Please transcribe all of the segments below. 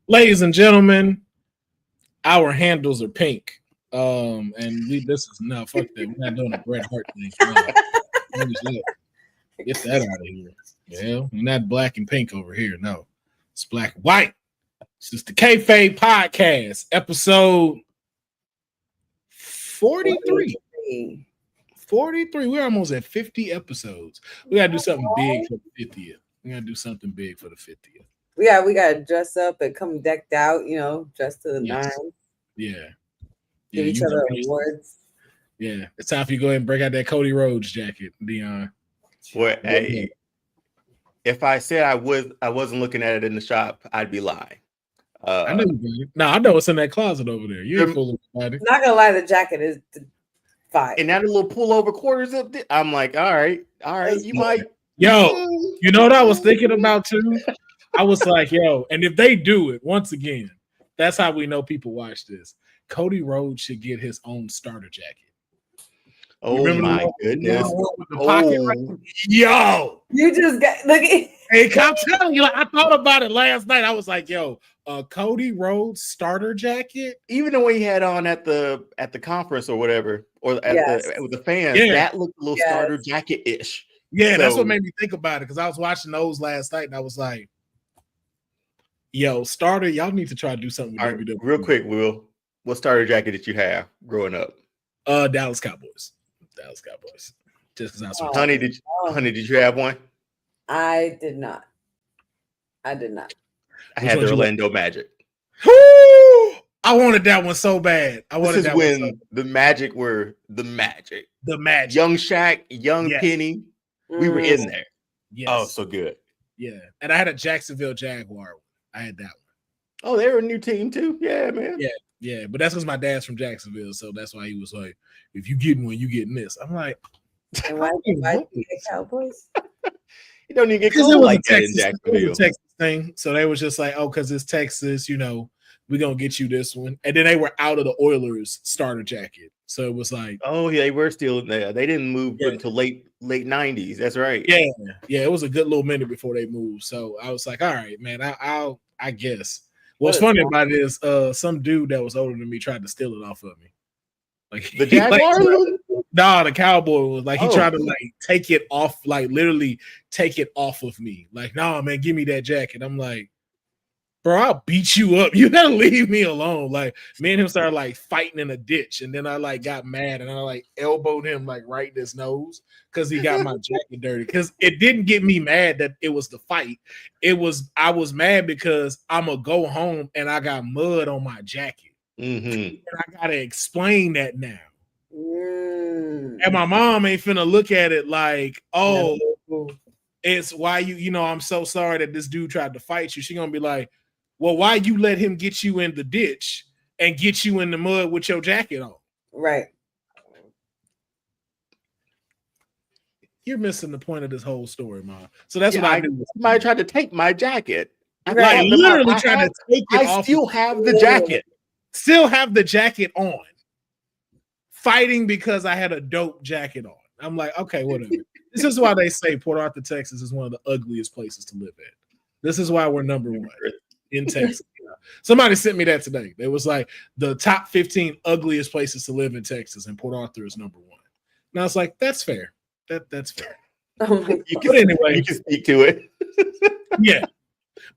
Ladies and gentlemen, our handles are pink. This is no fuck that. We're not doing a Bret Hart thing. No. Get that out of here. Yeah, we're not black and pink over here. No, it's black and white. It's just the Kayfabe Podcast, episode 43. 43. We're almost at 50 episodes. We gotta do something big for the 50th. We gotta do something big for the 50th. We gotta dress up and come decked out, dressed to the nines. Yeah. Give each other awards. Yeah. It's time for you to go ahead and break out that Cody Rhodes jacket, Deonne. Well, hey, if I said I wasn't looking at it in the shop, I'd be lying. I know you did. No, I know what's in that closet over there. You're full of body. Not gonna lie, the jacket is fire. And that little pullover quarters up there, I'm like, all right, you might. Yo, you know what I was thinking about too? I was like, yo, and if they do it once again, that's how we know people watch this. Cody Rhodes should get his own starter jacket. Oh my goodness! Yo, you just got look. Hey, I'm telling you, I thought about it last night. I was like, yo, Cody Rhodes starter jacket. Even when he had on at the conference or whatever, or with the fans, that looked a little starter jacket ish. Yeah, so, that's what made me think about it because I was watching those last night and I was like, yo, starter, y'all need to try to do something. All right, real quick, Will, what starter jacket did you have growing up? Dallas Cowboys. Just because I was Honey, did you have one? I did not. I had the Orlando Magic. I wanted that one so bad. The Magic were the Magic. The Magic. Young Shaq, young Penny. We were in there. Yes. Oh, so good. Yeah. And I had a Jacksonville Jaguar. I had that one. Oh, they were a new team too. Yeah, man. Yeah. But that's because my dad's from Jacksonville. So that's why he was like, if you get one, you getting this. I'm like, why you get Cowboys? You don't even get cold like that in Jacksonville. It was a Texas thing. So they was just like, oh, because it's Texas, we're going to get you this one. And then they were out of the Oilers starter jacket. So it was like, oh, yeah, they were still there. They didn't move until late 90s. That's right. Yeah. It was a good little minute before they moved. So I was like, all right, man, I guess. What's funny about it is some dude that was older than me tried to steal it off of me. Like the Jaguar? The Cowboy was like he tried to like take it off, like literally take it off of me. Like, nah, man, give me that jacket. I'm like, bro, I'll beat you up. You gotta leave me alone. Like, me and him started like fighting in a ditch, and then I like got mad and I like elbowed him like right in his nose because he got my jacket dirty. Because it didn't get me mad that it was the fight. I was mad because I'm gonna go home and I got mud on my jacket. Mm-hmm. And I gotta explain that now. And my mom ain't finna look at it like, oh, it's why I'm so sorry that this dude tried to fight you. She gonna be like, well, why you let him get you in the ditch and get you in the mud with your jacket on? Right. You're missing the point of this whole story, Mom. So that's what I do. Somebody tried to take my jacket. I literally tried to take it off. I still have the jacket. Still have the jacket on. Fighting because I had a dope jacket on. I'm like, okay, whatever. This is why they say Port Arthur, Texas is one of the ugliest places to live at. This is why we're number one in Texas. Somebody sent me that today. They was like the top 15 ugliest places to live in Texas, and Port Arthur is number one. And I was like, that's fair. That's fair. Oh my God. But anyway, you can speak to it. Yeah.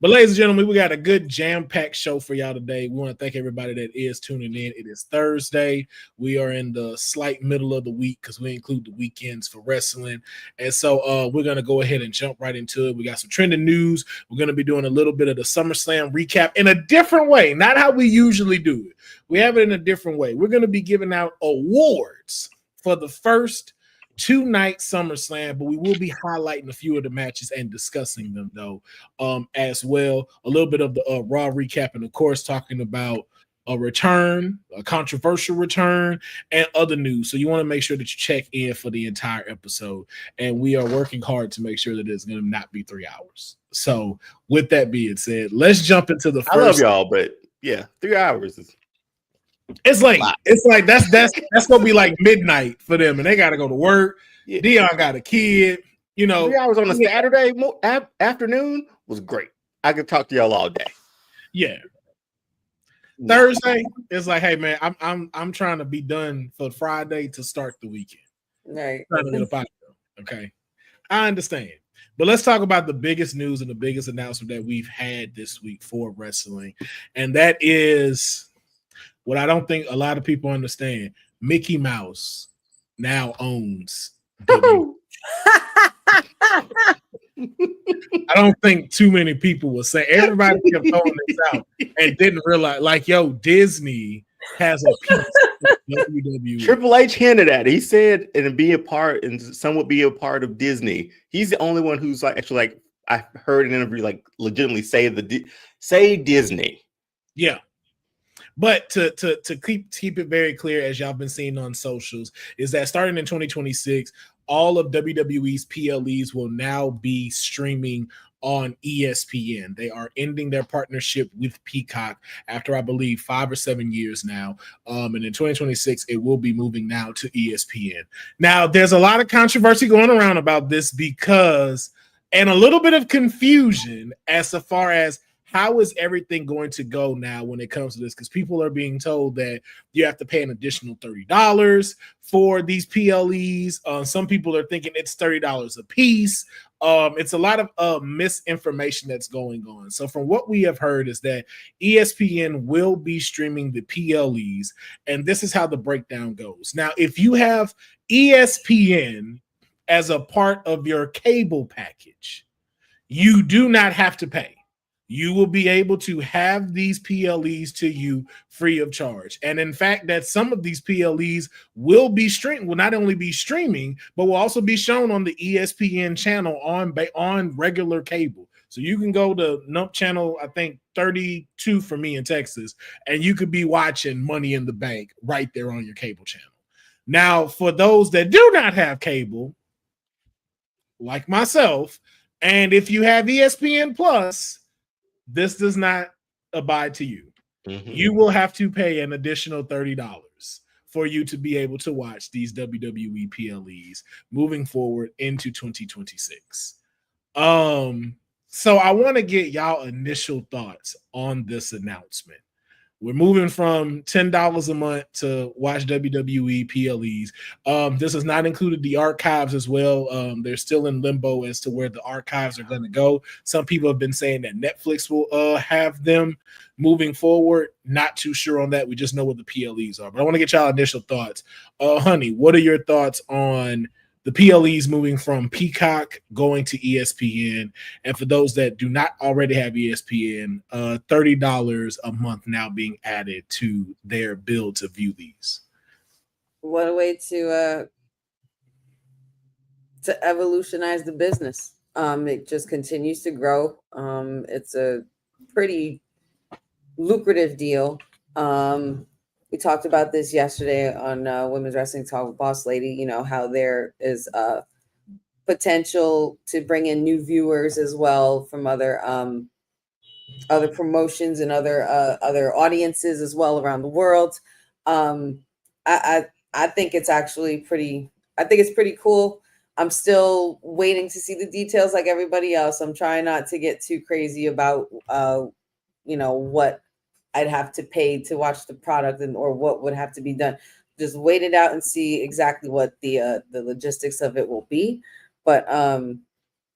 But ladies and gentlemen, we got a good jam-packed show for y'all today. We want to thank everybody that is tuning in. It is Thursday. We are in the slight middle of the week because we include the weekends for wrestling. And so we're going to go ahead and jump right into it. We got some trending news. We're going to be doing a little bit of the SummerSlam recap in a different way, not how we usually do it. We have it in a different way. We're going to be giving out awards for the first two-night SummerSlam, but we will be highlighting a few of the matches and discussing them, though, as well. A little bit of the Raw recap, and of course, talking about a return, a controversial return, and other news. So you want to make sure that you check in for the entire episode, and we are working hard to make sure that it's going to not be 3 hours. So with that being said, let's jump into the first. I love y'all, but yeah, 3 hours is. It's late. It's like that's gonna be like midnight for them, and they gotta go to work. Yeah. Deonne got a kid. 3 hours on a Saturday afternoon was great. I could talk to y'all all day. Yeah, Thursday, it's like, hey man, I'm trying to be done for Friday to start the weekend. Right. Trying to get up out of there. Okay. I understand. But let's talk about the biggest news and the biggest announcement that we've had this week for wrestling. And that is what I don't think a lot of people understand. Mickey Mouse now owns WWE. I don't think too many people will say. Everybody kept throwing this out and didn't realize, like, yo, Disney has a piece of WWE. Triple H hinted at it. He said, and be a part, and somewhat be a part of Disney. He's the only one who's like actually like I heard an interview like legitimately say Disney. Yeah. But to keep it very clear, as y'all been seeing on socials, is that starting in 2026, all of WWE's PLEs will now be streaming on ESPN. They are ending their partnership with Peacock after, I believe, 5 or 7 years now. And in 2026, it will be moving now to ESPN. Now, there's a lot of controversy going around about this because, and a little bit of confusion as far as how is everything going to go now when it comes to this? Because people are being told that you have to pay an additional $30 for these PLEs. Some people are thinking it's $30 a piece. It's a lot of misinformation that's going on. So from what we have heard is that ESPN will be streaming the PLEs, and this is how the breakdown goes. Now, if you have ESPN as a part of your cable package, you do not have to pay. You will be able to have these PLEs to you free of charge. And in fact, that some of these PLEs will not only be streaming, but will also be shown on the ESPN channel on regular cable. So you can go to NUMP channel, I think 32 for me in Texas, and you could be watching Money in the Bank right there on your cable channel. Now, for those that do not have cable, like myself, and if you have ESPN Plus, this does not abide to you. Mm-hmm. You will have to pay an additional $30 for you to be able to watch these WWE PLEs moving forward into 2026. So I want to get y'all initial thoughts on this announcement. We're moving from $10 a month to watch WWE PLEs. This has not included the archives as well. They're still in limbo as to where the archives are going to go. Some people have been saying that Netflix will have them moving forward. Not too sure on that. We just know what the PLEs are. But I want to get y'all initial thoughts. Honey, what are your thoughts on the PLEs moving from Peacock going to ESPN? And for those that do not already have ESPN, $30 a month now being added to their bill to view these. What a way to evolutionize the business. It just continues to grow. It's a pretty lucrative deal. We talked about this yesterday on Women's Wrestling Talk with Boss Lady, you know, how there is potential to bring in new viewers as well from other promotions and other audiences as well around the world. I think it's actually pretty cool. I'm still waiting to see the details like everybody else. I'm trying not to get too crazy about what I'd have to pay to watch the product or what would have to be done. Just wait it out and see exactly what the logistics of it will be. But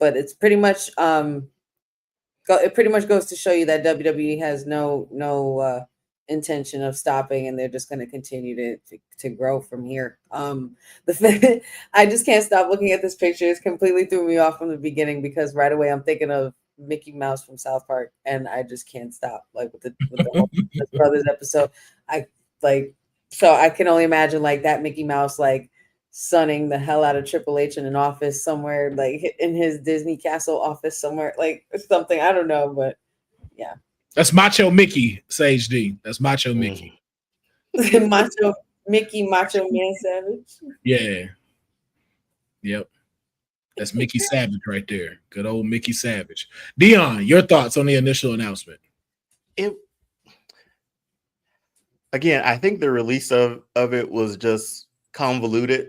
it's pretty much it pretty much goes to show you that WWE has no intention of stopping, and they're just going to continue to grow from here. I just can't stop looking at this picture. It's completely threw me off from the beginning because right away I'm thinking of Mickey Mouse from South Park, and I just can't stop. Like with the whole Brothers episode, so I can only imagine like that Mickey Mouse like sunning the hell out of Triple H in an office somewhere, like in his Disney Castle office somewhere, like something, I don't know, but yeah. That's Macho Mickey, Sage D. That's Macho Mickey. Macho Man Savage. Yeah. Yep. That's Mickey Savage right there. Good old Mickey Savage. Deonne, your thoughts on the initial announcement? Again, I think the release of it was just convoluted.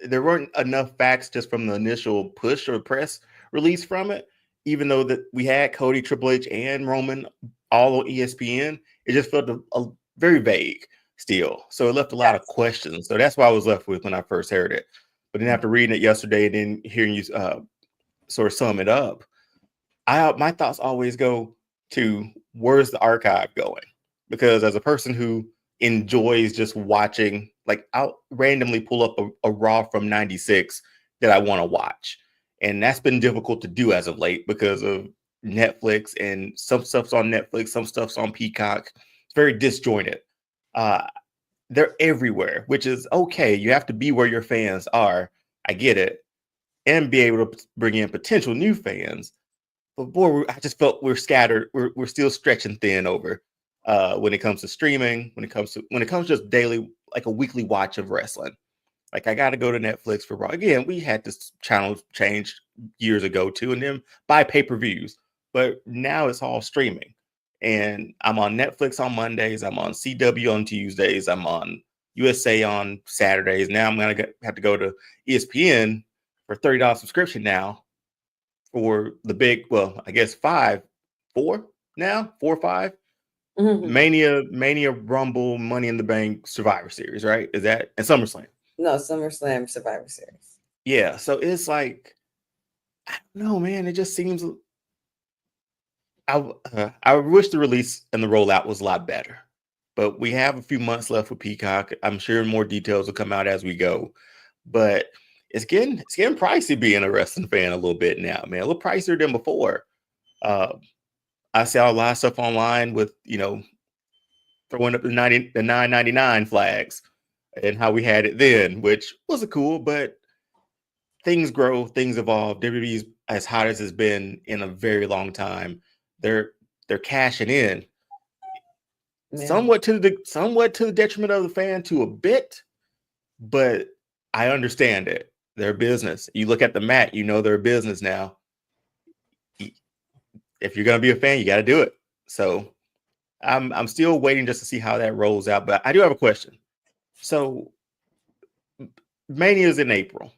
There weren't enough facts just from the initial push or press release from it, even though that we had Cody, Triple H, and Roman all on ESPN, it just felt a very vague still. So it left a lot of questions. So that's what I was left with when I first heard it. But then after reading it yesterday and then hearing you sort of sum it up, my thoughts always go to where's the archive going? Because as a person who enjoys just watching, like I'll randomly pull up a Raw from 96 that I want to watch. And that's been difficult to do as of late because of Netflix, and some stuff's on Netflix, some stuff's on Peacock. It's very disjointed. They're everywhere, which is okay. You have to be where your fans are. I get it. And be able to bring in potential new fans. But boy, I just felt we're scattered. We're still stretching thin over when it comes to streaming, when it comes to just daily, like a weekly watch of wrestling. Like I got to go to Netflix for Raw. Again, we had this channel changed years ago too, and then buy pay-per-views. But now it's all streaming. And I'm on Netflix on Mondays. I'm on CW on Tuesdays. I'm on USA on Saturdays. Now I'm going to have to go to ESPN for $30 subscription now for the big, well, I guess 4 or 5. Mm-hmm. Mania, Rumble, Money in the Bank, Survivor Series, right? Is that and SummerSlam? No, SummerSlam, Survivor Series. Yeah, so it's like, I don't know, man. It just seems. I wish the release and the rollout was a lot better, but we have a few months left with Peacock. I'm sure more details will come out as we go, but it's getting pricey being a wrestling fan a little bit now, man. A little pricier than before. I saw a lot of stuff online with throwing up the $9.99 flags and how we had it then, which wasn't cool, but things grow, things evolve. WWE's as hot as it's been in a very long time. They're cashing in, somewhat to the detriment of the fan to a bit, but I understand it. They're a business. You look at the mat, they're a business now. If you're gonna be a fan, you got to do it. So I'm still waiting just to see how that rolls out. But I do have a question. So Mania is in April.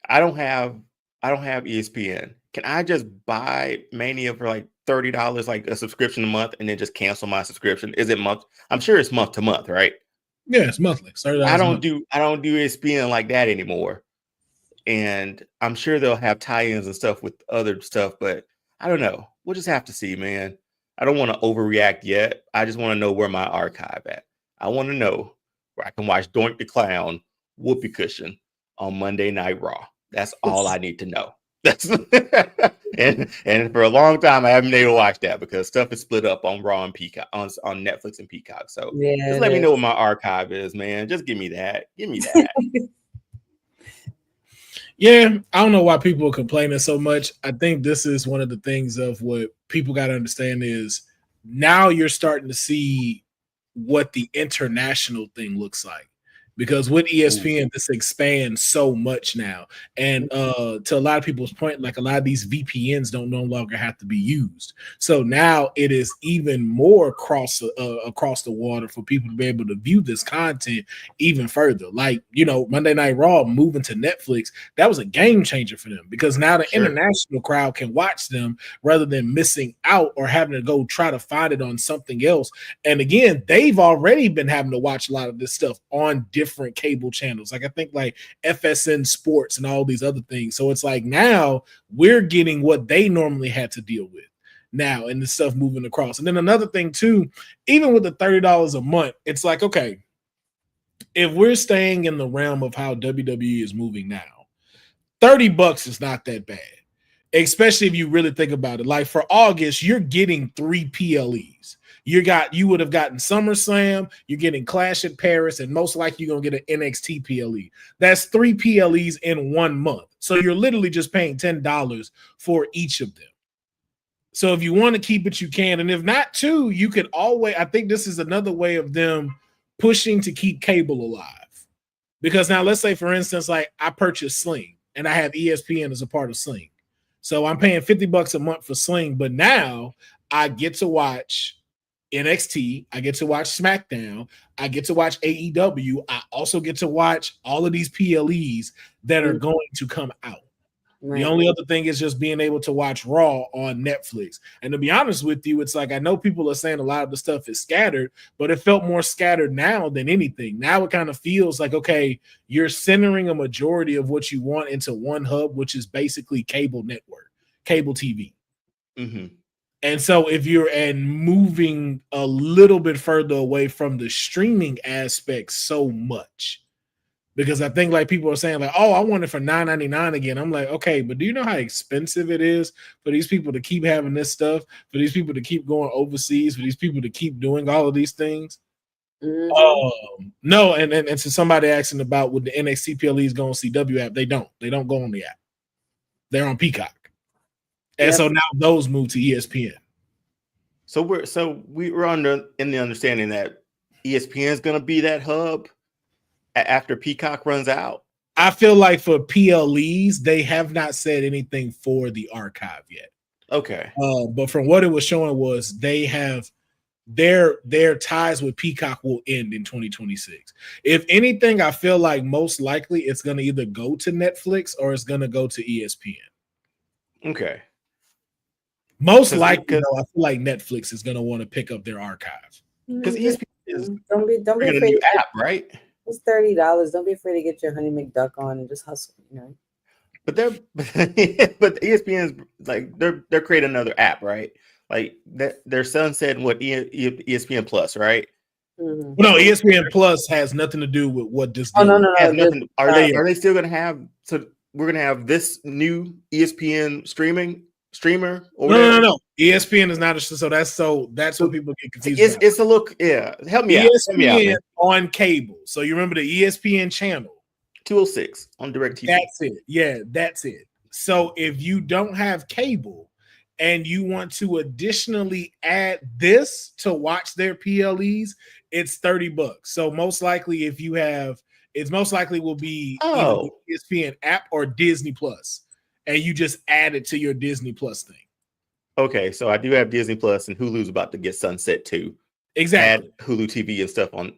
I don't have ESPN. Can I just buy Mania for like $30, like a subscription a month, and then just cancel my subscription? Is it month? I'm sure it's month to month, right? Yeah, it's monthly. I don't do ESPN like that anymore. And I'm sure they'll have tie-ins and stuff with other stuff, but I don't know. We'll just have to see, man. I don't want to overreact yet. I just want to know where my archive at. I want to know where I can watch Doink the Clown, Whoopee Cushion on Monday Night Raw. That's all I need to know. That's and for a long time I haven't been able to watch that because stuff is split up on Raw and Peacock on Netflix and Peacock. So just let me know what my archive is, man. Just give me that. Give me that. Yeah, I don't know why people are complaining so much. I think this is one of the things of what people got to understand is now you're starting to see what the international thing looks like. Because with ESPN, this expands so much now. And to a lot of people's point, like a lot of these VPNs no longer have to be used. So now it is even more across the water for people to be able to view this content even further. Like, Monday Night Raw moving to Netflix, that was a game changer for them because now the international crowd can watch them rather than missing out or having to go try to find it on something else. And again, they've already been having to watch a lot of this stuff on different cable channels. Like I think like FSN Sports and all these other things. So it's like now we're getting what they normally had to deal with now and the stuff moving across. And then another thing too, even with the $30 a month, it's like, okay, if we're staying in the realm of how WWE is moving now, $30 is not that bad. Especially if you really think about it. Like for August, you're getting 3 PLEs. You would have gotten SummerSlam, you're getting Clash at Paris, and most likely you're gonna get an NXT PLE. That's 3 PLEs in 1 month. So you're literally just paying $10 for each of them. So if you want to keep it, you can. And if not, too, you could always, I think this is another way of them pushing to keep cable alive. Because now let's say, for instance, like I purchased Sling and I have ESPN as a part of Sling. So I'm paying $50 a month for Sling, but now I get to watch NXT, I get to watch SmackDown, I get to watch AEW, I also get to watch all of these PLEs that are going to come out. Right. The only other thing is just being able to watch Raw on Netflix. And to be honest with you, it's like I know people are saying a lot of the stuff is scattered, but it felt more scattered now than anything. Now it kind of feels like, okay, you're centering a majority of what you want into one hub, which is basically cable network, cable TV. Mm-hmm. And so if you're moving a little bit further away from the streaming aspect so much, because I think like people are saying like, oh, I want it for $9.99 again. I'm like, okay, but do you know how expensive it is for these people to keep having this stuff, for these people to keep going overseas, for these people to keep doing all of these things? Mm-hmm. No, and to somebody asking about would the NXT PLEs go on CW app, they don't go on the app. They're on Peacock. And so now those move to ESPN. So we're in the understanding that ESPN is going to be that hub after Peacock runs out. I feel like for PLEs, they have not said anything for the archive yet. Okay. But from what it was showing was they have their ties with Peacock will end in 2026. If anything, I feel like most likely it's going to either go to Netflix or it's going to go to ESPN. Okay. Most likely, though, I feel like Netflix is going to want to pick up their archive. Because ESPN is don't be afraid. A new app, right? It's $30. Don't be afraid to get your Honey McDuck on and just hustle, you know. But ESPN is like they're creating another app, right? Like their sunset what ESPN Plus, right? Mm-hmm. No, ESPN Plus has nothing to do with what this. No. Has nothing. Are they still going to have? So we're going to have this new ESPN streamer? Or no. ESPN is not so that's what people get confused. It's a look. Yeah, help me out. ESPN on cable. So you remember the ESPN channel 206 on DirecTV. That's it. Yeah, that's it. So if you don't have cable and you want to additionally add this to watch their PLEs, it's $30. So most likely if you have, it's most likely will be either the ESPN app or Disney Plus, and you just add it to your Disney Plus thing. Okay, so I do have Disney Plus, and Hulu's about to get sunset too. Exactly. Add Hulu TV and stuff on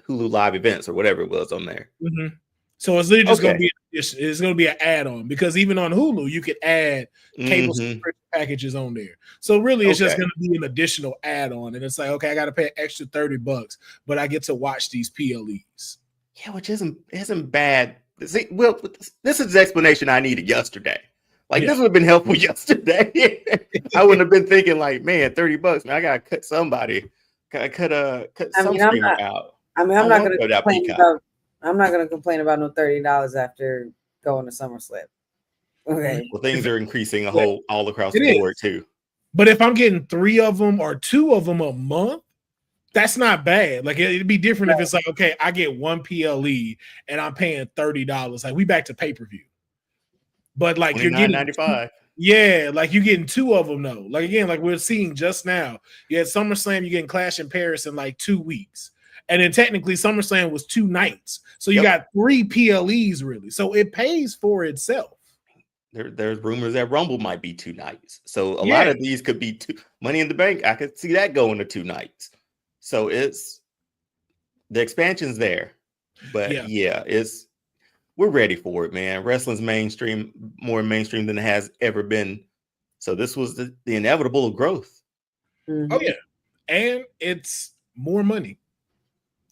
Hulu Live Events or whatever it was on there. Mm-hmm. So it's literally just going to be it's going to be an add-on, because even on Hulu you could add cable subscription packages on there. So really it's just going to be an additional add-on, and it's like, okay, I got to pay an extra $30, but I get to watch these PLEs. Yeah, which isn't bad. See, Will, this is the explanation I needed yesterday. Like this would have been helpful yesterday. I wouldn't have been thinking like, man, $30, man, I gotta cut somebody. Cut some streamer out. I mean, I'm not gonna complain about no $30 after going to SummerSlam. Okay. Well, things are increasing all across the board too. But if I'm getting 3 of them or 2 of them a month, that's not bad. Like it'd be different if it's like, okay, I get 1 PLE and I'm paying $30. Like we back to pay-per-view. But like you're getting $95. Yeah, like you're getting 2 of them though. Like again, like we're seeing just now. You had SummerSlam, you're getting Clash in Paris in like 2 weeks. And then technically SummerSlam was 2 nights. So you got 3 PLEs really. So it pays for itself. There's rumors that Rumble might be 2 nights. So a lot of these could be 2 Money in the Bank. I could see that going to 2 nights. So it's the expansion's there. But we're ready for it, man. Wrestling's more mainstream than it has ever been. So this was the inevitable growth. Mm-hmm. Oh yeah, and it's more money.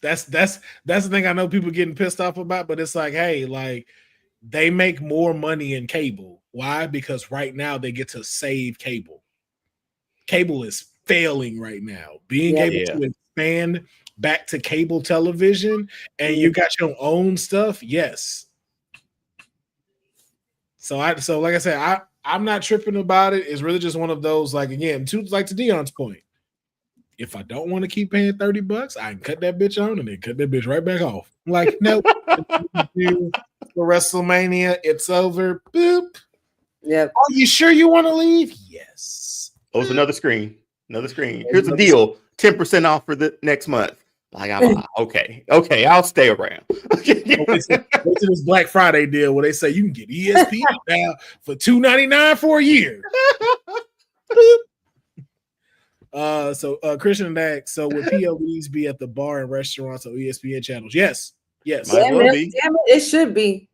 That's the thing I know people getting pissed off about, but it's like, hey, like they make more money in cable. Why? Because right now they get to save cable. Cable is failing right now. Being able to expand back to cable television, and you got your own stuff. Yes. So like I said, I'm not tripping about it. It's really just one of those, like, again, like to Deon's point. If I don't want to keep paying $30, I can cut that bitch on and then cut that bitch right back off. I'm like, nope. For WrestleMania, it's over. Boop. Yep. Are you sure you want to leave? Yes. Oh, it's another screen. Here's the deal: 10% off for the next month. Like, I'm okay, I'll stay around. What's this Black Friday deal where they say you can get ESPN now for $2.99 for a year? So Christian asks, so would PLEs be at the bar and restaurants or ESPN channels? Yes. Damn it, it should be.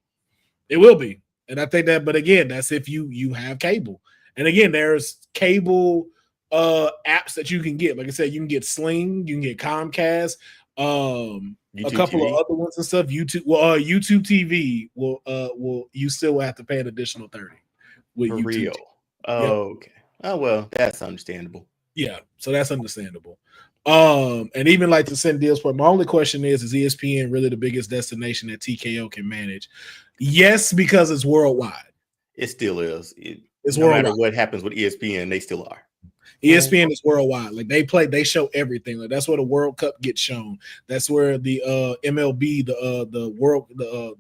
It will be. And I think that, but again, that's if you have cable. And again, there's cable apps that you can get. Like I said, you can get Sling, you can get Comcast, a couple TV. of other ones and stuff. YouTube TV will you still have to pay an additional $30 with For YouTube real. TV. Oh, Yep. okay. Oh well, that's understandable. Yeah, so that's understandable. And even like to send deals for. My only question is ESPN really the biggest destination that TKO can manage? Yes, because it's worldwide. It still is. It's no worldwide. matter what happens with ESPN, they still are. ESPN is worldwide. Like they show everything. Like that's where the World Cup gets shown. That's where the MLB, the world,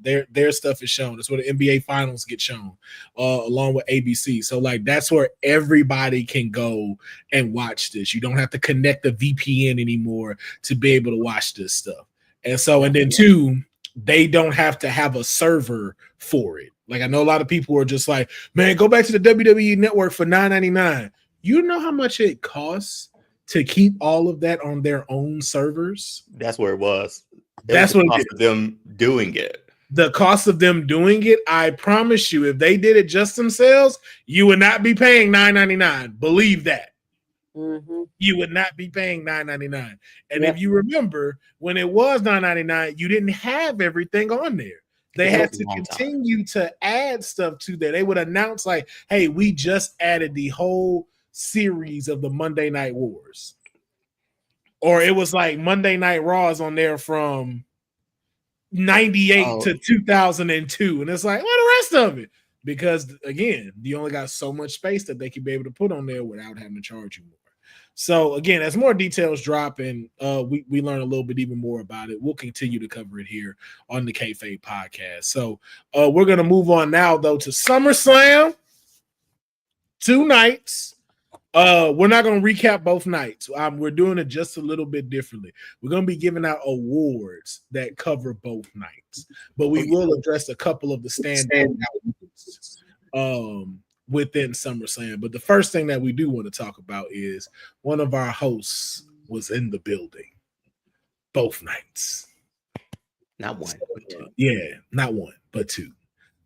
their stuff is shown. That's where the NBA finals get shown, along with ABC. So like that's where everybody can go and watch this. You don't have to connect the VPN anymore to be able to watch this stuff. And so, and then two, they don't have to have a server for it. Like I know a lot of people are just like, man, go back to the WWE network for $9.99. You know how much it costs to keep all of that on their own servers? That's where it was. That's what what cost of them doing it. The cost of them doing it, I promise you, if they did it just themselves, you would not be paying $9.99. Believe that. Mm-hmm. You would not be paying $9.99. And if you remember, when it was $9.99, you didn't have everything on there. They had to continue to add stuff to there. They would announce like, hey, we just added the whole series of the Monday Night Wars. Or it was like Monday Night Raws on there from 98 to 2002. And it's like, well, the rest of it. Because again, you only got so much space that they can be able to put on there without having to charge you more. So again, as more details drop and we learn a little bit even more about it, we'll continue to cover it here on the Kayfabe Podcast. So we're going to move on now, though, to SummerSlam. 2 nights. We're not going to recap both nights. We're doing it just a little bit differently. We're going to be giving out awards that cover both nights, but we will address a couple of the standout within SummerSlam. But the first thing that we do want to talk about is one of our hosts was in the building both nights. Not one, but two. Yeah, not one, but two.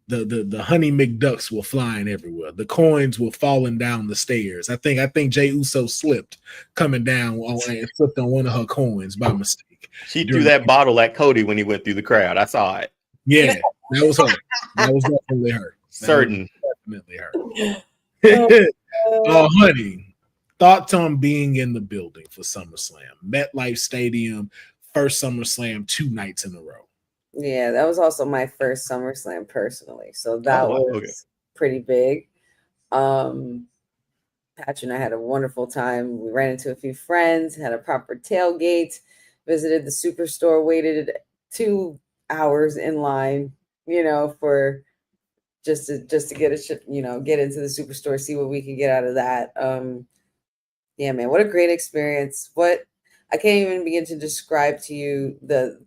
The Honey McDucks were flying everywhere. The coins were falling down the stairs. I think Jey Uso slipped coming down and slipped on one of her coins by mistake. She threw that bottle at Cody when he went through the crowd. I saw it. Yeah, that was her. That was definitely her. Definitely her. Honey, thoughts on being in the building for SummerSlam? MetLife Stadium, first SummerSlam 2 nights in a row. Yeah, that was also my first SummerSlam personally. So that was pretty big. Patch and I had a wonderful time. We ran into a few friends, had a proper tailgate, visited the Superstore, waited 2 hours in line, for just to get get into the Superstore, see what we could get out of that. Yeah, man, what a great experience. I can't even begin to describe to you the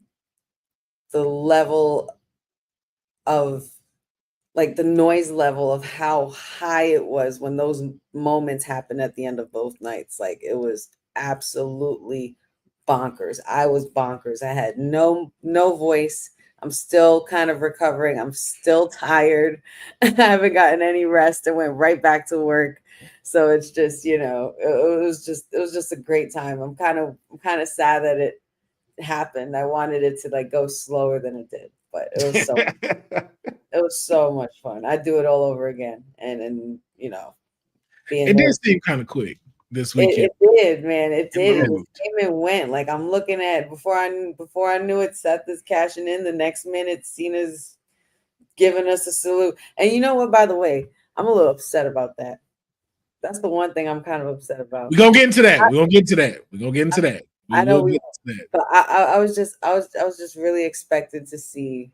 level of the noise level of how high it was when those moments happened at the end of both nights. Like it was absolutely bonkers. I was bonkers. I had no voice. I'm still kind of recovering. I'm still tired. I haven't gotten any rest. I went right back to work. So it's just, it was just a great time. I'm kind of sad that it happened. I wanted it to go slower than it did, but it was it was so much fun. I'd do it all over again. And it did seem kind of quick this weekend. It did, man. It did. It just came and went. Like I'm looking at before I knew it, Seth is cashing in. The next minute, Cena's giving us a salute. And you know what? By the way, I'm a little upset about that. That's the one thing I'm kind of upset about. We're gonna get into that. We're gonna get into that. I know we, but I was just really expected to see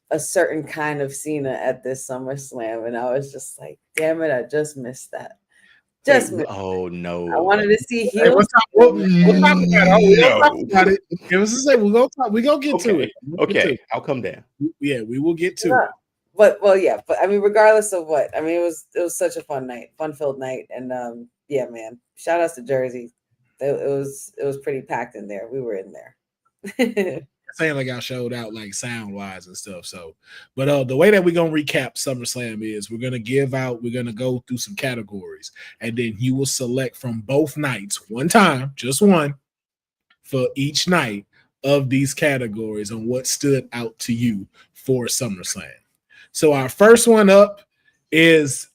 a certain kind of Cena at this SummerSlam, and I was just like, damn it, I just missed that. Oh no! I wanted to see heels. We'll talk about it. It was to say we're gonna get to it. Okay, I'll come down. Yeah, we will get to it. But I mean, regardless of what, I mean, it was such a fun-filled night, and yeah, man, shout outs to Jersey. It was pretty packed in there. We were in there. saying like I showed out like sound wise and stuff. So, but the way that we're gonna recap SummerSlam is we're gonna go through some categories, and then you will select from both nights one time, just one, for each night of these categories on what stood out to you for SummerSlam. So our first one up is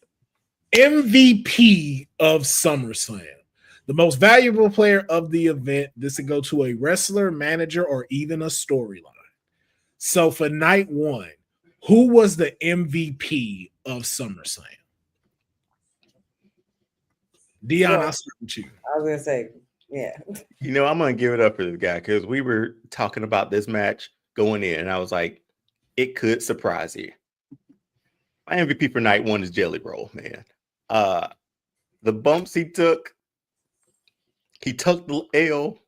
MVP of SummerSlam. The most valuable player of the event. This would go to a wrestler, manager, or even a storyline. So for night one, who was the MVP of SummerSlam? Deonne, I'll start with you. I was gonna say, yeah. You know, I'm gonna give it up for this guy because we were talking about this match going in, and I was like, it could surprise you. My MVP for night one is Jelly Roll, man. The bumps he took the L.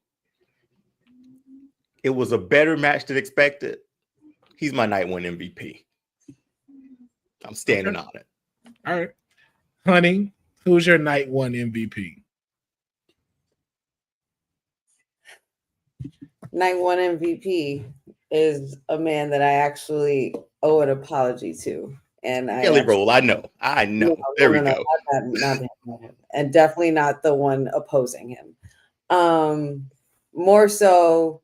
It was a better match than expected. He's my night one MVP. I'm standing on it. All right. Honey, who's your night one MVP? Night one MVP is a man that I actually owe an apology to. And Jelly Roll, I know. There we go. Not him. And definitely not the one opposing him. More so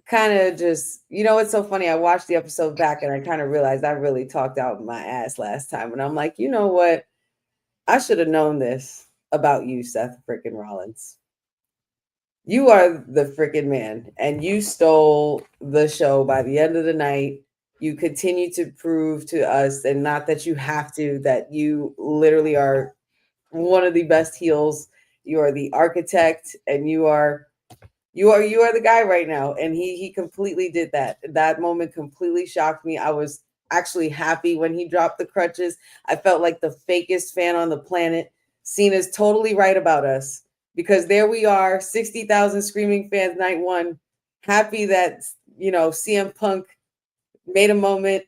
kind of just, it's so funny. I watched the episode back and I kind of realized I really talked out my ass last time. And I'm like, you know what? I should have known this about you, Seth freaking Rollins. You are the freaking man, and you stole the show by the end of the night. You continue to prove to us, and not that you have to, that you literally are one of the best heels. You are the architect, and you are the guy right now. And he completely did that. That moment completely shocked me. I was actually happy when he dropped the crutches. I felt like the fakest fan on the planet. Cena's totally right about us, because there we are, 60,000 screaming fans night one, happy that, CM Punk made a moment,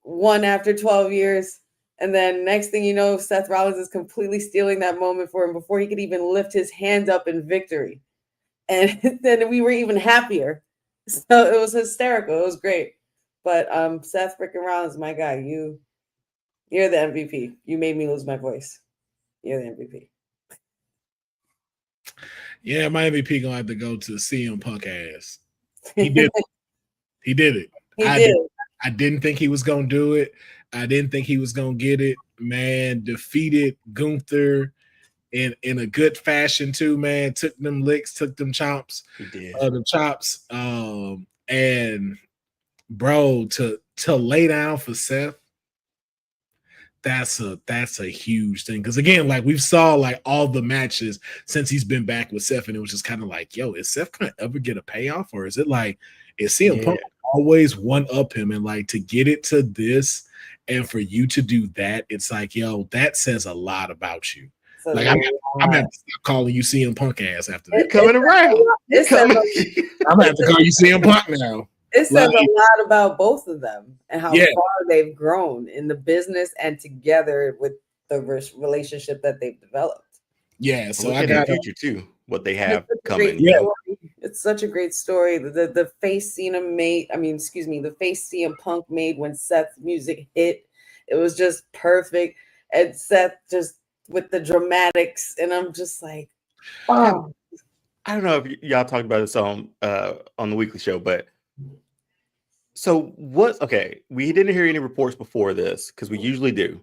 won after 12 years. And then next thing you know, Seth Rollins is completely stealing that moment for him before he could even lift his hand up in victory. And then we were even happier. So it was hysterical. It was great. But Seth freaking Rollins, my guy, you're the MVP. You made me lose my voice. You're the MVP. Yeah, my MVP gonna have to go to CM Punk ass. He did it. He did it. I didn't think he was gonna do it. I didn't think he was gonna get it. Man, defeated Gunther in a good fashion too, man. Took them licks, took them chomps. He did. The chops. And bro, to lay down for Seth, that's a huge thing. Because again, like we've saw like all the matches since he's been back with Seth, and it was just kind of like, yo, is Seth gonna ever get a payoff, or is it like is CM Punk always one up him? And like to get it to this, and for you to do that, it's like, yo, that says a lot about you. So like I'm gonna have to stop calling you CM Punk ass after that. Coming around. I'm gonna have to call you CM Punk now. It says a lot about both of them and how far they've grown in the business and together with the relationship that they've developed. Yeah, so I got the future too. What they have coming. Yeah, it's such a great story. The face Cena made. The face CM Punk made when Seth's music hit. It was just perfect, and Seth just with the dramatics, and I'm just like, wow. I don't know if y'all talked about this on the weekly show, but. So we didn't hear any reports before this because we usually do.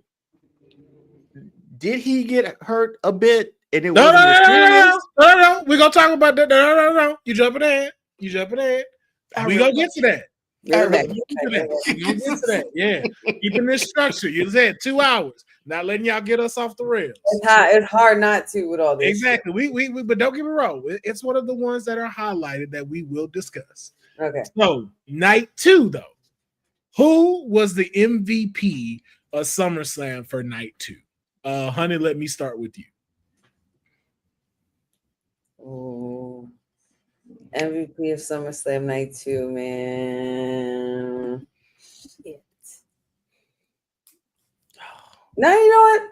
Did he get hurt a bit? And it wasn't mysterious? No. We're gonna talk about that. No. You jumping ahead. We're gonna get to that. We're gonna get to that. Yeah. Keeping this structure. You said 2 hours. Not letting y'all get us off the rails. It's hard not to with all this. Exactly. We but don't get me wrong. It's one of the ones that are highlighted that we will discuss. Okay. So night 2, though, who was the MVP of SummerSlam for night 2? Honey, let me start with you. Oh, MVP of SummerSlam night 2, man. Shit. Now you know what?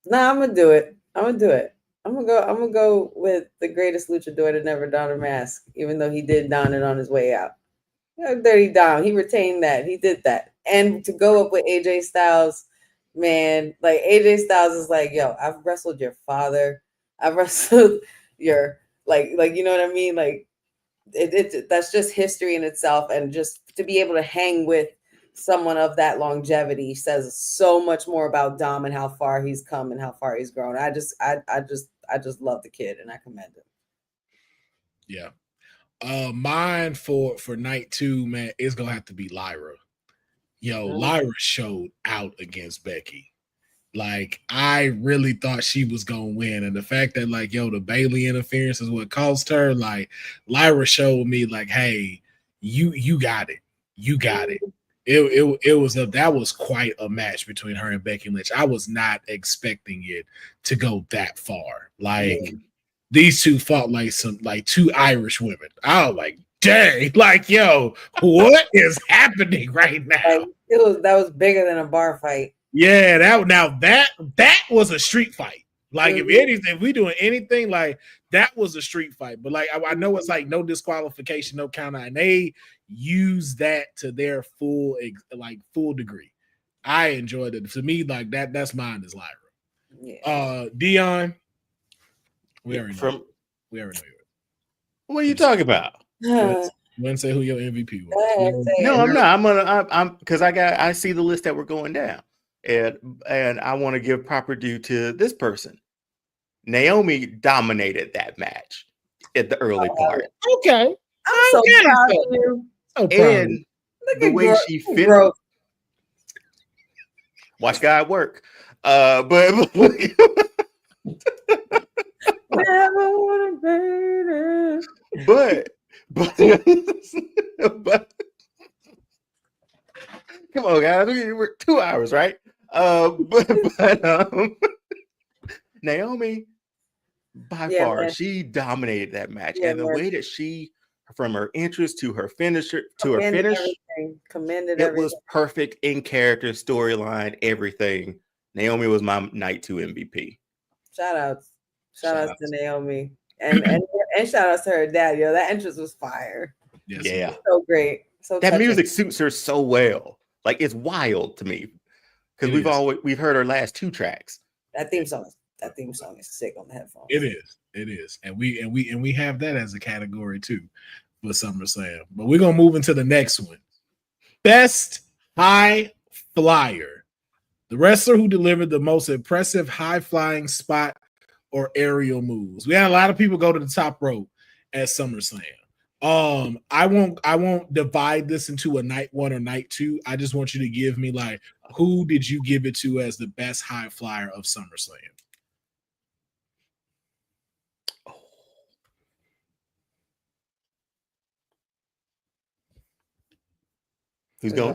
Nah, I'm gonna do it. I'm gonna go with the greatest luchador to never don a mask, even though he did don it on his way out. Dirty Dom, he retained that. He did that. And to go up with AJ Styles, man, like AJ Styles is like, yo, I've wrestled your father. I've wrestled your like you know what I mean? Like that's just history in itself. And just to be able to hang with someone of that longevity says so much more about Dom and how far he's come and how far he's grown. I just love the kid and I commend him. Yeah. Mine for night 2, man, is gonna have to be Lyra. Yo, Lyra showed out against Becky. Like, I really thought she was gonna win, and the fact that like, yo, the Bailey interference is what cost her. Like, Lyra showed me like, hey, you got it, you got it. That was quite a match between her and Becky Lynch. I was not expecting it to go that far. Like, these two fought like two Irish women. I was like, dang, like, yo, what is happening right now? Like, that was bigger than a bar fight. Yeah, that was a street fight. Like, if anything, if we doing anything, like, that was a street fight. But like, I know it's like no disqualification, no count out, and they use that to their full degree. I enjoyed it. To me, like that's mine is Lyra. Yeah. Deonne, we already know. What are you talking about? You want to say who your MVP was? No, I'm not. I'm because I see the list that we're going down, and I want to give proper due to this person. Naomi dominated that match at the early part. Okay, I'm so proud of you. And the way she finished. Watch God work. But come on, guys. We're 2 hours, right? But Naomi, by far, man, she dominated that match. And the way that she, from her entrance to her finisher to her finish, it was perfect in character, storyline, everything. Naomi was my night 2 MVP. Shout outs to Naomi. And shout outs to her dad. Yo, that entrance was fire. Yes, yeah. So great. So that touching. Music suits her so well. Like, it's wild to me. Because we've heard her last 2 tracks. That theme song is sick on the headphones. It is. And we have that as a category too for SummerSlam. But we're gonna move into the next one. Best high flyer. The wrestler who delivered the most impressive high-flying spot or aerial moves. We had a lot of people go to the top rope at SummerSlam. I won't divide this into a night 1 or night 2. I just want you to give me like, who did you give it to as the best high flyer of SummerSlam? Who's going?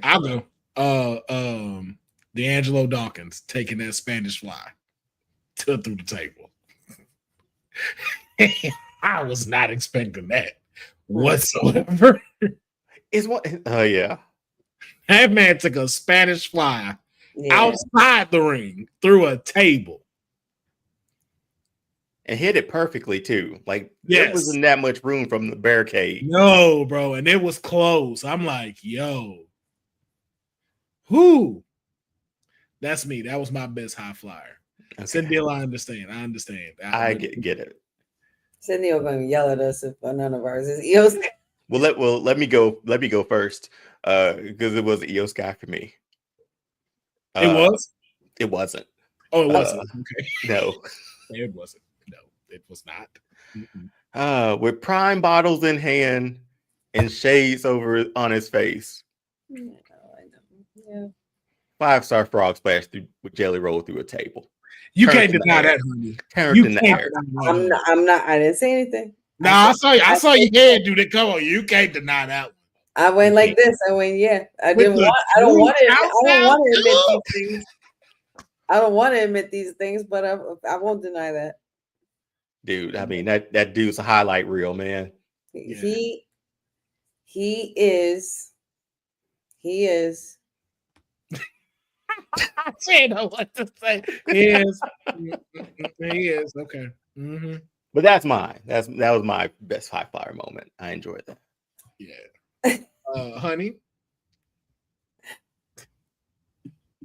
I'll go. DAngelo Dawkins taking that Spanish fly through the table. I was not expecting that whatsoever. Is what? Oh yeah, that man took a Spanish fly outside the ring through a table and hit it perfectly too. Like, there wasn't that much room from the barricade. No, bro, and it was close. I'm like, yo, who? That's me. That was my best high flyer. Okay. Cindy, I understand. I get it. Cindy will going to yell at us if none of ours is Io Sky. Let me go first. Because it was Io Sky for me. It was? It wasn't. Oh, it wasn't. Okay. No. It wasn't. No, it was not. With prime bottles in hand and shades over on his face. Yeah. 5-star frog splash with jelly roll through a table. You can't deny that, honey. Turned in the air. I'm not. I didn't say anything. I saw your head do that. Come on, you can't deny that one. I went like this. I went, yeah. I don't want to admit these things. I don't want to admit these things, but I won't deny that. Dude, I mean, that dude's a highlight reel, man. He is She didn't know what to say. He is. He is. Okay. Mm-hmm. But that's mine. That was my best high flyer moment. I enjoyed that. Yeah. Honey.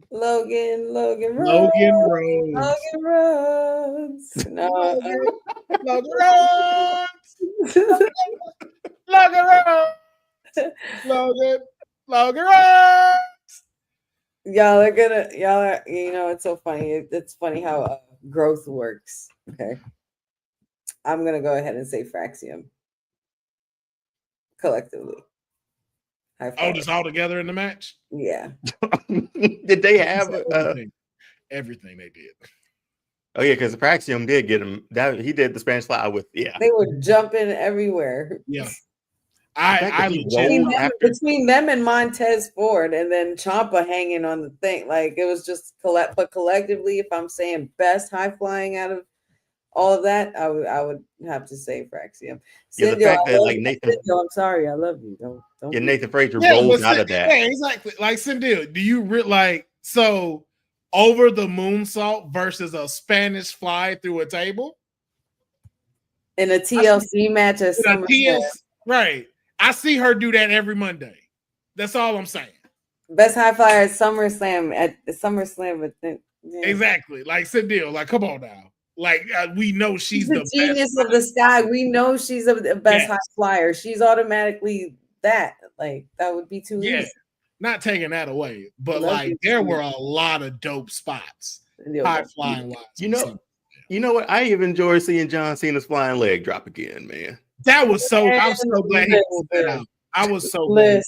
Logan Rhodes. Logan Rhodes. No. Logan Rhodes. Logan Rhodes. Logan Rhodes. Y'all are, it's so funny. It's funny how growth works. Okay. I'm going to go ahead and say Fraxium. Collectively. Oh, just all together in the match? Yeah. Did they have everything they did? Oh yeah, because Praxium did get him. That he did the Spanish Fly with. Yeah, they were jumping everywhere. Yeah, between them and Montez Ford, and then Ciampa hanging on the thing. Like it was just but collectively, if I'm saying best high flying out of all of that, I would have to say Fraxium. Yeah, the fact that like Nathan, I'm sorry, I love you. Don't. Yeah, Nathan Frazier rolls out of that. Yeah, exactly. Like Cindil, do you like so over the moonsault versus a Spanish fly through a table in a TLC match at SummerSlam? Right. I see her do that every Monday. That's all I'm saying. Best high flyer at SummerSlam Exactly. Like Cindil, like come on now. Like we know she's the genius best of the sky. We know she's the best high flyer. She's automatically that. Like that would be too easy. Not taking that away, but like there were a lot of dope spots. High flying wise. You know what? I even enjoy seeing John Cena's flying leg drop again, man. That was so. I'm so glad he pulled that out. I was so glad.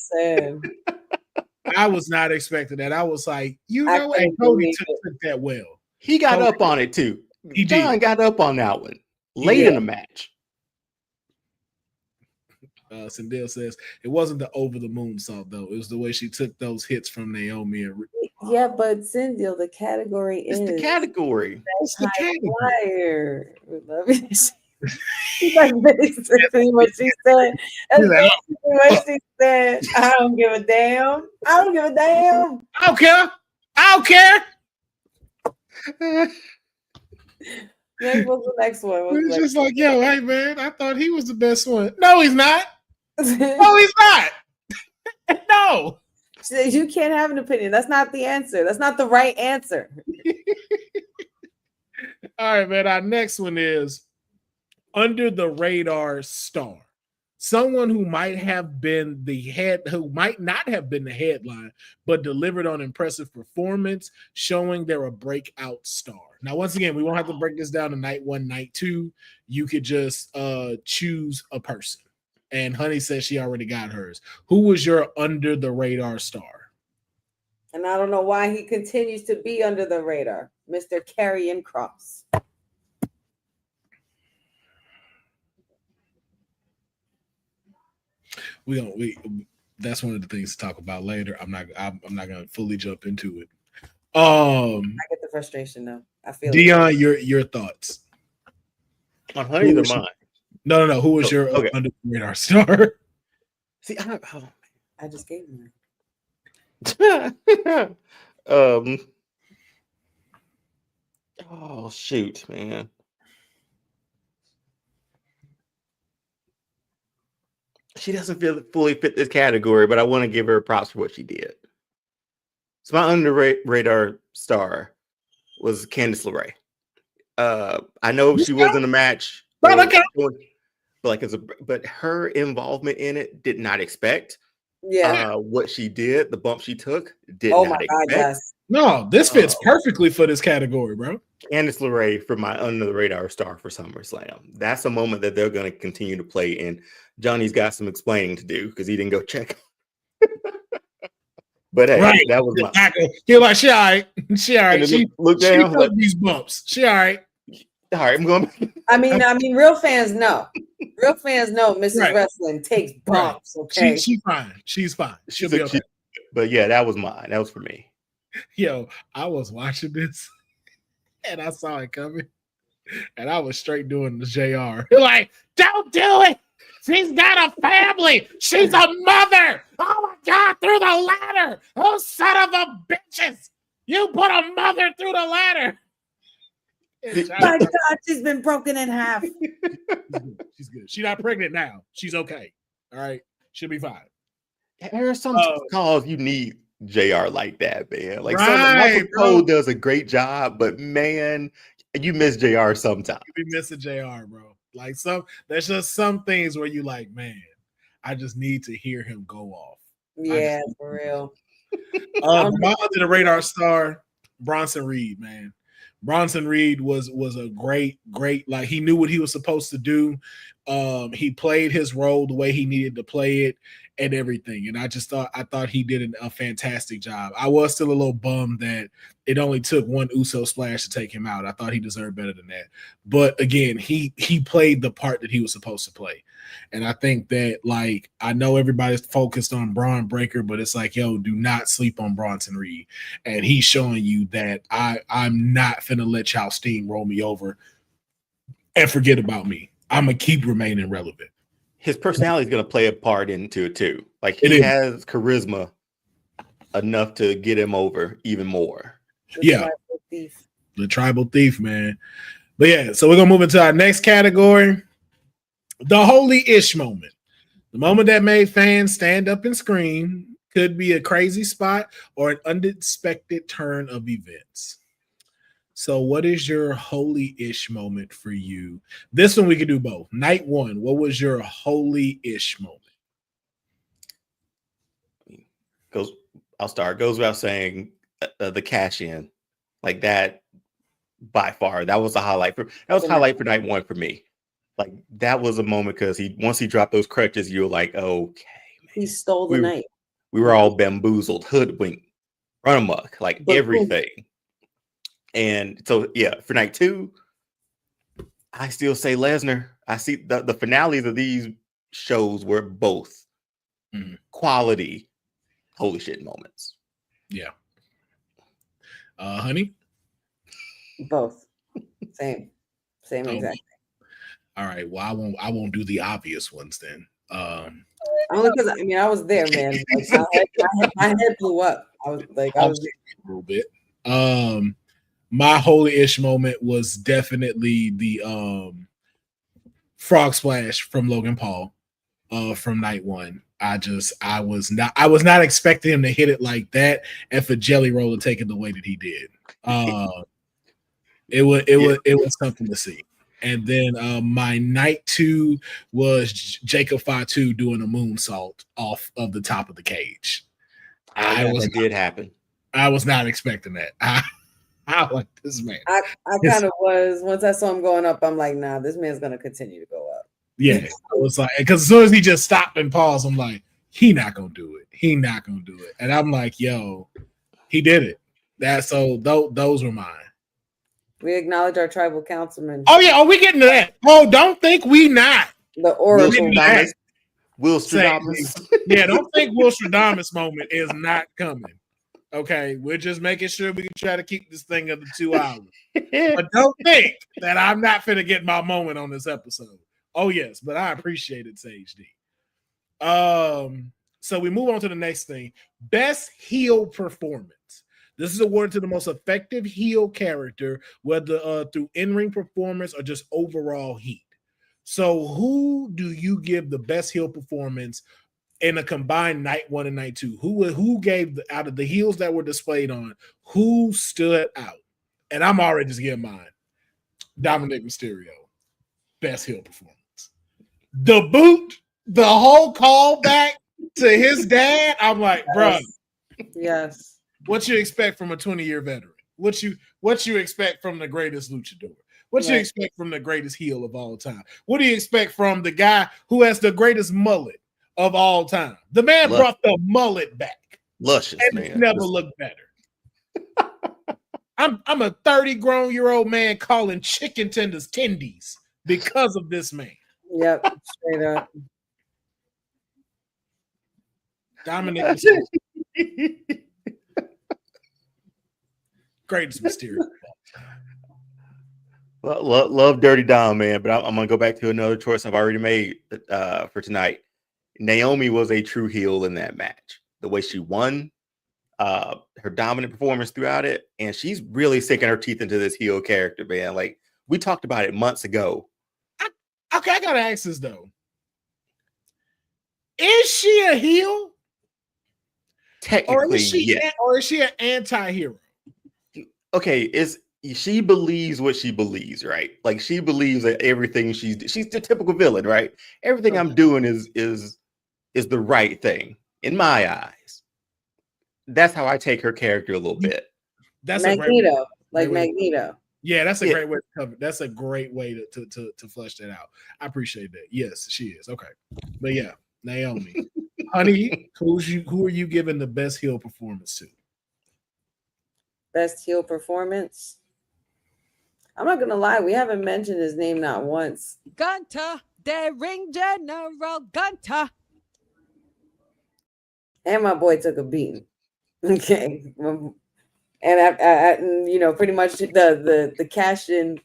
I was not expecting that. I was like, Cody took that well. He got up on it too. John got up on that one late in the match. Cindil says it wasn't the over the moonsault though. It was the way she took those hits from Naomi. Yeah, but Cindil, the category is the category. It's the flyer. Love it. That's basically what she said. That's basically what she said. I don't give a damn. I don't give a damn. I don't care. I don't care. What's the next one? He's just like, yo, hey man, I thought he was the best one. No, he's not. No, he's not. No. You can't have an opinion. That's not the answer. That's not the right answer. All right, man. Our next one is Under the Radar Star. Someone who might not have been the headline, but delivered on impressive performance, showing they're a breakout star. Now, once again, we won't have to break this down to night 1, night 2. You could just choose a person. And Honey says she already got hers. Who was your under the radar star? And I don't know why he continues to be under the radar, Mr. Karrion Kross. That's one of the things to talk about later. I'm not gonna fully jump into it. I get the frustration though. I feel Deonne, your thoughts on Honey or mine? No. Who was your under the radar star? See, I just gave mine. Oh shoot, man. She doesn't fully fit this category, but I want to give her props for what she did. So my under radar star was Candice LeRae. I know she was in a match, but her involvement in it did not expect. Yeah, what she did, the bump she took, did not expect. Yes. No, this fits perfectly for this category, bro. Candice LeRae for my under the radar star for SummerSlam. That's a moment that they're going to continue to play in. Johnny's got some explaining to do because he didn't go check. But hey, that was my. You're like, she all right. She all right. She down took these bumps. She all right. All right, I'm going. I mean, real fans know. Real fans know Mrs. Wrestling takes bumps. Okay, she's fine. She's fine. She'll be okay. But yeah, that was mine. That was for me. Yo, I was watching this and I saw it coming, and I was straight doing the JR. Like, don't do it. She's got a family. She's a mother. Oh my God, through the ladder. Oh, son of a bitches. You put a mother through the ladder. My God, she's been broken in half. She's good. She's not pregnant now. She's okay. All right. She'll be fine. There are some calls you need JR like that, man. Like right, Michael Cole does a great job, but man, you miss JR sometimes. You be missing JR, bro. Like there's just some things where you like, man, I just need to hear him go off. Yeah, for real. My Underradar Star, Bronson Reed, man. Bronson Reed was a great, like he knew what he was supposed to do. He played his role the way he needed to play it and everything. And I thought he did a fantastic job. I was still a little bummed that it only took one Uso splash to take him out. I thought he deserved better than that. But again, he played the part that he was supposed to play. And I think that, like, I know everybody's focused on Braun Breaker, but it's like, yo, do not sleep on Bronson Reed. And he's showing you that I'm not finna let y'all steamroll me over and forget about me. I'm going to keep remaining relevant. His personality is going to play a part into it too. Like he has charisma enough to get him over even more. The tribal thief, man. But yeah, so we're going to move into our next category. The holy-ish moment. The moment that made fans stand up and scream. Could be a crazy spot or an unexpected turn of events. So what is your holy-ish moment for you? This one we could do both. Night one, what was your holy-ish moment? I'll start. Goes without saying the cash in. Like that, by far, that was a highlight for night one for me. Like that was a moment because once he dropped those crutches, you were like, okay, man. He stole the night. We were all bamboozled, hoodwinked, run amok, like everything. And so, yeah, for night two, I still say Lesnar. I see the finales of these shows were both quality, holy shit moments. Yeah. Honey? Both. Same exactly. All right. Well, I won't do the obvious ones then. Only because I was there, man. Like, my head blew up. I was a little bit. My holy-ish moment was definitely the frog splash from Logan Paul from night one. I was not expecting him to hit it like that and for Jelly Roll to take it the way that he did. It was something to see. And then my night two was Jacob Fatu doing a moonsault off of the top of the cage. That did happen. I was not expecting that. I like this man. I kind of was. Once I saw him going up, I'm like, nah, this man's gonna continue to go up. Yeah, I was like, because as soon as he just stopped and paused, I'm like, he not gonna do it. And I'm like, yo, he did it. Those were mine. We acknowledge our tribal councilman. Oh yeah, we getting to that. Oh, don't think we not. The oracle. Will Stradamus. Yeah, don't think Will Stradamus moment is not coming. Okay, we're just making sure we can try to keep this thing under 2 hours. But don't think that I'm not finna get my moment on this episode. Oh yes, but I appreciate it, Sage D. So we move on to the next thing. Best heel performance. This is awarded to the most effective heel character, whether through in-ring performance or just overall heat. So who do you give the best heel performance in a combined night one and night two? Who gave out of the heels that were displayed on, who stood out? And I'm already just giving mine. Dominic Mysterio, best heel performance. The boot, the whole callback to his dad. I'm like, bro. Yes. What you expect from a 20-year veteran? What you expect from the greatest luchador? What you expect from the greatest heel of all time? What do you expect from the guy who has the greatest mullet of all time? The man brought the mullet back. Luscious, and man. Never looked better. I'm a 30-grown-year-old man calling chicken tenders tendies because of this man. Yep, straight up. Dominic. Greatest Mysterio. Well, love Dirty Dom, man, but I'm gonna go back to another choice I've already made for tonight. Naomi was a true heel in that match. The way she won, her dominant performance throughout it, and she's really sinking her teeth into this heel character, man. Like we talked about it months ago. Okay, I gotta ask this though. Is she a heel? Technically, or is she an anti-hero? Okay, she believes what she believes, right? Like she believes that everything she's the typical villain, right? Everything I'm doing is the right thing in my eyes. That's how I take her character a little bit. That's Magneto, Magneto. Yeah, that's a great way to cover. That's a great way to flesh that out. I appreciate that. Yes, she is. Okay. But yeah, Naomi. Honey, who are you giving the best heel performance to? Best heel performance? I'm not gonna lie, we haven't mentioned his name not once. Gunter, the ring general Gunter. And my boy took a beating. Okay. And I pretty much the cash in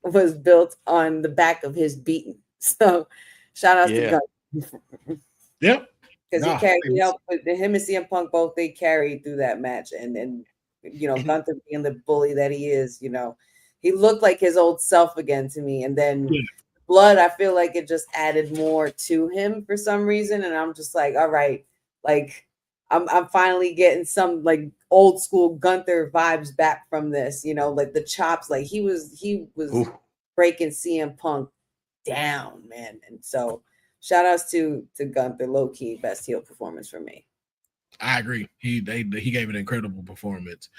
was built on the back of his beating. So shout out to Gunter. Yep. Because he carried, him and CM Punk both, they carried through that match. And Gunther being the bully that he is, he looked like his old self again to me. And then Blood, I feel like it just added more to him for some reason. And I'm just like, all right, like I'm finally getting some like old school Gunther vibes back from this, like the chops, like he was breaking CM Punk down, man. And so shout outs to Gunther, low key best heel performance for me. I agree. He gave an incredible performance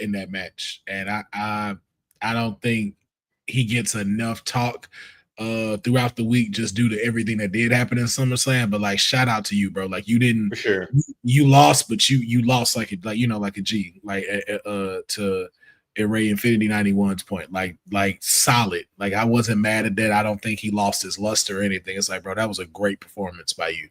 in that match, and I don't think he gets enough talk throughout the week just due to everything that did happen in SummerSlam. But like, shout out to you, bro. Like you didn't, for sure. You lost, but you lost like a G, like to Ray Infinity 91's point, like solid. Like I wasn't mad at that. I don't think he lost his luster or anything. It's like, bro, that was a great performance by you.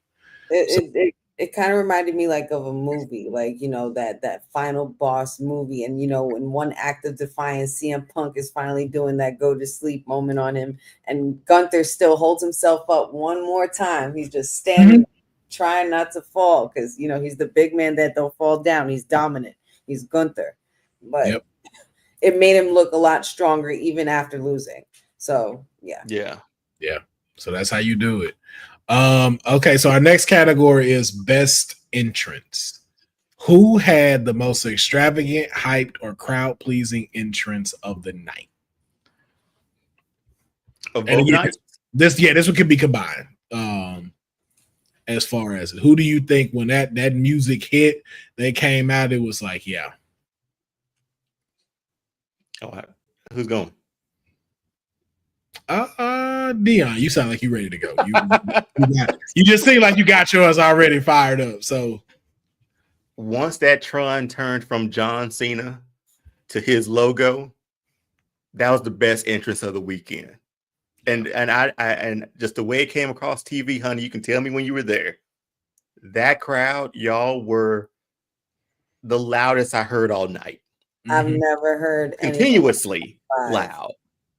It kind of reminded me like of a movie, like, that final boss movie. And, in one act of defiance, CM Punk is finally doing that go to sleep moment on him. And Gunther still holds himself up one more time. He's just standing, trying not to fall because, he's the big man that don't fall down. He's dominant. He's Gunther. But it made him look a lot stronger even after losing. So, yeah. Yeah. So that's how you do it. Okay, so our next category is best entrance. Who had the most extravagant, hyped, or crowd-pleasing entrance of the night? This one could be combined. As far as who do you think when that music hit, they came out, it was like, yeah. Oh, who's going? Deonne, you sound like you ready to go. You just seem like you got yours already fired up. So once that Tron turned from John Cena to his logo, that was the best entrance of the weekend. And I just the way it came across TV, honey, you can tell me when you were there. That crowd, y'all were the loudest I heard all night. I've never heard continuously loud.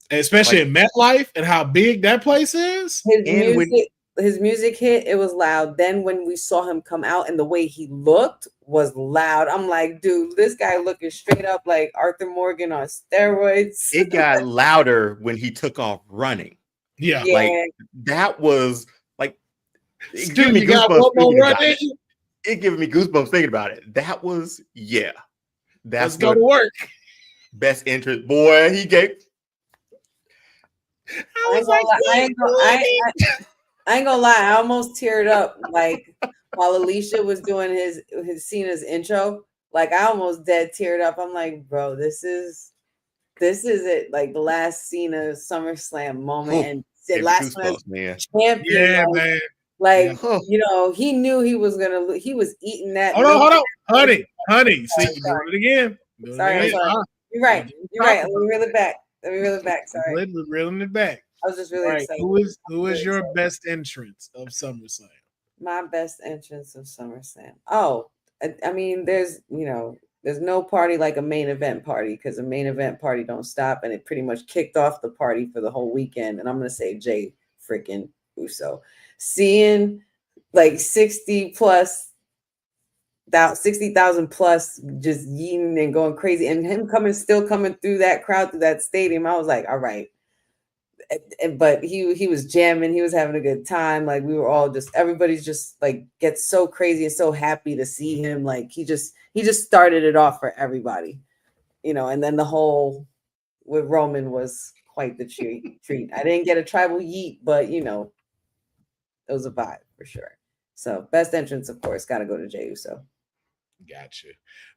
Especially in MetLife and how big that place is. His music hit, it was loud. Then when we saw him come out and the way he looked was loud. I'm like, dude, this guy looking straight up like Arthur Morgan on steroids. It got louder when he took off running. Yeah. Like that was like it giving me goosebumps. It giving me goosebumps thinking about it. That was Let's go to work. Best entrance, boy. He gave. I ain't gonna lie. I almost teared up like while Alicia was doing his Cena's intro. Like I almost dead teared up. I'm like, bro, this is it. Like the last Cena SummerSlam moment and last one champion. Yeah, man. Like he knew he was gonna. He was eating that. Hold on, honey. See, you doing it again. Sorry. You're right. Let me reel it back. Sorry. Reeling it back. I was just really excited. Who is your best entrance of SummerSlam? My best entrance of SummerSlam. Oh, I mean, there's no party like a main event party because a main event party don't stop, and it pretty much kicked off the party for the whole weekend. And I'm gonna say Jay freaking Uso. Seeing like 60 plus 60,000 plus just yeeting and going crazy, and him still coming through that crowd, through that stadium. I was like, all right. But he was jamming, he was having a good time. Like we were all everybody's just like gets so crazy and so happy to see him. Like he just started it off for everybody, and then the whole with Roman was quite the treat. I didn't get a tribal yeet, but it was a vibe for sure. So best entrance, of course, got to go to Jey Uso. Gotcha.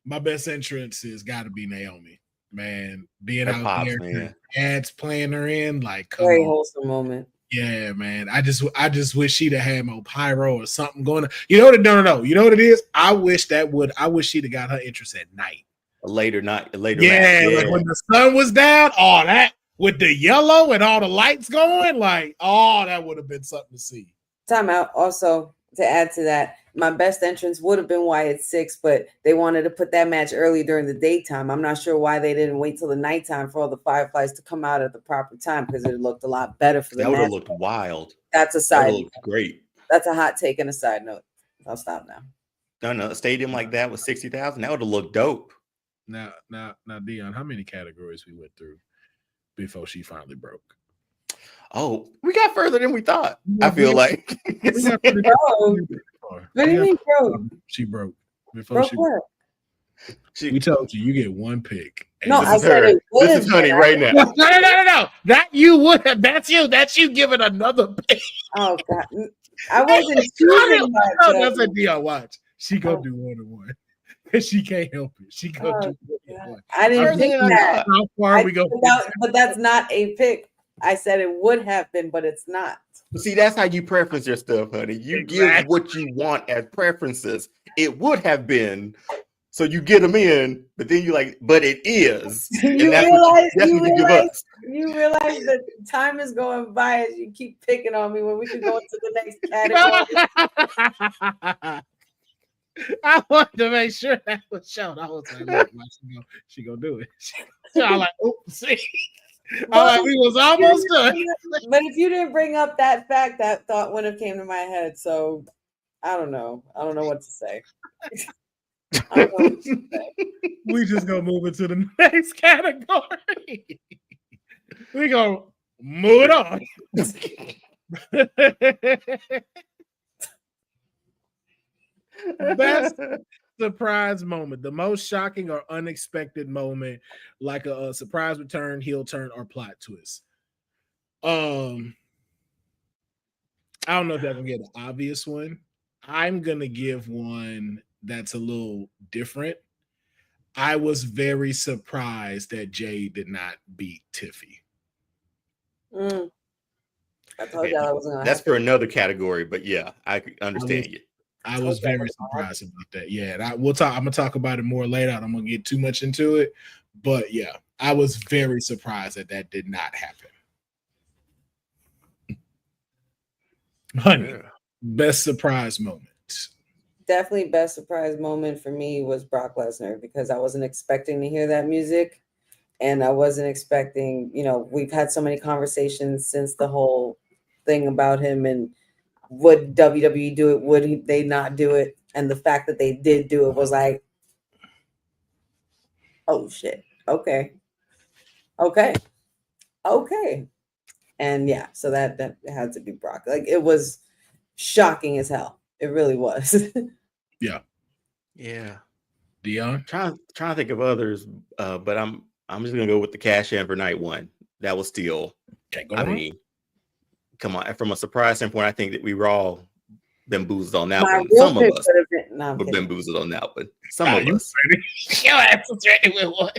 My best entrance has got to be Naomi. Man, being That out pops, there, man. ads playing her in, like come Very on. wholesome moment. Yeah, man. I just wish she'd have had more pyro or something going on. You know what? No. You know what it is? I wish she'd have got her entrance at night. A later match. Like when the sun was down, all that with the yellow and all the lights going, like, that would have been something to see. Time out. Also, to add to that, my best entrance would have been Wyatt 6, but they wanted to put that match early during the daytime. I'm not sure why they didn't wait till the nighttime for all the Fireflies to come out at the proper time, because it looked a lot better for the match. That would have looked wild. That's a side. That looked great. That's a hot take and a side note. I'll stop now. No, a stadium like that with 60,000, that would have looked dope. Now, Deonne, how many categories we went through before she finally broke? Oh, we got further than we thought. I feel like. What do you mean broke? She broke. Broke what? We told you get one pick. No, I said it would This is Honey right now. No. That you would have. That's you. That's you giving another pick. Oh God, I wasn't choosing that. That's a Deonne. Watch. She gonna do 1-1. She can't help it. She gonna do 1-1. I didn't think that. How far we go? But that's not a pick. I said it would have been, but it's not. See, that's how you preference your stuff, honey. You give what you want as preferences. It would have been, so you get them in, but then you're like, but it is. You realize that time is going by as you keep picking on me when we can go into the next category. I wanted to make sure that was shown. I was like, she gonna do it. So I'm like, oops. We was almost done. But if you didn't bring up that fact, that thought wouldn't have came to my head. So I don't know. I don't know what to say. We just gonna move into the next category. We gonna move it on. Best surprise moment, the most shocking or unexpected moment, like a surprise return, heel turn, or plot twist. I don't know if that's gonna get an obvious one. I'm gonna give one that's a little different. I was very surprised that Jey did not beat Tiffy. I told you I wasn't gonna That's for another category, but yeah, I understand you. I was very surprised about that. Yeah, and I'm gonna talk about it more later. I don't want to get too much into it, but yeah, I was very surprised that did not happen. Honey, best surprise moment. Definitely best surprise moment for me was Brock Lesnar, because I wasn't expecting to hear that music, and I wasn't expecting. We've had so many conversations since the whole thing about him and. Would WWE do it? Would they not do it? And the fact that they did do it was like, oh shit. Okay. And yeah, so that had to be Brock. Like, it was shocking as hell. It really was. Yeah. Deonne? Trying to think of others, but I'm just gonna go with the cash in for night one. That was still. I mean, come on, from a surprise standpoint, I think that we were all bamboozled on that one. Some of us were bamboozled on that one. Some of us. Your ass was ready with what?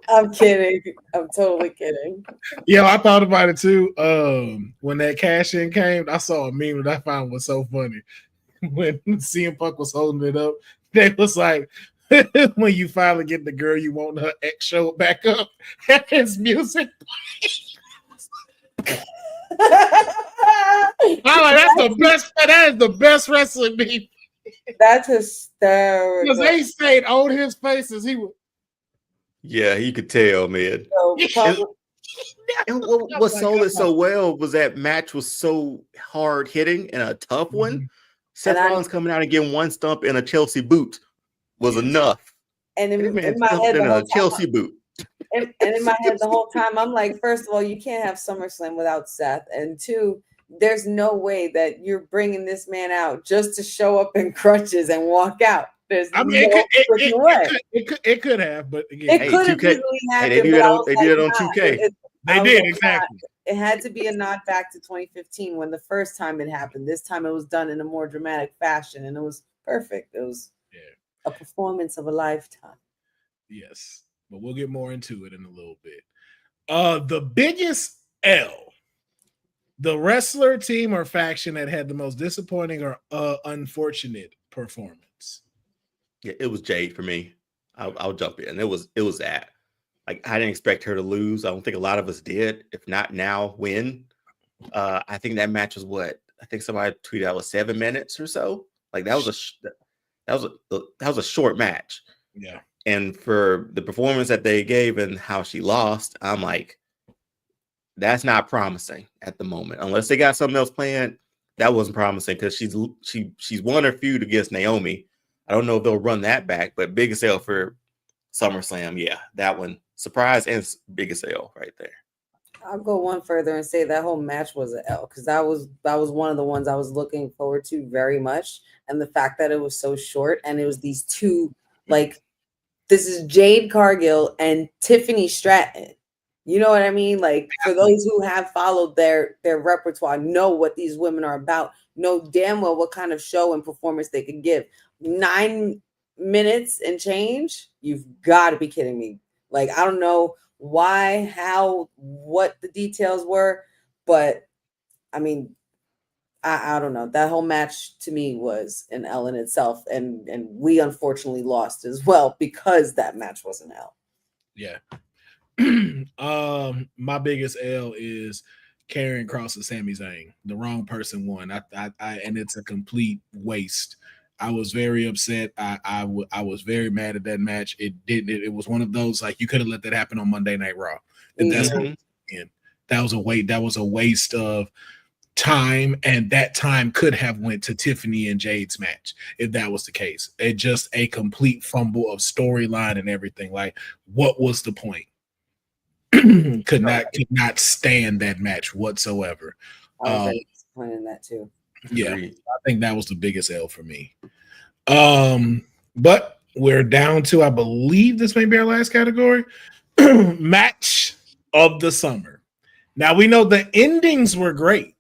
I'm kidding. I'm totally kidding. Yeah, I thought about it too. When that cash in came, I saw a meme that I found was so funny. When CM Punk was holding it up, they was like, when you finally get the girl you want, her ex show back up, and his music. That's the best. That is the best wrestling meme. That's hysterical. Because they stayed on his face as he was. Yeah, you could tell, man. And what sold it so well was that match was so hard hitting and a tough one, Seth Rollins coming out and getting one stump in a Chelsea boot was enough. And in man my head, in the whole a Chelsea boot. And in my head the whole time, I'm like, first of all, you can't have SummerSlam without Seth. And two, there's no way that you're bringing this man out just to show up in crutches and walk out. There's no way. It could have, but again, it could have easily happened. They did it on 2K. They did, exactly. It had to be a nod back to 2015 when the first time it happened. This time it was done in a more dramatic fashion, and it was perfect. It was a performance of a lifetime. Yes, but we'll get more into it in a little bit. The biggest L, the wrestler, team, or faction that had the most disappointing or unfortunate performance. Yeah, it was Jade for me. I'll jump in. It was that. Like, I didn't expect her to lose. I don't think a lot of us did. If not now, when? I think that match was what? I think somebody tweeted out was 7 minutes or so. Like, that was a short match. Yeah. And for the performance that they gave and how she lost, I'm like, that's not promising at the moment. Unless they got something else planned, that wasn't promising because she's won her feud against Naomi. I don't know if they'll run that back, but biggest L for SummerSlam, yeah, that one. Surprise and biggest L right there. I'll go one further and say that whole match was an L because that was one of the ones I was looking forward to very much. And the fact that it was so short and it was these two, like, this is Jade Cargill and Tiffany Stratton. You know what I mean? Like, for those who have followed their repertoire, know what these women are about, know damn well what kind of show and performance they can give. 9 minutes and change? You've got to be kidding me. Like, I don't know why, how, what the details were, but I mean, I don't know. That whole match to me was an L in itself, and we unfortunately lost as well because that match was an L. Yeah. My biggest L is Karrion Kross and Sami Zayn. The wrong person won. I and it's a complete waste. I was very upset. I was very mad at that match. It was one of those, like, you could have let that happen on Monday Night Raw. That's that was a waste of time, and that time could have went to Tiffany and Jade's match if that was the case. It just a complete fumble of storyline and everything. Like, what was the point? could not stand that match whatsoever. I was very disappointed in that too. Yeah, I think that was the biggest L for me. But we're down to, I believe this may be our last category, match of the summer. Now, we know the endings were great,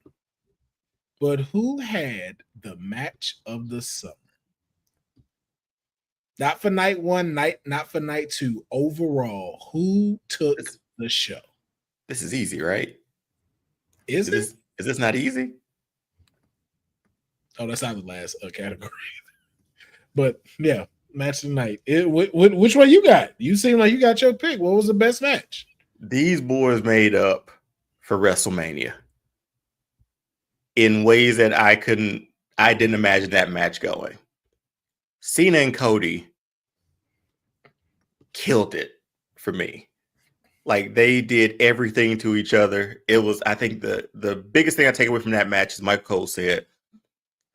but who had the match of the summer? Not for night one, not for night two. Overall, who took the show? This is easy, right? Is this not easy? Oh, that's not the last category. But yeah, match of the night. Which one you got? You seem like you got your pick. What was the best match? These boys made up for WrestleMania in ways that I didn't imagine that match going. Cena and Cody killed it for me. Like, they did everything to each other. It was, I think the biggest thing I take away from that match is Michael Cole said,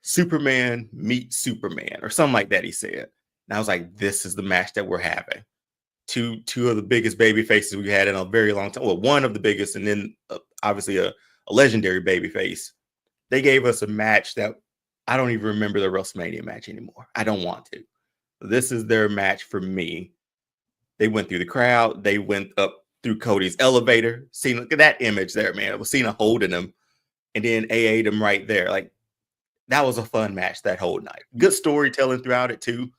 Superman meet Superman, or something like that, he said. And I was like, this is the match that we're having. Two of the biggest baby faces we had in a very long time. Well, one of the biggest, and then obviously a legendary baby face. They gave us a match that I don't even remember the WrestleMania match anymore. I don't want to. This is their match for me. They went through the crowd. They went up through Cody's elevator. Cena, look at that image there, man. It was Cena holding him, and then AA'd him right there. Like, that was a fun match that whole night. Good storytelling throughout it too.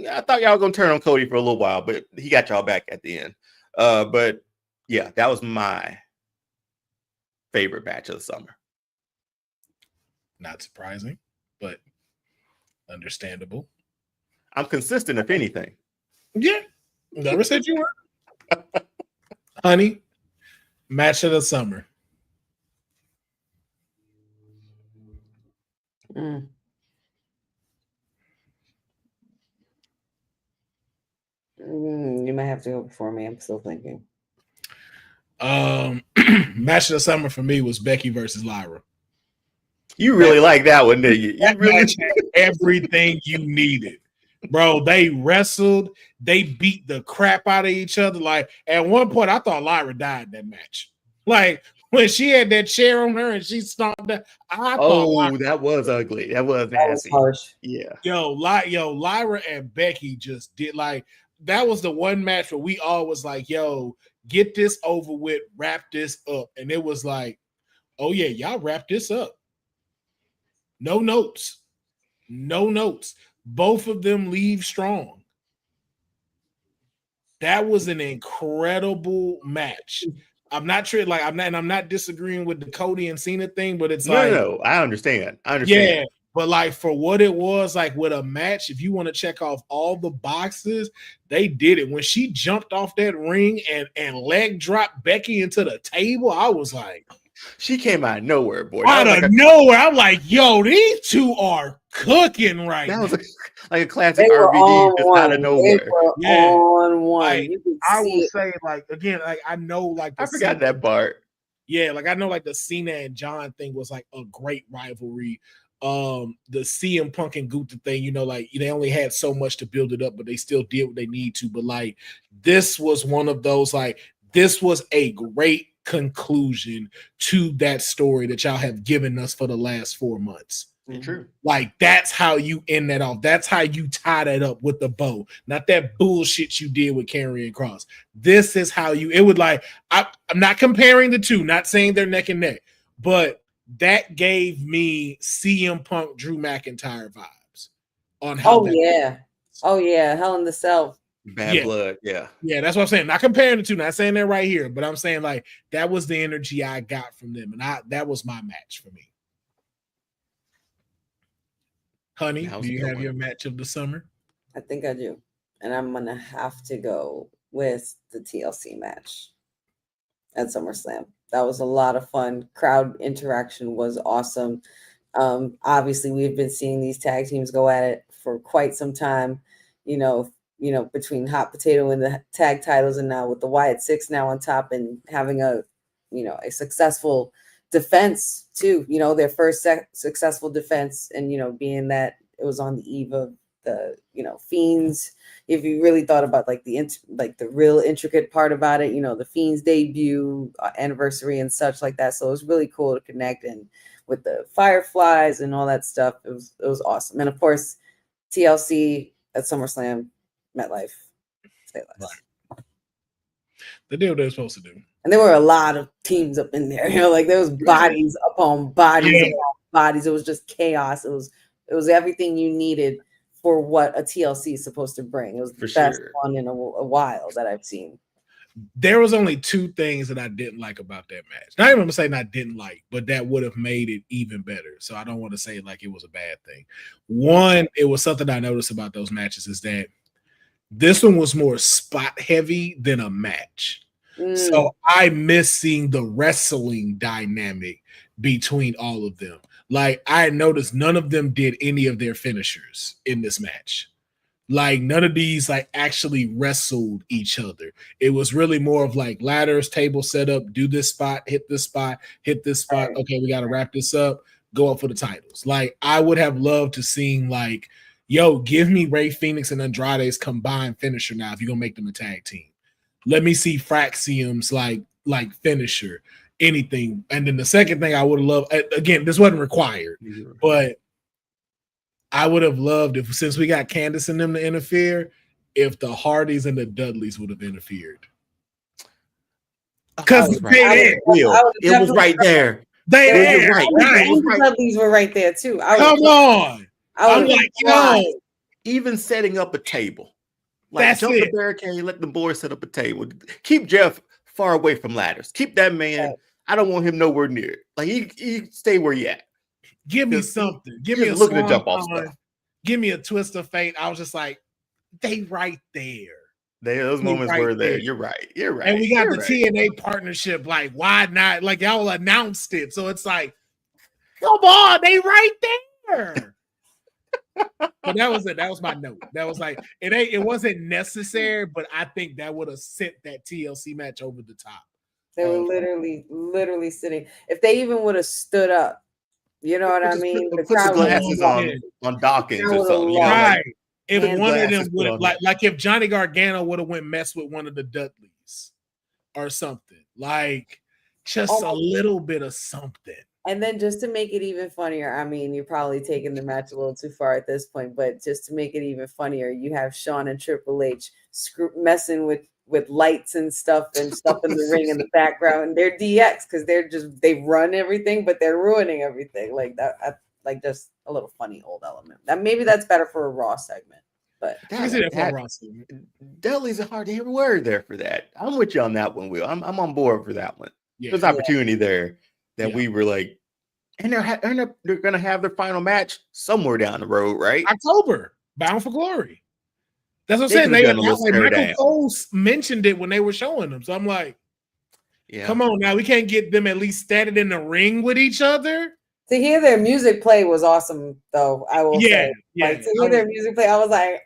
I thought y'all were gonna turn on Cody for a little while, but he got y'all back at the end. But yeah, that was my favorite match of the summer. Not surprising, but understandable. I'm consistent, if anything. Yeah, never said you were. Honey, match of the summer. You might have to go before me. I'm still thinking. Match of the summer for me was Becky versus Lyra. You really like that one, didn't you? That match had everything you needed. Bro, they wrestled. They beat the crap out of each other. Like, at one point, I thought Lyra died in that match. Like, when she had that chair on her and she stomped that, I thought that was ugly. That was That was nasty. harsh. Yeah. Lyra and Becky just did, like, that was the one match where we all was like, yo, get this over with, wrap this up. And it was like, oh yeah, y'all wrap this up. No notes. Both of them leave strong. That was an incredible match. I'm not disagreeing with the Cody and Cena thing, but it's No, I understand. Yeah, but like for what it was, like with a match, if you want to check off all the boxes, they did it. When she jumped off that ring and leg dropped Becky into the table, I was like, she came out of nowhere, boy. Out of nowhere. I'm like, yo, these two are cooking right now. That was like a classic RVD just out of nowhere. They were on one. Like, I will say, like, again, like I know, like I forgot that part. Yeah, like I know, like the Cena and John thing was like a great rivalry. The CM Punk and Gunther thing, you know, like they only had so much to build it up, but they still did what they need to. But like this was one of those, like this was a great conclusion to that story that y'all have given us for the last 4 months. True. Like that's how you end that off. That's how you tie that up with the bow. Not that bullshit you did with Karrion Kross. This is how you. It would like. I'm not comparing the two. Not saying they're neck and neck, but that gave me CM Punk, Drew McIntyre vibes on how. Oh yeah, Hell in the Cell. Bad blood, yeah. That's what I'm saying. Not comparing the two, not saying that right here, but I'm saying like that was the energy I got from them, and that was my match for me. Honey, do you have your match of the summer? I think I do, and I'm gonna have to go with the TLC match at SummerSlam. That was a lot of fun. Crowd interaction was awesome. Obviously, we've been seeing these tag teams go at it for quite some time. You know, between Hot Potato and the tag titles, and now with the Wyatt Six now on top, and having a successful defense too. You know, their first successful defense, and being that it was on the eve of the Fiends. If you really thought about like the real intricate part about it, the Fiends debut anniversary and such like that. So it was really cool to connect and with the Fireflies and all that stuff. It was awesome. And of course, TLC at SummerSlam, MetLife. Say less. Right. They did what they were supposed to do. And there were a lot of teams up in there. Like there was bodies upon bodies upon bodies. It was just chaos. It was everything you needed for what a TLC is supposed to bring. It was the best one in a while that I've seen. There was only two things that I didn't like about that match. Not even going to say I didn't like, but that would have made it even better. So I don't want to say like it was a bad thing. One, it was something I noticed about those matches is that this one was more spot heavy than a match. So I miss seeing the wrestling dynamic between all of them. Like I noticed none of them did any of their finishers in this match. Like none of these like actually wrestled each other. It was really more of like ladders, table setup, do this spot, hit this spot, hit this spot. Okay, we got to wrap this up, go up for the titles. Like I would have loved to seen like, yo, give me Rey Fenix and Andrade's combined finisher now if you're going to make them a tag team. Let me see Fraxium's like finisher, anything. And then the second thing I would have loved, again, this wasn't required, but I would have loved if, since we got Candice and them to interfere, if the Hardys and the Dudleys would have interfered. Because it was right there. The Dudleys were right there too. Come on. I'm like, yo. Even setting up a table. Like jump the barricade, let the boys set up a table. Keep Jeff far away from ladders. Keep that man. I don't want him nowhere near it. Like he stay where he at. Give me something. Give me a looking to jump off stuff. Give me a twist of fate. I was just like, they right there. Those moments were there. You're right. And we got the TNA partnership. Like, why not? Like y'all announced it, so it's like, come on, they right there. But that was it. That was my note. That was like it wasn't necessary, but I think that would have sent that TLC match over the top. They were literally sitting. If they even would have stood up You know what I mean? Put the glasses on Dawkins or something. Right. If Put the one of them glasses would have, on. like if Johnny Gargano would have went mess with one of the Dudleys or something, like just a little bit of something. And then just to make it even funnier, I mean, you're probably taking the match a little too far at this point, but just to make it even funnier, you have Shawn and Triple H messing with lights and stuff in the ring in the background. And they're DX because they run everything, but they're ruining everything. Like that, like just a little funny old element. That maybe that's better for a Raw segment. But Dudley's a hard to hear word there for that. I'm with you on that one, Will. I'm on board for that one. Yeah. There's opportunity there that we were like, and they're gonna have their final match somewhere down the road, right? October, Bound for Glory. That's what I'm saying. Michael Cole mentioned it when they were showing them. So I'm like, come on now, we can't get them at least standing in the ring with each other. To hear their music play was awesome, though. I will say, like, to hear their music play, I was like,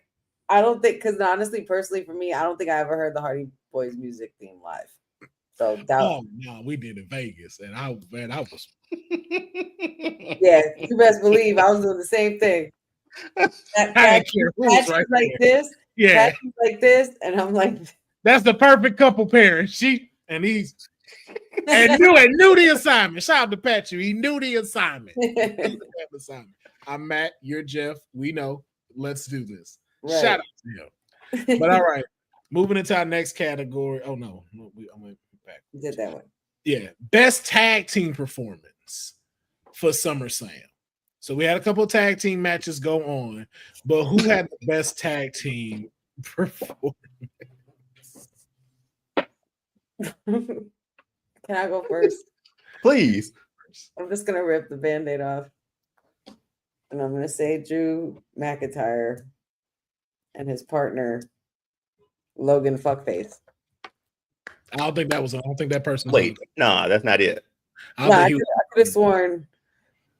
I don't think, because honestly, personally, for me, I don't think I ever heard the Hardy Boys music theme live. So that no, we did in Vegas, and I was you best believe I was doing the same thing. Patch right like there. This, like this, and I'm like, that's the perfect couple pairing. She and he's and knew the assignment. Shout out to Patchu. He knew the assignment. I'm Matt. You're Jeff. We know. Let's do this. Right. Shout out to him. But all right, moving into our next category. Oh no, I went back. You did that one. Yeah, best tag team performance for SummerSlam. So we had a couple of tag team matches go on, but who had the best tag team performance? Can I go first? Please. I'm just going to rip the Band-Aid off. And I'm going to say Drew McIntyre and his partner, Logan Fuckface. I don't think that person. Wait, nah, that's not it. I could have sworn.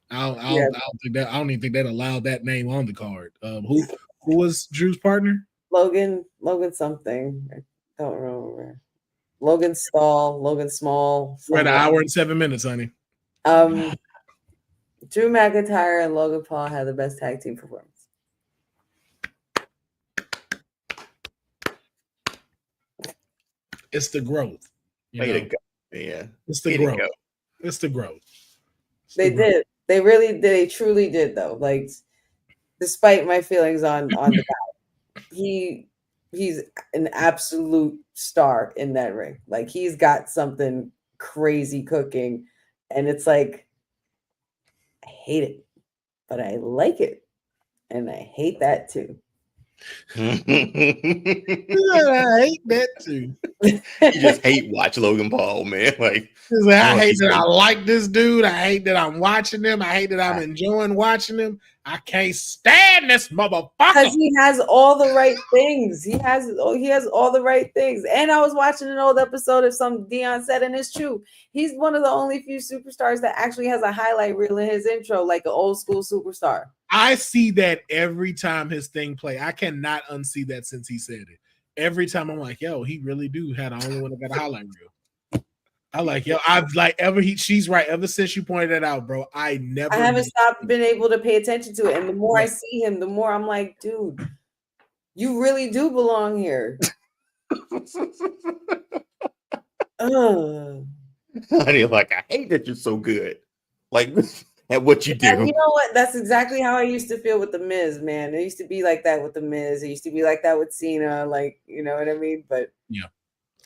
I don't even think that allowed that name on the card. Who was Drew's partner? Logan something. I don't remember. Logan Small. We're at an hour and 7 minutes, honey. Drew McIntyre and Logan Paul had the best tag team performance. It's the growth. Way to go. Yeah. It's the growth. It's the growth. They did. They really did. They truly did, though. Like, despite my feelings on the guy, he's an absolute star in that ring. Like, he's got something crazy cooking, and it's like, I hate it, but I like it, and I hate that too. I hate that too. You just hate watch Logan Paul, man. Like I hate that I like this dude. I hate that I'm watching him. I hate that I'm enjoying watching him. I can't stand this motherfucker. Because he has all the right things. He has all the right things. And I was watching an old episode of some Deonne said, and it's true. He's one of the only few superstars that actually has a highlight reel in his intro, like an old school superstar. I see that every time his thing play. I cannot unsee that since he said it. Every time I'm like, yo, he really do had the only one that got a highlight reel. I like, yo, I've like she's right. Ever since you pointed that out, bro, I haven't stopped being able to pay attention to it. And the more I see him, the more I'm like, dude, you really do belong here. Honey, like, I hate that you're so good. Like, at what you do. And you know what? That's exactly how I used to feel with The Miz, man. It used to be like that with The Miz. It used to be like that with Cena. Like, you know what I mean? But yeah.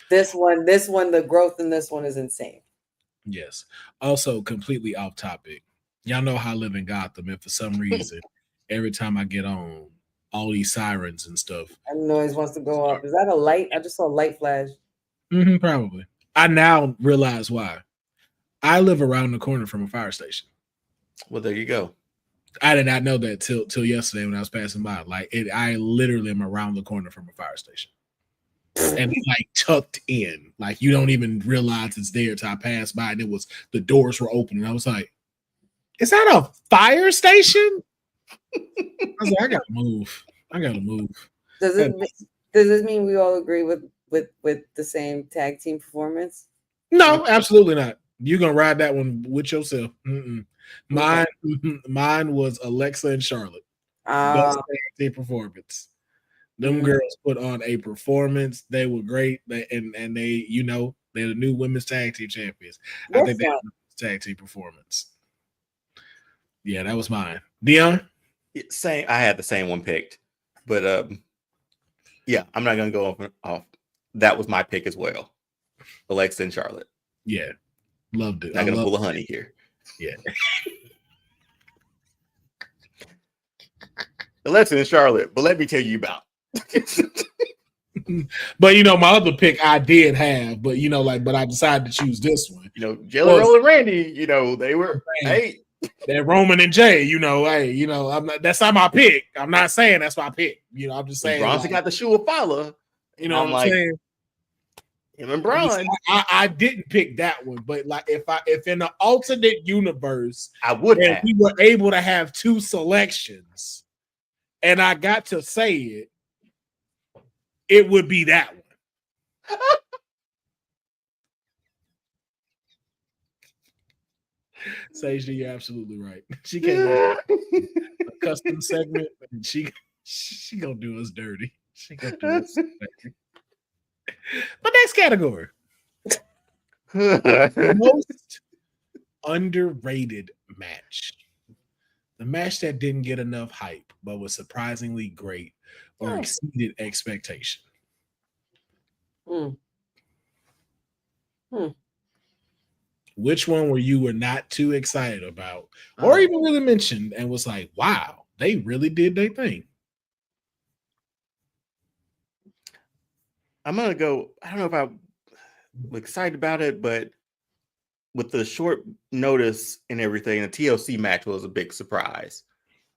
This one, the growth in this one is insane. Yes. Also, completely off topic. Y'all know how I live in Gotham, and for some reason, every time I get on, all these sirens and stuff. And noise wants to go off. Is that a light? I just saw a light flash. Probably. I now realize why. I live around the corner from a fire station. Well, there you go. I did not know that till yesterday when I was passing by. Like, I literally am around the corner from a fire station. And like tucked in, like you don't even realize it's there till I pass by, and the doors were open, and I was like, "Is that a fire station?" I was like, "I gotta move. Does this mean we all agree with the same tag team performance? No, absolutely not. You're gonna ride that one with yourself. Mine was Alexa and Charlotte. Best tag team performance. Them girls put on a performance. They were great. They they're the new women's tag team champions. I think they had a tag team performance. Yeah, that was mine. Deonne? Same. I had the same one picked, but yeah, I'm not gonna go off. That was my pick as well. Alexa and Charlotte. Yeah, loved it. Not gonna pull a honey here. Yeah. Alexa and Charlotte, but let me tell you about. But my other pick I did have, but but I decided to choose this one. Jelly Roll and Randy. They were that Roman and Jay. I'm not. That's not my pick. I'm not saying that's my pick. I'm just saying. Bronson got the shoe of Fowler. I'm like, saying. Him and Braun. I didn't pick that one, but like if in the alternate universe, I would have. We were able to have two selections, and I got to say it would be that one. Sage, you're absolutely right. She came up with a custom segment, and she gonna do us dirty. She gonna do us dirty. But next category. Most underrated match. The match that didn't get enough hype, but was surprisingly great or exceeded expectation. Which one you were not too excited about or even really mentioned and was like, wow, they really did their thing? I'm going to go, I don't know if I'm excited about it, but with the short notice and everything, the TLC match was a big surprise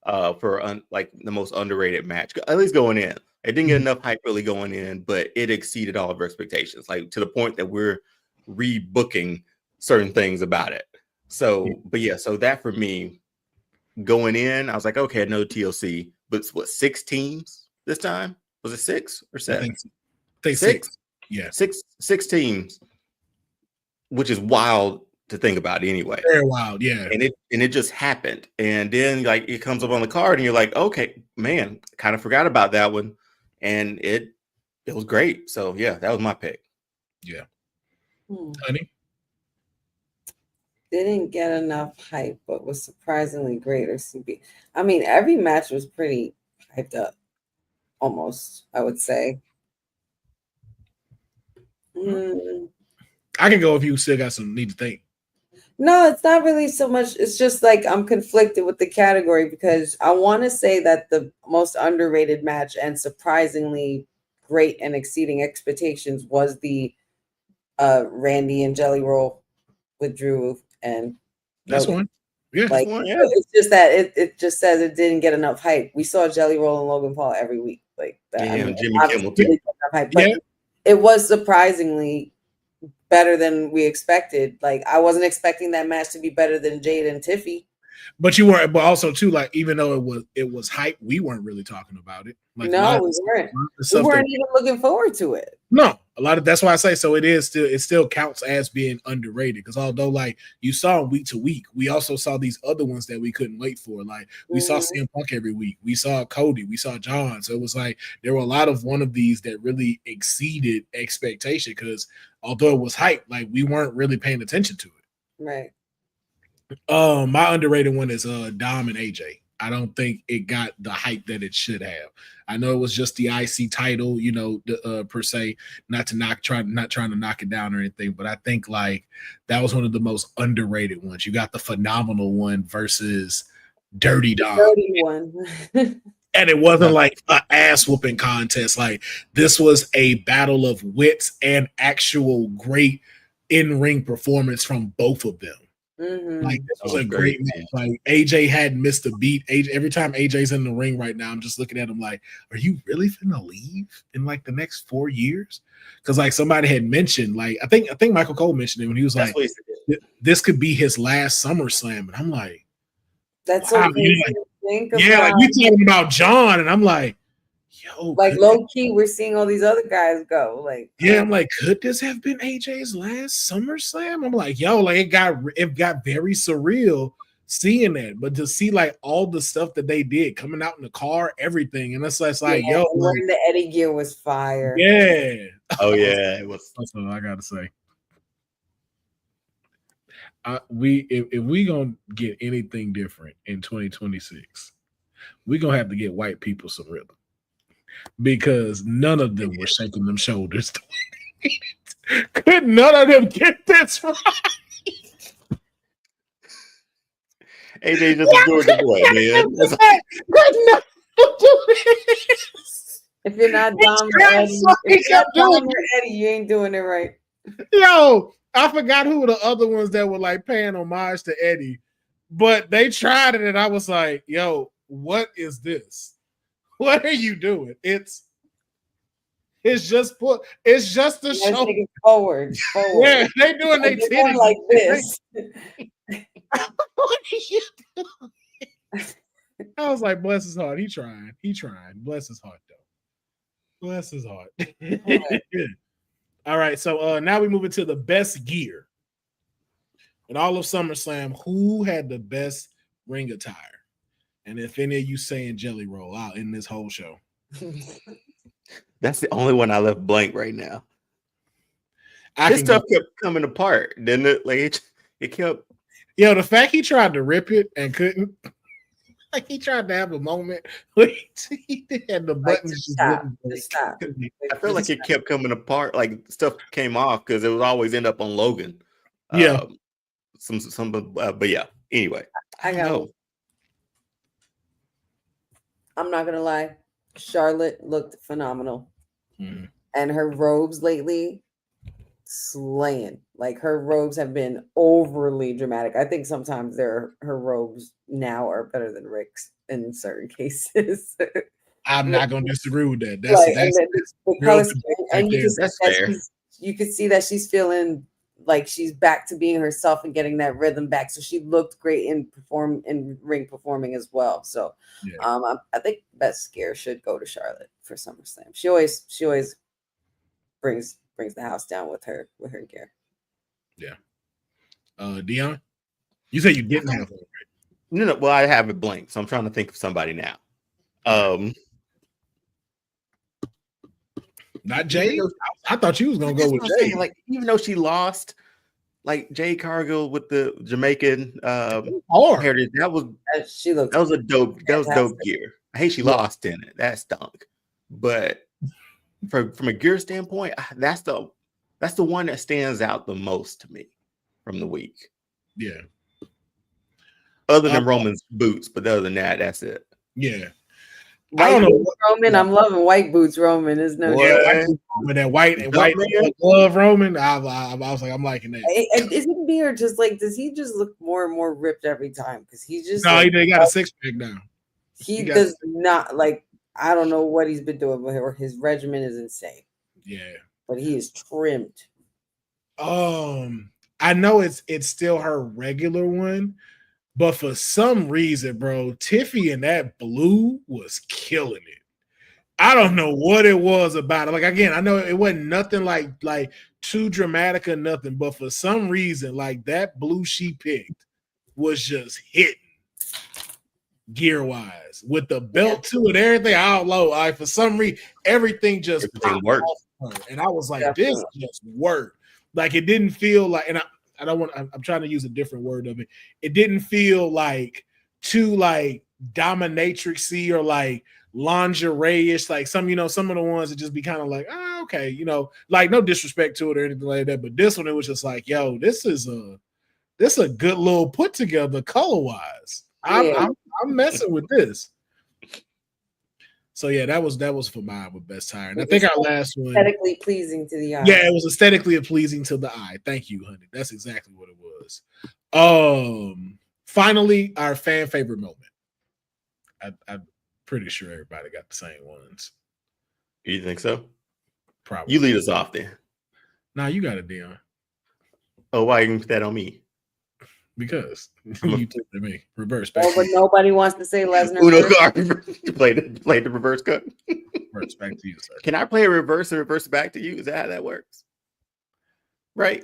for like the most underrated match, at least going in. It didn't get enough hype really going in, but it exceeded all of our expectations, like to the point that we're rebooking certain things about it. So, but yeah, so that for me, going in, I was like, okay, no TLC, but what, 6 teams this time? Was it 6 or 7? I think 6. Yeah. 6 teams, which is wild to think about anyway. Very wild, yeah. And it just happened. And then like it comes up on the card and you're like, okay, man, kind of forgot about that one. And it was great. So yeah, that was my pick. Yeah. Honey? Didn't get enough hype, but was surprisingly great. Or CB. I mean, every match was pretty hyped up. Almost, I would say. I can go if you still got some need to think. No, it's not really so much. It's just like I'm conflicted with the category because I want to say that the most underrated match and surprisingly great and exceeding expectations was the Randy and Jelly Roll with Drew and that's one. Yeah, like one, yeah. It's just that it just says it didn't get enough hype. We saw Jelly Roll and Logan Paul every week, like that. Yeah, I mean, Jimmy Kimmel too. Hype, but it was surprisingly better than we expected. Like I wasn't expecting that match to be better than Jade and Tiffy. But you weren't. But also too, like even though it was hype, we weren't really talking about it. Like no, we weren't. We weren't even looking forward to it. No, a lot of that's why I say so. It still counts as being underrated because although like you saw week to week, we also saw these other ones that we couldn't wait for. Like we saw CM Punk every week, we saw Cody, we saw John. So it was like there were a lot of one of these that really exceeded expectation because although it was hype, like we weren't really paying attention to it. Right. My underrated one is Dom and AJ. I don't think it got the hype that it should have. I know it was just the IC title, per se, not trying to knock it down or anything, but I think like that was one of the most underrated ones. You got the phenomenal one versus Dirty Dom. Dirty one. And it wasn't like an ass whooping contest. Like this was a battle of wits and actual great in-ring performance from both of them. Like this was a great match. Like AJ hadn't missed a beat. Every time AJ's in the ring right now, I'm just looking at him like, are you really finna leave in like the next 4 years? Because like somebody had mentioned, like I think Michael Cole mentioned it when he was like, this could be his last SummerSlam, and I'm like, that's wow, so crazy to think about. Yeah, like we talking about John, and I'm like, yo, like low key, we're seeing all these other guys go. Like, yeah, I'm like, could this have been AJ's last SummerSlam? I'm like, yo, like it got very surreal seeing that, but to see like all the stuff that they did coming out in the car, everything, and it's like, yo, wearing the Eddie gear was fire. Yeah. Oh yeah, it was. That's what I gotta say. If we gonna get anything different in 2026, we gonna have to get white people some rhythm, because none of them were shaking them shoulders. Could none of them get this right? AJ just a Georgia boy, man. If you're not Dom or Eddie, you ain't doing it right. Yo, I forgot who the other ones that were like paying homage to Eddie, but they tried it, and I was like, "Yo, what is this? What are you doing? It's just the show forward. Yeah, they doing they titties like this." What are you doing? I was like, bless his heart. He trying. Bless his heart, though. Bless his heart. All right, so now we move into the best gear. In all of SummerSlam, who had the best ring attire? And if any of you saying Jelly Roll, I'll end this whole show. That's the only one I left blank right now. This stuff kept coming apart, didn't it? Like it kept. Yo, the fact he tried to rip it and couldn't, like he tried to have a moment where he had the buttons stop. I feel like it kept coming apart. Like stuff came off because it would always end up on Logan. Yeah. But yeah. Anyway, I know. I'm not gonna lie. Charlotte looked phenomenal, and her robes lately slaying. Like her robes have been overly dramatic. I think sometimes her robes now are better than Rick's in certain cases. I'm not gonna disagree with that. That's the color scheme, and that's fair. You could see that she's feeling like she's back to being herself and getting that rhythm back. So she looked great in ring performing as well. So I think best gear should go to Charlotte for SummerSlam. She always brings the house down with her gear. Yeah. Deonne, you said you didn't have one, right? No. Well, I have it blank, so I'm trying to think of somebody now. Not Jay. I thought you was gonna go with Jay. Like, even though she lost, like Jade Cargill with the Jamaican heritage, that was dope gear. I hate she lost in it. That stunk. But from a gear standpoint, that's the one that stands out the most to me from the week. Yeah. Other than Roman's boots, but other than that, that's it. Yeah. I don't know. Roman, I'm loving white boots. Roman is no. Yeah, with that white glove Roman, I was like, I'm liking that. Is it me, or just like, does he just look more and more ripped every time? Because he's just he got a 6-pack now. He does not like. I don't know what he's been doing, but his regimen is insane. Yeah, but he is trimmed. I know it's still her regular one. But for some reason, bro, Tiffy in that blue was killing it. I don't know what it was about it. Like, again, I know it wasn't nothing like too dramatic or nothing, but for some reason, like that blue she picked was just hitting gear-wise with the belt to it, everything out low. Like, for some reason, everything just worked. And I was like, this just worked. Like, it didn't feel like, and I'm trying to use a different word of it. It didn't feel like too like dominatrixy or like lingerie-ish, like some of the ones that just be kind of like, okay, like no disrespect to it or anything like that. But this one, it was just like, yo, this is a good little put together color-wise. I'm messing with this. So yeah, that was for mine with best tire. And I think our last one, aesthetically pleasing to the eye. Yeah, it was aesthetically pleasing to the eye. Thank you, honey. That's exactly what it was. Finally, our fan favorite moment. I'm pretty sure everybody got the same ones. You think so? Probably. You lead us off then. Nah, you got it, Deonne. Oh, why you put that on me? Because you took it to me. Reverse. But nobody wants to say Lesnar. Play the reverse cut. Reverse back to you, sir. Can I play a reverse and reverse back to you? Is that how that works? Right?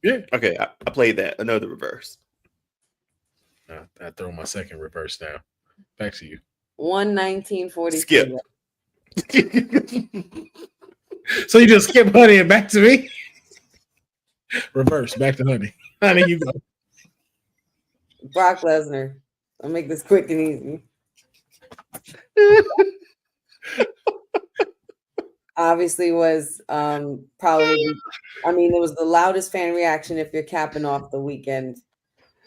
Yeah. Okay, I played that. Another reverse. I throw my second reverse down. Back to you. 1:19:42. Skip. So you just skip Honey and back to me? Reverse, back to Honey. Honey, you go. Brock Lesnar. I'll make this quick and easy. Obviously was probably, I mean, it was the loudest fan reaction if you're capping off the weekend.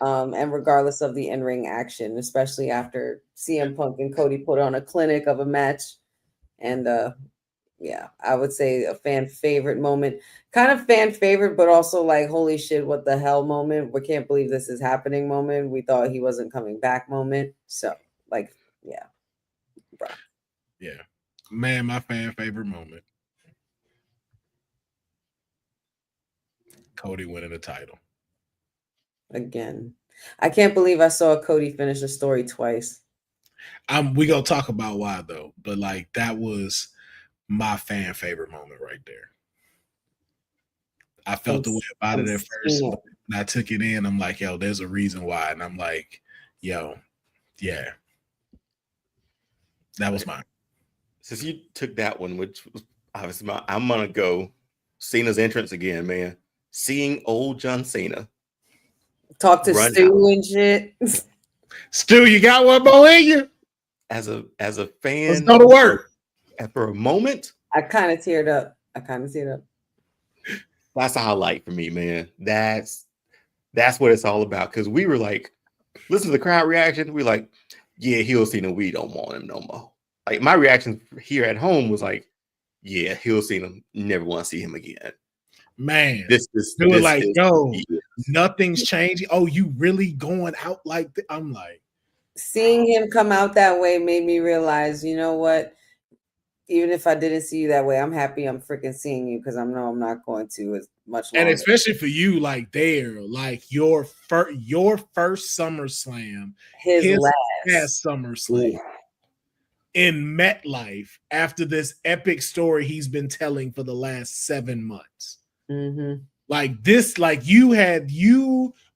And regardless of the in-ring action, especially after CM Punk and Cody put on a clinic of a match. And yeah, I would say a fan favorite moment. Kind of fan favorite, but also like, holy shit, what the hell moment. We can't believe this is happening moment. We thought he wasn't coming back moment. So, like, yeah. Bro. Yeah. Man, my fan favorite moment. Cody winning the title. Again. I can't believe I saw Cody finish a story twice. We gonna talk about why though, but like that was my fan favorite moment right there. I felt the way about it at first. When I took it in, I'm like, yo, there's a reason why. And I'm like, yo, yeah. That was mine. Since you took that one, which was obviously I'm gonna go Cena's entrance again, man. Seeing old John Cena. Talk to Stu and shit. Stu, you got one more in you? As a fan, let's go to work. For a moment, I kind of teared up. That's a highlight for me, man. That's what it's all about. Because we were like, listen to the crowd reaction. We're like, yeah, heel Cena, we don't want him no more. Like my reaction here at home was like, yeah, heel Cena, never want to see him again. Man, this like, yo, nothing's changing. Oh, you really going out like that? I'm like, seeing him come out that way made me realize, you know what? Even if I didn't see you that way, I'm happy I'm freaking seeing you because I know I'm not going to as much longer. And especially for you, like there, like your first SummerSlam, his last SummerSlam in MetLife after this epic story he's been telling for the last 7 months. Mm-hmm. Like this, like you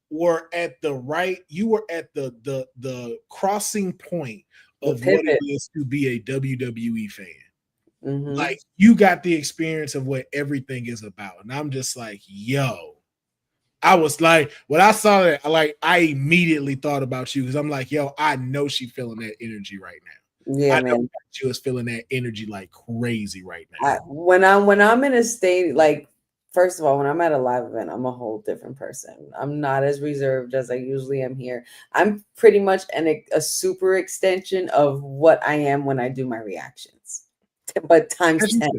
were at the crossing point of what it is to be a WWE fan. Mm-hmm. Like you got the experience of what everything is about. And I'm just like, yo, I was like, when I saw that, I immediately thought about you because I'm like, yo, I know she's feeling that energy right now. Yeah, I know man. she was feeling that energy like crazy right now. When I'm in a state, like, first of all, when I'm at a live event, I'm a whole different person. I'm not as reserved as I usually am here. I'm pretty much a super extension of what I am when I do my reactions, but times 10.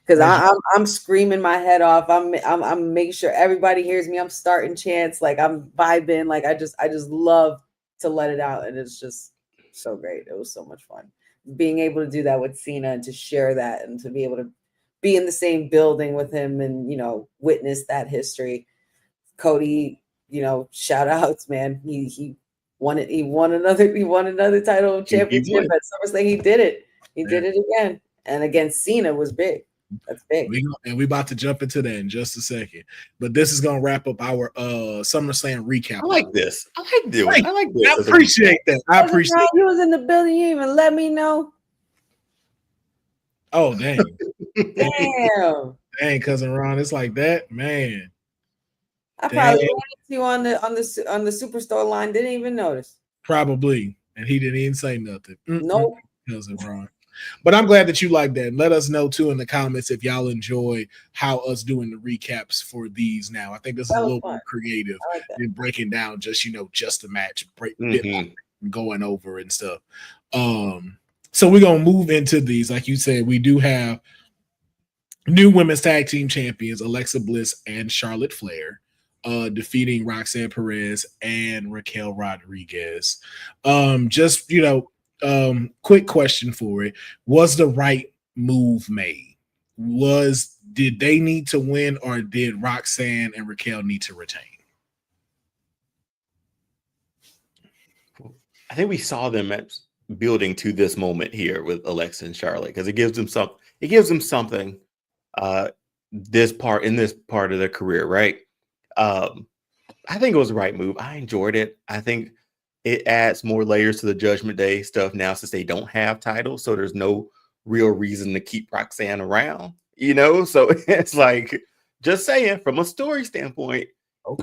Because I'm screaming my head off. I'm making sure everybody hears me. I'm starting chants, like I'm vibing, like I just love to let it out, and it's just so great. It was so much fun being able to do that with Cena and to share that and to be able to be in the same building with him and, you know, witness that history. Cody, you know, shout outs, man. He won it. He won another title championship at SummerSlam. He did it. He did it again. And against Cena was big. That's big. We about to jump into that in just a second. But this is gonna wrap up our SummerSlam recap. I like this. I like this. I appreciate that. I appreciate you was in the building, you even let me know. Oh, dang. Damn. Dang, cousin Ron, it's like that, man. I probably ran into you on the Superstore line, didn't even notice. Probably. And he didn't even say nothing. Nope. Cousin Ron. But I'm glad that you like that. Let us know too in the comments if y'all enjoy how us doing the recaps for these now. I think this is a little more creative than breaking down just, you know, just the match, going over and stuff. So we're gonna move into these. Like you said, we do have new women's tag team champions, Alexa Bliss and Charlotte Flair, defeating Roxanne Perez and Raquel Rodriguez. Just, you know, quick question for it. Was the right move made? Did they need to win, or did Roxanne and Raquel need to retain? I think we saw them building to this moment here with Alexa and Charlotte because it gives them something this part of their career, right? I think it was the right move. I enjoyed it. I think it adds more layers to the Judgment Day stuff now since they don't have titles. So there's no real reason to keep Roxanne around, So it's like, just saying, from a story standpoint,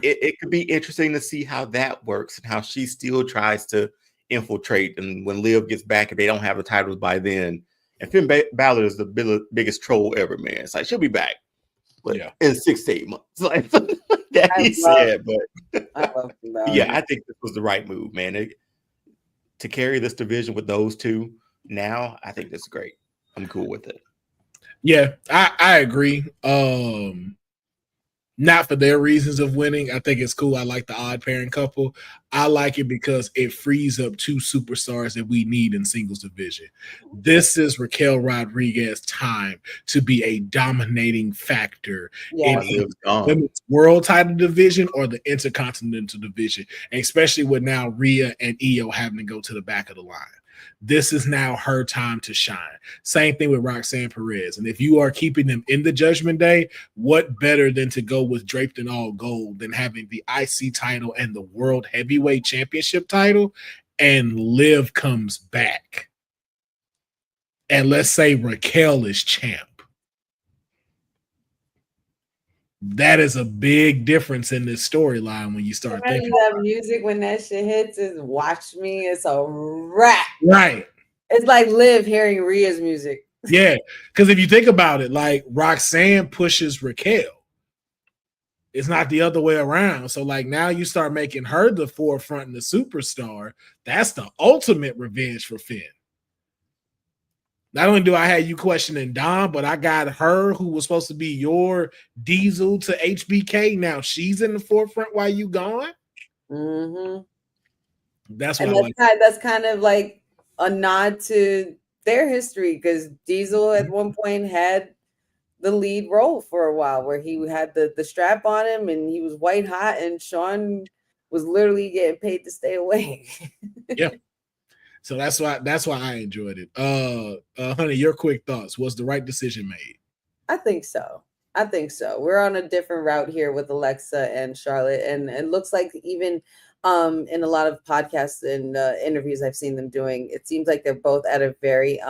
it could be interesting to see how that works and how she still tries to infiltrate. And when Liv gets back, if they don't have the titles by then, and Finn Balor is the biggest troll ever, man. It's like, she'll be back. But in 6 to 8 months, like that he said. But yeah, I think this was the right move, man. To carry this division with those two now, I think that's great. I'm cool with it. Yeah, I agree. Not for their reasons of winning. I think it's cool. I like the odd pairing couple. I like it because it frees up 2 superstars that we need in singles division. This is Raquel Rodriguez's time to be a dominating factor in the women's world title division or the intercontinental division, especially with now Rhea and Io having to go to the back of the line. This is now her time to shine. Same thing with Roxanne Perez. And if you are keeping them in the Judgment Day, what better than to go with draped in all gold than having the IC title and the World Heavyweight Championship title, and Liv comes back. And let's say Raquel is champ. That is a big difference in this storyline when you start thinking. That music when that shit hits is "Watch Me." It's a wrap. Right. It's like Liv hearing Rhea's music. Yeah, because if you think about it, like Roxanne pushes Raquel. It's not the other way around. So like now you start making her the forefront and the superstar. That's the ultimate revenge for Finn. Not only do I have you questioning Dom, but I got her who was supposed to be your Diesel to HBK. Now she's in the forefront while you gone. Mm-hmm. That's kind of like a nod to their history because Diesel at one point had the lead role for a while where he had the strap on him and he was white hot and Sean was literally getting paid to stay away. Yeah. So that's why I enjoyed it. Honey, your quick thoughts. Was the right decision made? I think so. We're on a different route here with Alexa and Charlotte, and it looks like even in a lot of podcasts and interviews I've seen them doing, it seems like they're both at a very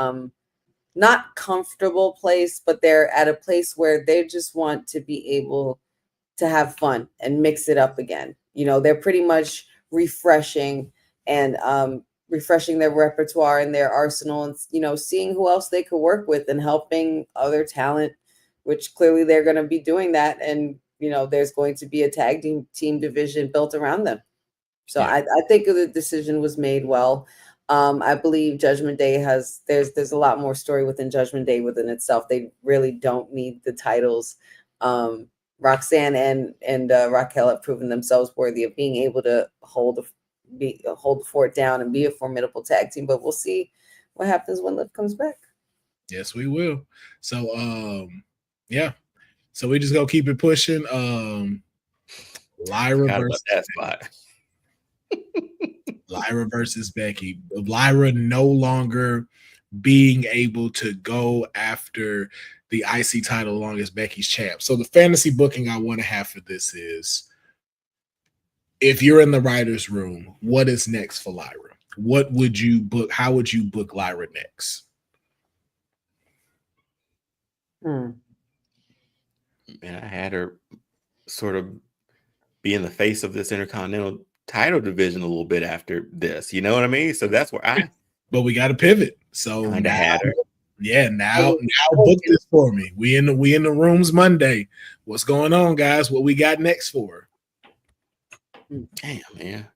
not comfortable place, but they're at a place where they just want to be able to have fun and mix it up again. They're pretty much refreshing and refreshing their repertoire and their arsenal and, seeing who else they could work with and helping other talent, which clearly they're going to be doing that. And, there's going to be a tag team division built around them. So yeah. I think the decision was made well. I believe Judgment Day there's a lot more story within Judgment Day within itself. They really don't need the titles. Roxanne and Raquel have proven themselves worthy of being able to hold the fort down and be a formidable tag team, but we'll see what happens when Liv comes back. Yes, we will. So yeah. So we just gonna keep it pushing. Lyra versus that spot. Lyra versus Becky. Lyra no longer being able to go after the IC title as long as Becky's champ. So the fantasy booking I want to have for this is, if you're in the writer's room, what is next for Lyra? What would you book? How would you book Lyra next? Man, I had her sort of be in the face of this Intercontinental title division a little bit after this. You know what I mean? So that's where But we got to pivot. So now, had her. Yeah, now book this for me. We in the rooms Monday. What's going on, guys? What we got next for her? Damn, man.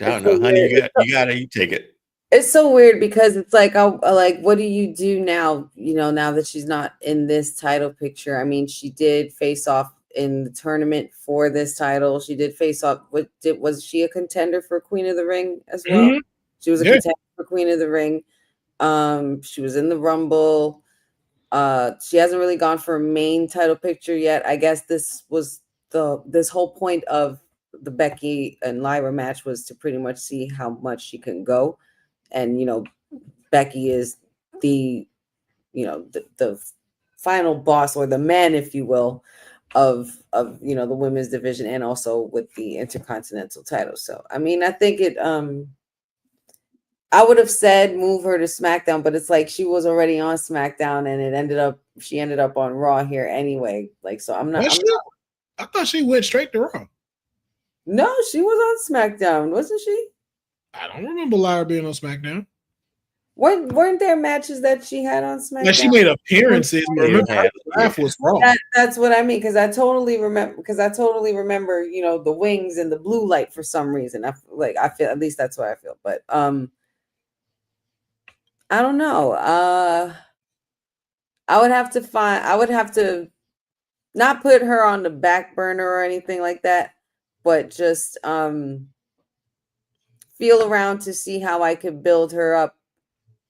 I don't know, honey. You take it. It's so weird because it's like, what do you do now? Now that she's not in this title picture. I mean, she did face off in the tournament for this title. She did face off. Was she a contender for Queen of the Ring as well? Mm-hmm. She was a contender for Queen of the Ring. She was in the Rumble. She hasn't really gone for a main title picture yet. I guess this was this whole point of the Becky and Lyra match was to pretty much see how much she can go. And, Becky is the final boss or the man, if you will, of the women's division and also with the Intercontinental title. So I mean, I think it I would have said move her to SmackDown, but it's like she was already on SmackDown and she ended up on Raw here anyway. Like, so I thought she went straight to Raw. No, she was on SmackDown, wasn't she? I don't remember Lyra being on SmackDown. Weren't there matches that she had on SmackDown? Like she made appearances, but remember her draft was Raw. That's what I mean, because I totally remember the wings and the blue light for some reason. I feel, at least that's what I feel. But I don't know. I would have to not put her on the back burner or anything like that, but just feel around to see how I could build her up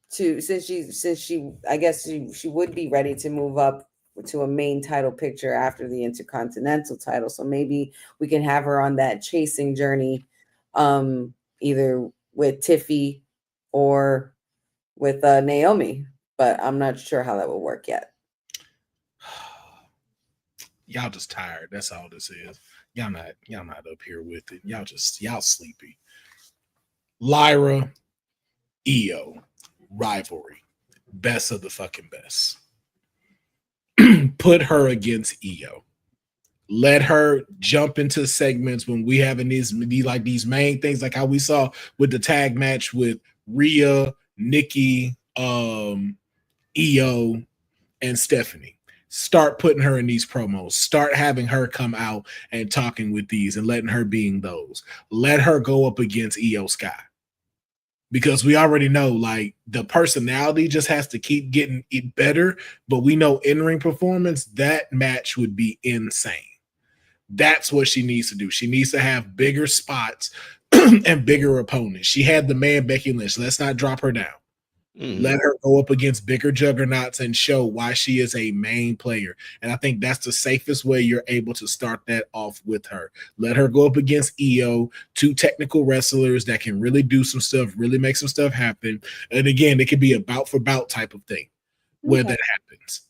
to, since she I guess she would be ready to move up to a main title picture after the Intercontinental title. So maybe we can have her on that chasing journey, either with Tiffy or with Naomi, but I'm not sure how that will work yet. Y'all just tired. That's all this is. Y'all not up here with it. Y'all sleepy. Lyra, Io, rivalry, best of the fucking best. Put her against Io. Let her jump into segments when we having these main things, like how we saw with the tag match with Rhea, Nikki, Io, and Stephanie. Start putting her in these promos. Start having her come out and talking with these and letting her being those. Let her go up against Io Sky. Because we already know, like, the personality just has to keep getting it better. But we know in-ring performance, that match would be insane. That's what she needs to do. She needs to have bigger spots and bigger opponents. She had the man Becky Lynch. Let's not drop her down. Let her go up against bigger juggernauts and show why she is a main player. And I think that's the safest way you're able to start that off with her. Let her go up against Io, two technical wrestlers that can really do some stuff, really make some stuff happen. And again, it could be a bout for bout type of thing where that happens.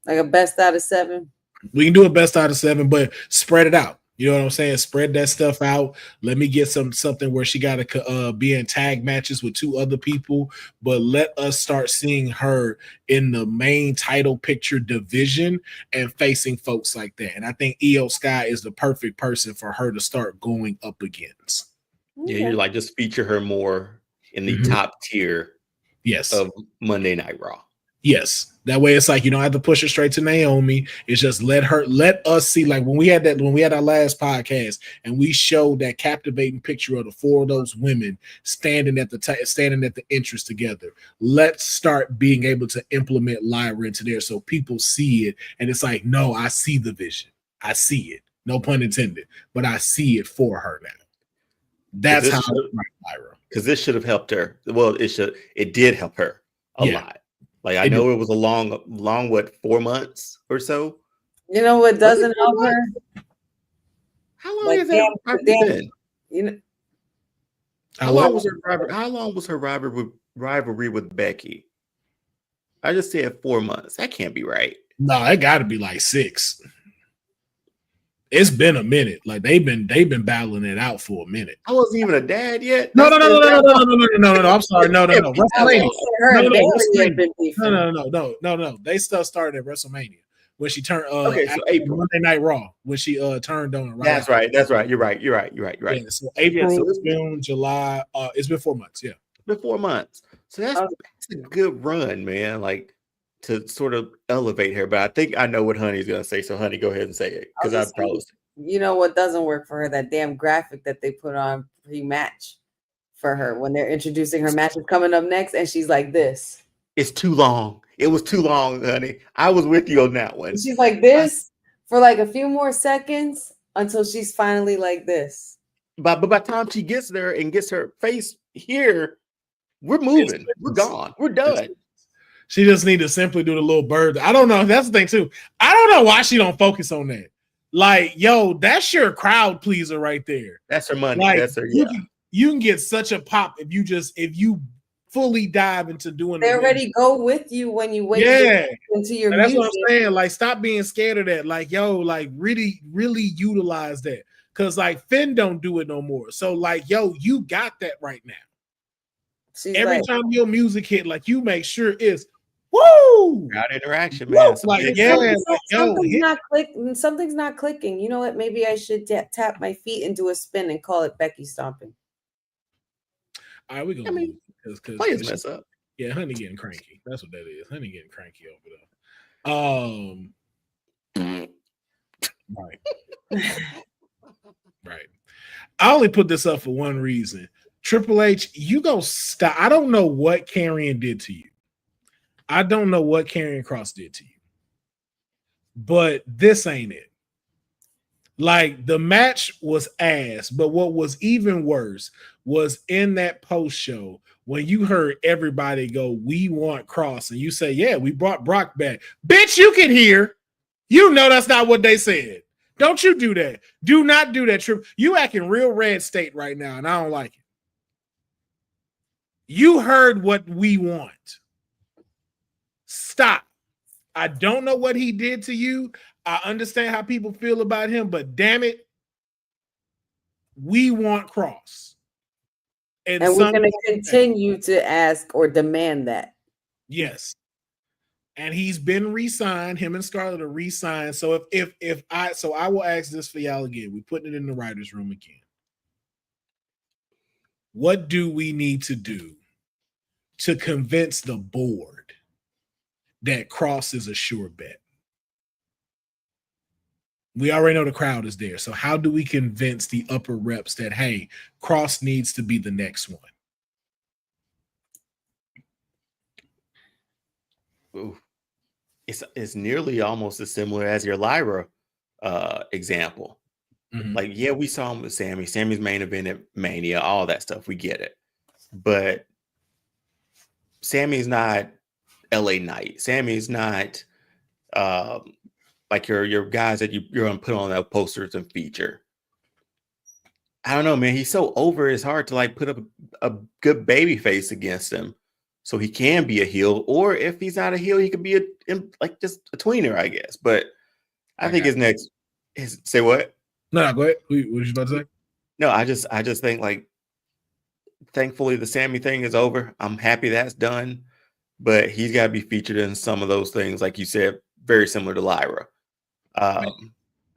Like a best out of 7? We can do a best out of 7, but spread it out. You know what I'm saying? Spread that stuff out. Let me get something where she got to be in tag matches with 2 other people, but let us start seeing her in the main title picture division and facing folks like that. And I think Io Sky is the perfect person for her to start going up against. Yeah, you're like, just feature her more in the top tier of Monday Night Raw. Yes. That way it's like, you don't have to push her straight to Naomi. It's just let us see, like when we had our last podcast and we showed that captivating picture of the 4 of those women standing at the entrance together. Let's start being able to implement Lyra into there so people see it. And it's like, no, I see the vision. I see it. No pun intended, but I see it for her now. That's how Lyra. Because this should have helped her. Well, it did help her a lot. Like, I know it was a long, 4 months or so? You know what doesn't help her? How long has that been? You know, how long was her rivalry with Becky? I just said 4 months. That can't be right. No, it got to be like 6. It's been a minute. Like they've been battling it out for a minute. I wasn't even a dad yet. No. I'm sorry. No. WrestleMania. No. They stuff started at WrestleMania when she turned. So April, Monday Night Raw, when she turned on. That's right. You're right. Yeah, so April, June, July. It's been 4 months. Yeah, it's been 4 months. So that's a good run, man. Like, to sort of elevate her, but I think I know what Honey's gonna say. So, Honey, go ahead and say it, because I probably. You know what doesn't work for her? That damn graphic that they put on pre-match for her when they're introducing her matches coming up next, and she's like this. It's too long. It was too long, Honey. I was with you on that one. She's like this for like a few more seconds until she's finally like this. But by the time she gets there and gets her face here, we're moving. We're gone. We're done. She just need to simply do the little bird. I don't know. That's the thing too. I don't know why she don't focus on that. Like, yo, that's your crowd pleaser right there. That's her money. Like, that's her. You can get such a pop if you fully dive into doing They it. already go with you when you wake into your and that's music. what I'm saying. Like, stop being scared of that. Like, yo, like really, really utilize that. Cause like Finn don't do it no more. So like, yo, you got that right now. Every time your music hit, like you make sure it's woo. Crowd interaction, man. Like, something's not clicking. You know what? Maybe I should tap my feet and do a spin and call it Becky stomping. All right, we're gonna because players mess up. Yeah, honey getting cranky. That's what that is. Honey getting cranky over there. Right. I only put this up for one reason. Triple H, you go stop. I don't know what Karrion did to you. I don't know what Karrion Kross did to you. But this ain't it. Like, the match was ass, but what was even worse was in that post show when you heard everybody go, "We want Kross," and you say, "Yeah, we brought Brock back." Bitch, you can hear. You know that's not what they said. Don't you do that. Do not do that, Trip. You acting real red state right now, and I don't like it. You heard what we want. Stop. I don't know what he did to you. I understand how people feel about him, but damn it, we want Kross. And we're going to continue to ask or demand that. Yes. And he's been re-signed. Him and Scarlett are re-signed. So I will ask this for y'all again. We're putting it in the writer's room again. What do we need to do to convince the board that Kross is a sure bet? We already know the crowd is there. So how do we convince the upper reps that, hey, Kross needs to be the next one? Ooh. It's nearly almost as similar as your Lyra example. Mm-hmm. Like, yeah, we saw him with Sammy. Sammy's main event at Mania, all that stuff. We get it. But Sammy's not LA Knight. Sammy's not like your guys that you're going to put on that posters and feature. I don't know, man. He's so over. It's hard to like put up a good baby face against him. So he can be a heel, or if he's not a heel, he could be like just a tweener, I guess. But I think his next say what? No, go ahead. What were you about to say? No, I just think like, thankfully the Sammy thing is over. I'm happy that's done, but he's got to be featured in some of those things, like you said, very similar to Lyra.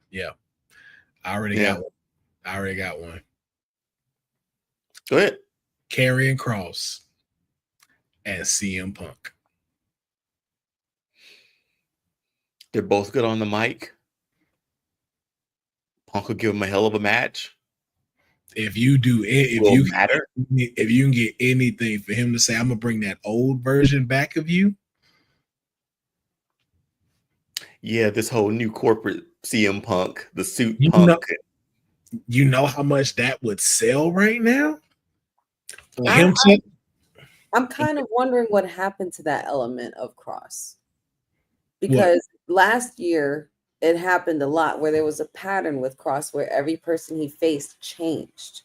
Yeah, I already got one. Go ahead. Karrion Kross and CM Punk. They're both good on the mic. Punk will give him a hell of a match. If you can get anything for him to say, I'm gonna bring that old version back of you. Yeah, this whole new corporate CM Punk, the suit Punk. You know how much that would sell right now? I'm kind of wondering what happened to that element of Kross. Because last year it happened a lot where there was a pattern with Kross where every person he faced changed.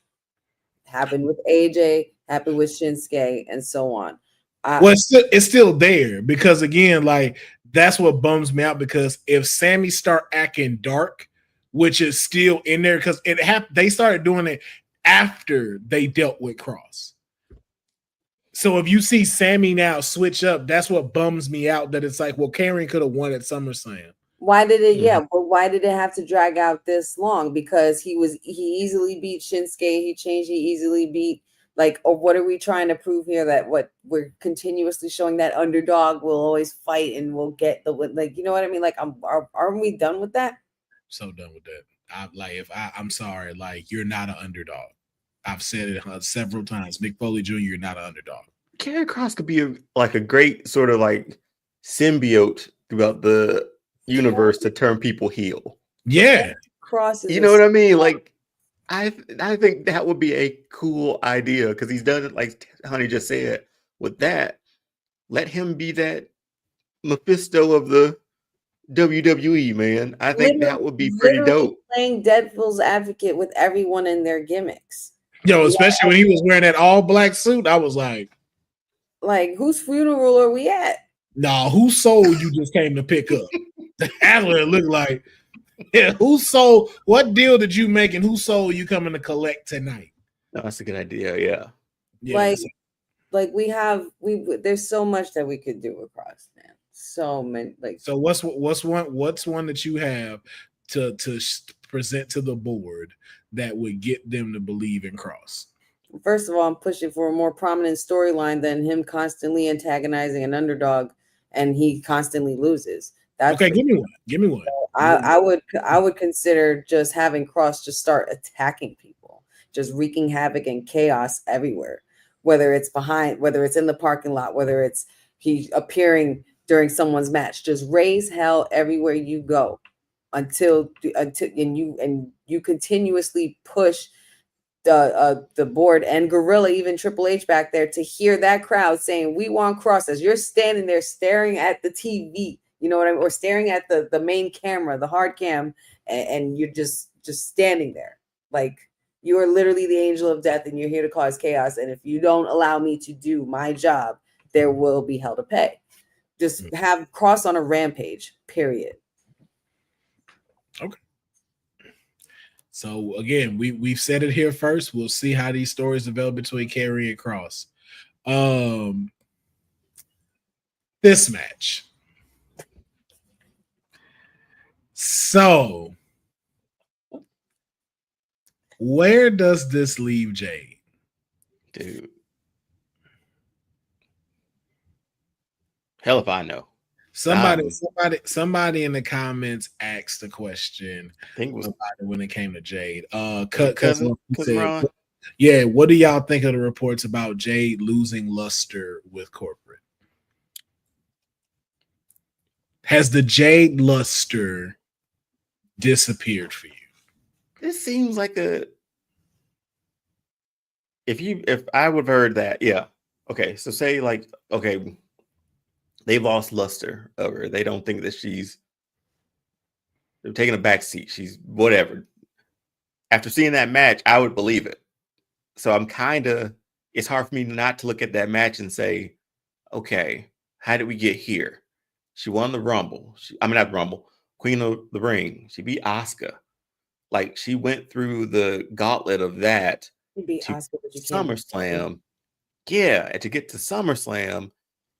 It happened with AJ, happened with Shinsuke, and so on. It's still there because, again, like, that's what bums me out, because if Sammy start acting dark, which is still in there, because they started doing it after they dealt with Kross. So if you see Sammy now switch up, that's what bums me out, that it's like, well, Karrion could have won at SummerSlam. Why did it? Yeah, but why did it have to drag out this long? Because he easily beat Shinsuke. He easily beat, like, or what are we trying to prove here? That what we're continuously showing that underdog will always fight and will get the, like, you know what I mean? Like, aren't we done with that? So done with that. I'm sorry, like, you're not an underdog. I've said it several times. Mick Foley Jr., you're not an underdog. Karrion Kross could be a great sort of like symbiote throughout the universe to turn people heel. Yeah. Kross, you know what I mean? Like, I think that would be a cool idea, because he's done it, like Honey just said, with that. Let him be that Mephisto of the WWE, man. I think that would be pretty dope. Playing devil's advocate with everyone in their gimmicks. Yo, especially when he was wearing that all black suit, I was like, Like, whose funeral are we at? Nah, whose soul you just came to pick up? That's what it looked like. Yeah, whose soul? What deal did you make, and whose soul you coming to collect tonight? No, that's a good idea. Yeah. Like there's so much that we could do across, man. So many. Like, so what's one that you have to present to the board that would get them to believe in Cross? First of all, I'm pushing for a more prominent storyline than him constantly antagonizing an underdog, and he constantly loses. That's okay. Give me one. I would consider just having Cross just start attacking people, just wreaking havoc and chaos everywhere. Whether it's in the parking lot, whether it's he appearing during someone's match, just raise hell everywhere you go until you continuously push the board and Gorilla, even Triple H back there, to hear that crowd saying, "We want Cross," as you're standing there staring at the TV, you know what I mean, or staring at the main camera, the hard cam, and you're just standing there like you are literally the angel of death, and you're here to cause chaos. And if you don't allow me to do my job, there will be hell to pay. Just have Cross on a rampage, period. Okay. So again, we've said it here first. We'll see how these stories develop between Kerry and Cross. This match. So where does this leave Jade? Dude. Hell if I know. Somebody in the comments asked the question. I think it was when it came to Jade. Cousin Ron. Yeah, what do y'all think of the reports about Jade losing luster with corporate? Has the Jade luster disappeared for you? This seems like if I would have heard that, yeah. Okay, so say like, okay, they lost luster of her. They don't think that they're taking a back seat. She's whatever. After seeing that match, I would believe it. So it's hard for me not to look at that match and say, okay, how did we get here? She won the Rumble. Not Rumble, Queen of the Ring. She beat Asuka. Like, she went through the gauntlet of that to SummerSlam. Yeah, and to get to SummerSlam,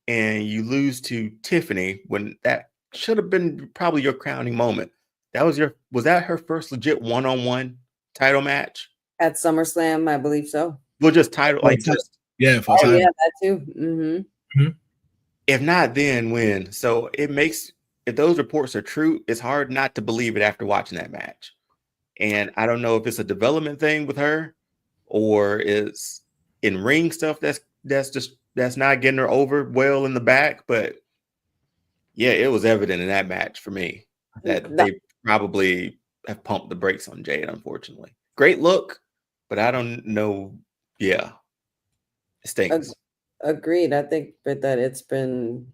and you lose to Tiffany when that should have been probably your crowning moment. Was that her first legit one-on-one title match at SummerSlam? I believe so. Well, just title, like just yeah, for title. Yeah, that too. Mm-hmm. If not, then when? So if those reports are true, it's hard not to believe it after watching that match. And I don't know if it's a development thing with her, or it's in ring stuff that's not getting her over well in the back. But yeah, it was evident in that match for me that they probably have pumped the brakes on Jade, unfortunately. Great look, but I don't know. Yeah, it stinks. Agreed. I think that it's been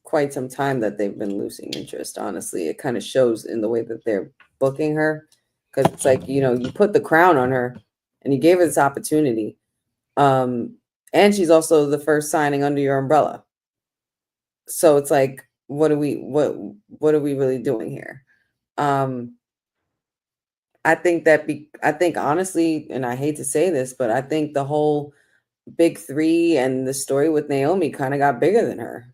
quite some time that they've been losing interest. Honestly, it kind of shows in the way that they're booking her, because it's like, you put the crown on her and you gave her this opportunity. And she's also the first signing under your umbrella. So it's like, what are we really doing here? I think honestly, and I hate to say this, but I think the whole Big Three and the story with Naomi kind of got bigger than her.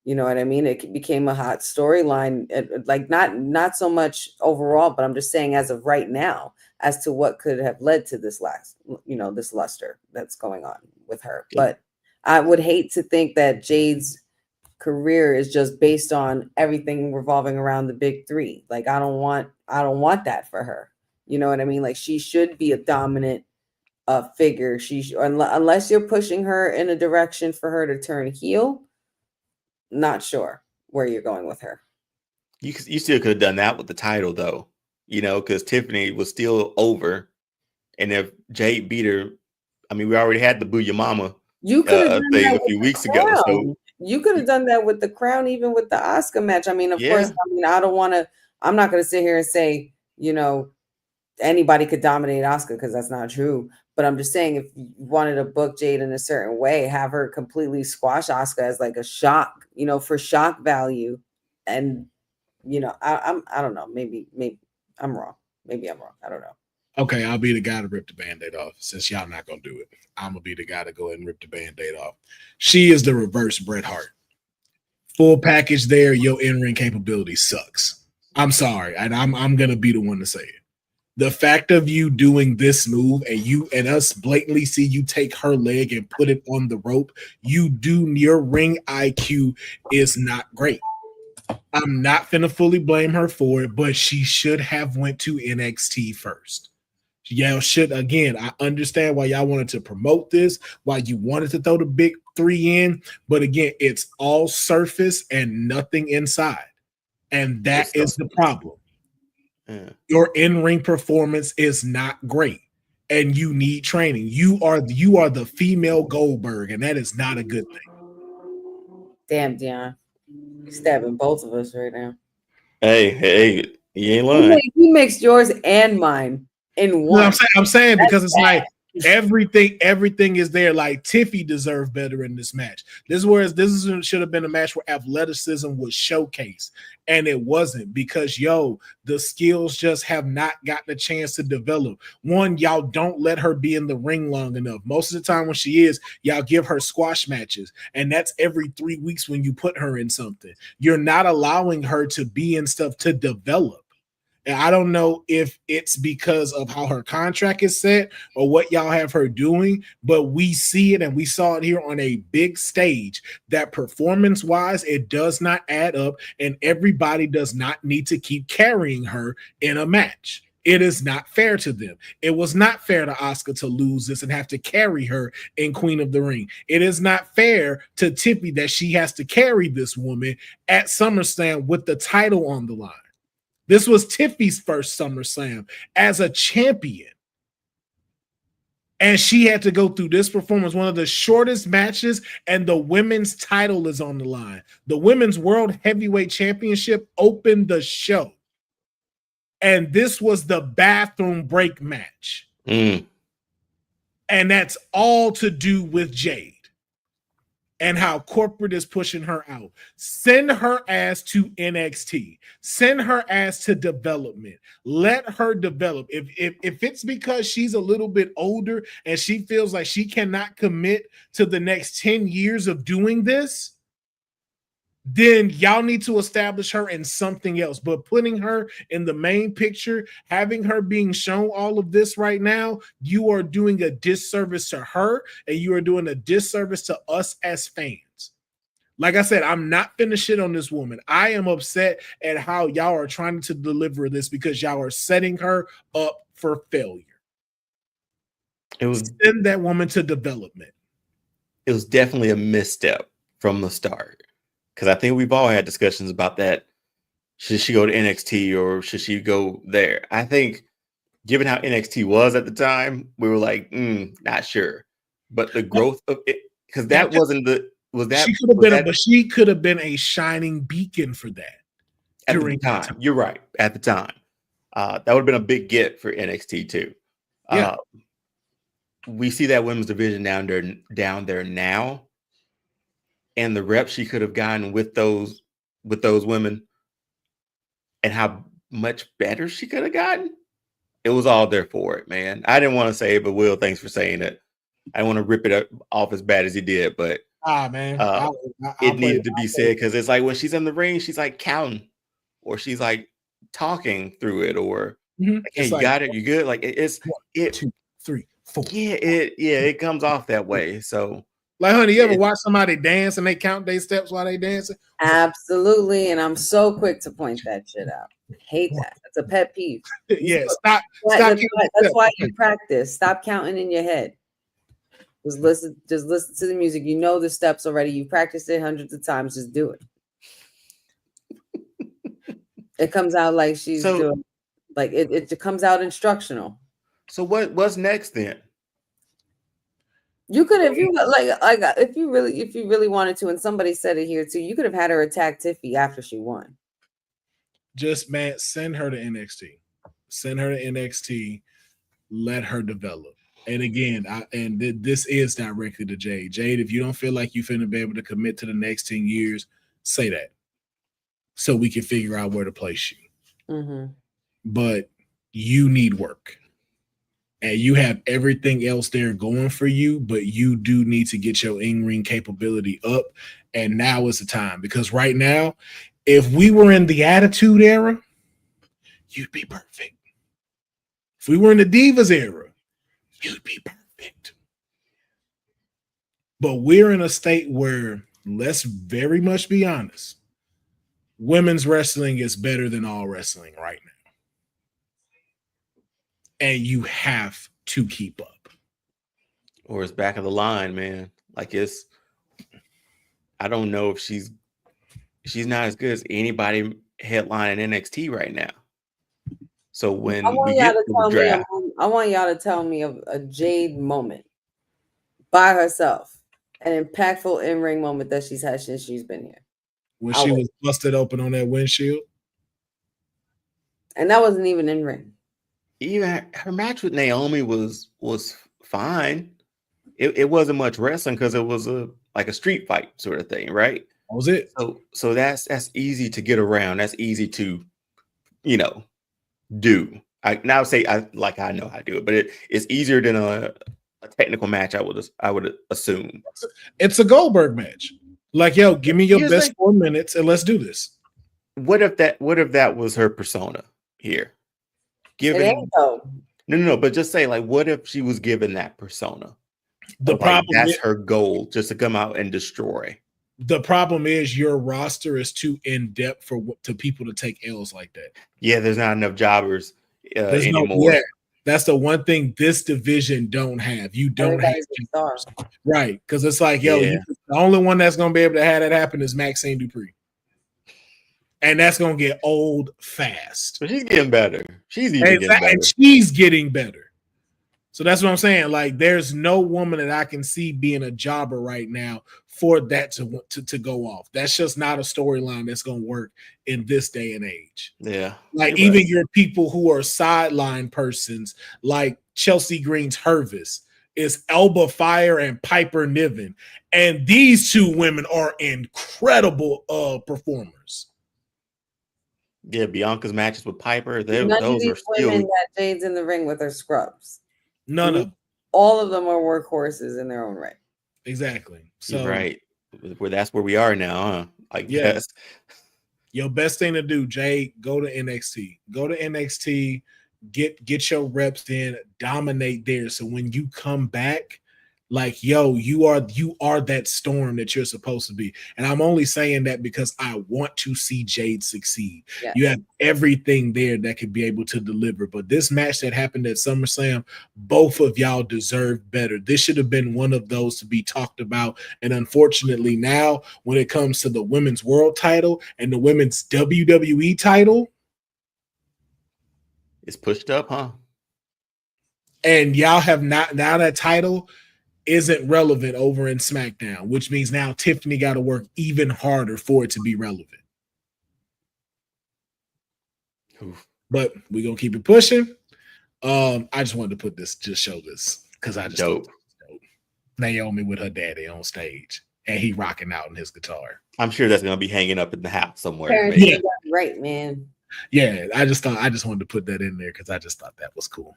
You know what I mean? It became a hot storyline, like not so much overall, but I'm just saying as of right now, as to what could have led to this this luster that's going on with her. Yeah. But I would hate to think that Jade's career is just based on everything revolving around the Big Three. Like, I don't want that for her. You know what I mean? Like, she should be a dominant figure. Unless you're pushing her in a direction for her to turn heel. Not sure where you're going with her. You still could have done that with the title, though, because Tiffany was still over. And if Jade beat her, we already had the Boo Your Mama thing a few weeks ago. So you could have done that with the crown, even with the Asuka match. Of course, I'm not going to sit here and say, anybody could dominate Asuka, because that's not true. But I'm just saying, if you wanted to book Jade in a certain way, have her completely squash Asuka as like a shock, for shock value. And I don't know. Maybe I'm wrong. Maybe I'm wrong. I don't know. Okay, I'll be the guy to rip the Band-Aid off. Since y'all not gonna do it, I'm gonna be the guy to go ahead and rip the Band-Aid off. She is the reverse Bret Hart. Full package there. Your in-ring capability sucks. I'm sorry, and I'm gonna be the one to say it. The fact of you doing this move and us blatantly see you take her leg and put it on the rope, your ring IQ is not great. I'm not finna fully blame her for it, but she should have went to NXT first. Y'all should, again, I understand why y'all wanted to promote this, why you wanted to throw the big 3 in, but again, it's all surface and nothing inside. And that is the problem. Yeah. Your in-ring performance is not great, and you need training. You are the female Goldberg, and that is not a good thing. Damn, Deonne, you're stabbing both of us right now. Hey, you ain't lying. He mixed yours and mine in one. No, I'm saying because it's bad. Like everything is there. Like Tiffy deserved better in this match. This should have been a match where athleticism was showcased, and it wasn't because the skills just have not gotten a chance to develop. One, y'all don't let her be in the ring long enough. Most of the time when she is, y'all give her squash matches, and that's every 3 weeks when you put her in something. You're not allowing her to be in stuff to develop. And I don't know if it's because of how her contract is set or what y'all have her doing, but we see it, and we saw it here on a big stage, that performance-wise, it does not add up, and everybody does not need to keep carrying her in a match. It is not fair to them. It was not fair to Asuka to lose this and have to carry her in Queen of the Ring. It is not fair to Tiffy that she has to carry this woman at SummerSlam with the title on the line. This was Tiffy's first SummerSlam as a champion. And she had to go through this performance, one of the shortest matches, and the women's title is on the line. The Women's World Heavyweight Championship opened the show. And this was the bathroom break match. And that's all to do with Jade and how corporate is pushing her out. Send her ass to NXT. Send her ass to development. Let her develop. If it's because she's a little bit older and she feels like she cannot commit to the next 10 years of doing this, then y'all need to establish her in something else. But putting her in the main picture, having her being shown all of this right now, you are doing a disservice to her, and you are doing a disservice to us as fans. Like I said, I'm not finna shit on this woman. I am upset at how y'all are trying to deliver this because y'all are setting her up for failure. Send that woman to development. It was definitely a misstep from the start. Because I think we've all had discussions about that. Should she go to NXT or should she go there? I think, given how NXT was at the time, we were like, not sure. But the growth of it, because that wasn't the was that she could have been a shining beacon for that at the time. You're right. At the time, that would have been a big get for NXT too. Yeah. We see that women's division down there now. And the reps she could have gotten with those women and how much better she could have gotten. It was all there for it, man. I didn't want to say it, but Will, thanks for saying it. I don't want to rip it off as bad as he did, but man, it needed to be said because it's like when she's in the ring, she's like counting or she's like talking through it or like, hey, you got it, you good? Like it's 1, 2, 3, 4. Yeah, it comes off that way. So like, honey, you ever watch somebody dance and they count their steps while they dancing? Absolutely. And I'm so quick to point that shit out. I hate that. That's a pet peeve. Yeah, stop. That's why you practice. Stop counting in your head. Just listen to the music. You know the steps already. You practiced it hundreds of times. Just do it. It comes out like she's doing, like it comes out instructional. So what's next then? You could have, if you really wanted to, and somebody said it here too, you could have had her attack Tiffy after she won. Just, man, send her to NXT. Send her to NXT. Let her develop. And again, this is directly to Jade. Jade, if you don't feel like you're finna be able to commit to the next 10 years, say that so we can figure out where to place you. Mm-hmm. But you need work. And you have everything else there going for you, but you do need to get your in-ring capability up. And now is the time. Because right now, if we were in the Attitude Era, you'd be perfect. If we were in the Divas Era, you'd be perfect. But we're in a state where, let's very much be honest, women's wrestling is better than all wrestling right now. And you have to keep up. Or it's back of the line, man. Like I don't know if she's not as good as anybody headlining NXT right now. So when I want we get to the draft, I want y'all to tell me a Jade moment by herself, an impactful in-ring moment that she's had since she's been here. When she was busted open on that windshield. And that wasn't even in-ring. even her match with Naomi was fine. It wasn't much wrestling because it was like a street fight sort of thing, right? That was it. So that's easy to get around. That's easy to, do. I know how to do it, but it's easier than a technical match. I would assume it's a Goldberg match. Like, yo, give me your best 4 minutes and let's do this. What if that was her persona here? No, but just say, like, what if she was given that persona? The problem that's her goal, just to come out and destroy. The problem is your roster is too in depth to people to take L's like that. Yeah, there's not enough jobbers anymore. That's the one thing this division don't have. You don't have stars, right? Because it's like, the only one that's gonna be able to have that happen is Maxine Dupree, and that's gonna get old fast. But she's getting better. She's even getting better. And she's getting better. So that's what I'm saying. Like, there's no woman that I can see being a jobber right now for that to go off. That's just not a storyline that's going to work in this day and age. Yeah. Like, even your people who are sideline persons, like Chelsea Green's Hervis, is Elba Fire and Piper Niven. And these two women are incredible performers. Yeah, Bianca's matches with Piper, those are still women that Jade's in the ring with her scrubs. None of them. All of them are workhorses in their own right. Exactly. So right. That's where we are now, huh? I guess. Your best thing to do, Jade, go to NXT. Go to NXT, get your reps in, dominate there. So when you come back, like, yo, you are that storm that you're supposed to be. And I'm only saying that because I want to see Jade succeed. Yeah. You have everything there that could be able to deliver. But this match that happened at SummerSlam, both of y'all deserve better. This should have been one of those to be talked about. And unfortunately now, when it comes to the women's world title and the women's WWE title, it's pushed up, huh? And y'all have not, now that title isn't relevant over in SmackDown, which means now Tiffany got to work even harder for it to be relevant. Oof. But we're going to keep it pushing. I just wanted to show this because I just dope. Naomi with her daddy on stage and he rocking out in his guitar. I'm sure that's going to be hanging up in the house somewhere. Yeah. Right, man. Yeah, I just wanted to put that in there because I just thought that was cool.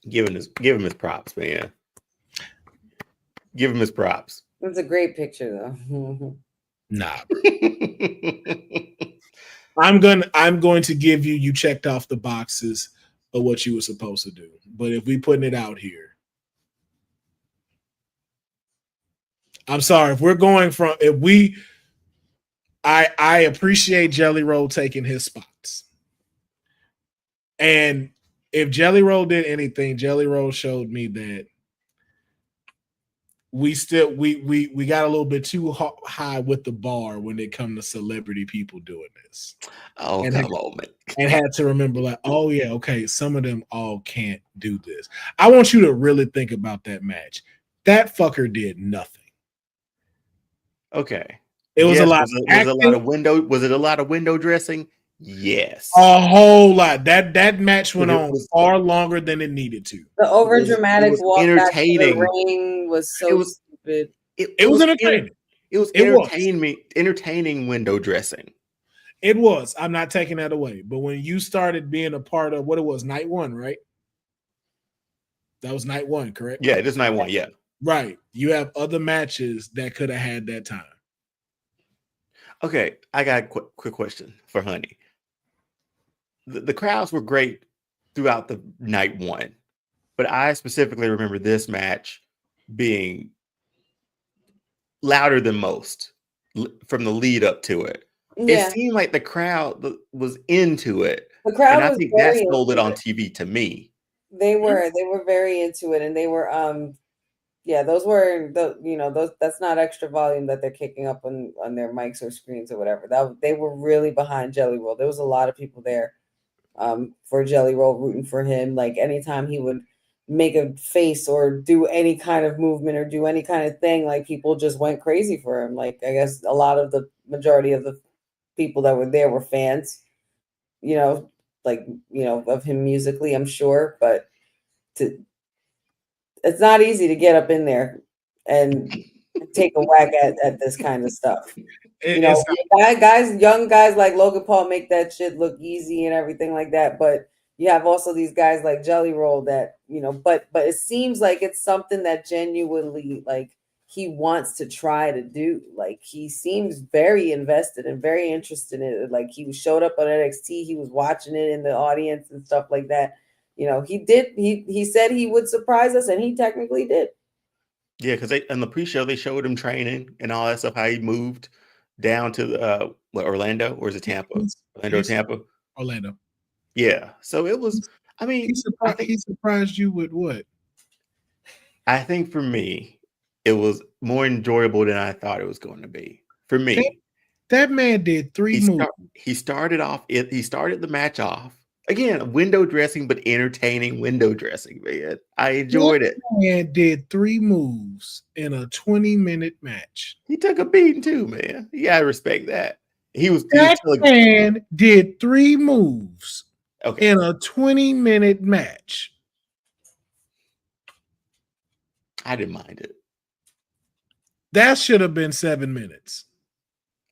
Give him his props, man. Give him his props. It's a great picture, though. Nah. I'm going to give you checked off the boxes of what you were supposed to do. But if we putting it out here, I'm sorry. If we're going from I appreciate Jelly Roll taking his spots. And if Jelly Roll did anything, Jelly Roll showed me that we got a little bit too high with the bar when it comes to celebrity people doing this. Oh, and come on, man. And had to remember, like, oh yeah, okay, some of them all can't do this. I want you to really think about that match. That fucker did nothing. Okay. It was a lot. Was it a lot of window dressing? Yes. A whole lot. That match went But it on was- far longer than it needed to. The over it dramatic was walk back to the entertaining. ring was It so was- stupid. It was entertaining. It was It was. entertaining window dressing. It was. I'm not taking that away. But when you started being a part of what it was, night one, right? That was night one, correct? Yeah, this night one. Yeah. Right. You have other matches that could have had that time. Okay, I got a quick question for Honey. The crowds were great throughout the night one, but I specifically remember this match being louder than most from the lead up to it. Yeah, It seemed like the crowd was into it, the crowd and I was think that very sold it into on TV to me. They were very into it, and they were yeah, those were those that's not extra volume that they're kicking up on their mics or screens or whatever. That they were really behind Jelly Roll. There was a lot of people there for Jelly Roll rooting for him. Like anytime he would make a face or do any kind of movement or do any kind of thing, like people just went crazy for him. Like I guess a lot of the majority of the people that were there were fans, of him musically, I'm sure, but it's not easy to get up in there and take a whack at this kind of stuff. Young guys like Logan Paul make that shit look easy and everything like that, but you have also these guys like Jelly Roll that, but it seems like it's something that genuinely like he wants to try to do. Like he seems very invested and very interested in it. Like he showed up on NXT, he was watching it in the audience and stuff like that. He said he would surprise us, and he technically did. Yeah, because in the pre-show they showed him training and all that stuff, how he moved down to Orlando, or is it Tampa? Tampa. Orlando. Yeah. So it was. I mean, he surprised you with what? I think for me, it was more enjoyable than I thought it was going to be. For me, that man did three moves. He started the match off. Again, window dressing, but entertaining window dressing, man. I enjoyed it. Man did 3 moves in a 20-minute match. He took a beating too, man. You gotta respect that. Man did 3 moves in a 20-minute match. I didn't mind it. That should have been 7 minutes.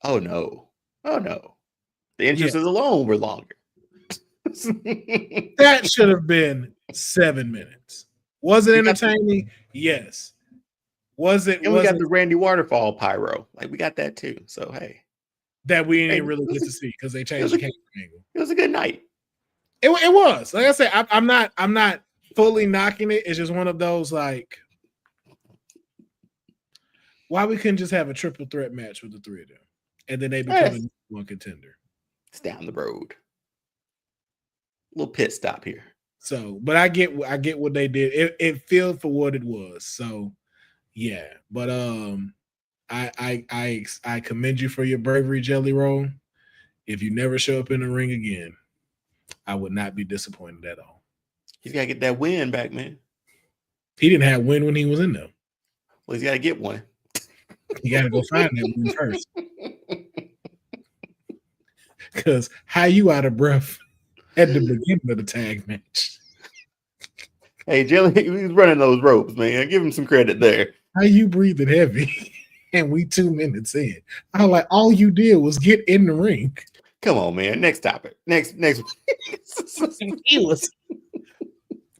Oh no. The entrances alone were longer. That should have been 7 minutes. Was it entertaining? Yes. Was it? And we got the Randy Waterfall pyro. Like we got that too. So hey, that we didn't really get to see because they changed the camera angle. It was a good night. It was. Like I said, I'm not fully knocking it. It's just one of those like, why we couldn't just have a triple threat match with the 3 of them, and then they become a one contender. It's down the road. Little pit stop here. So, but I get what they did. It felt for what it was. So, yeah. But I commend you for your bravery, Jelly Roll. If you never show up in the ring again, I would not be disappointed at all. He's got to get that win back, man. He didn't have win when he was in there. Well, he's got to get one. You got to go find that win first. Because how you out of breath at the beginning of the tag match? Hey, Jelly, he's running those ropes, man. Give him some credit there. How you breathing heavy? And we 2 minutes in. I was like, all you did was get in the ring. Come on, man. Next topic. Next.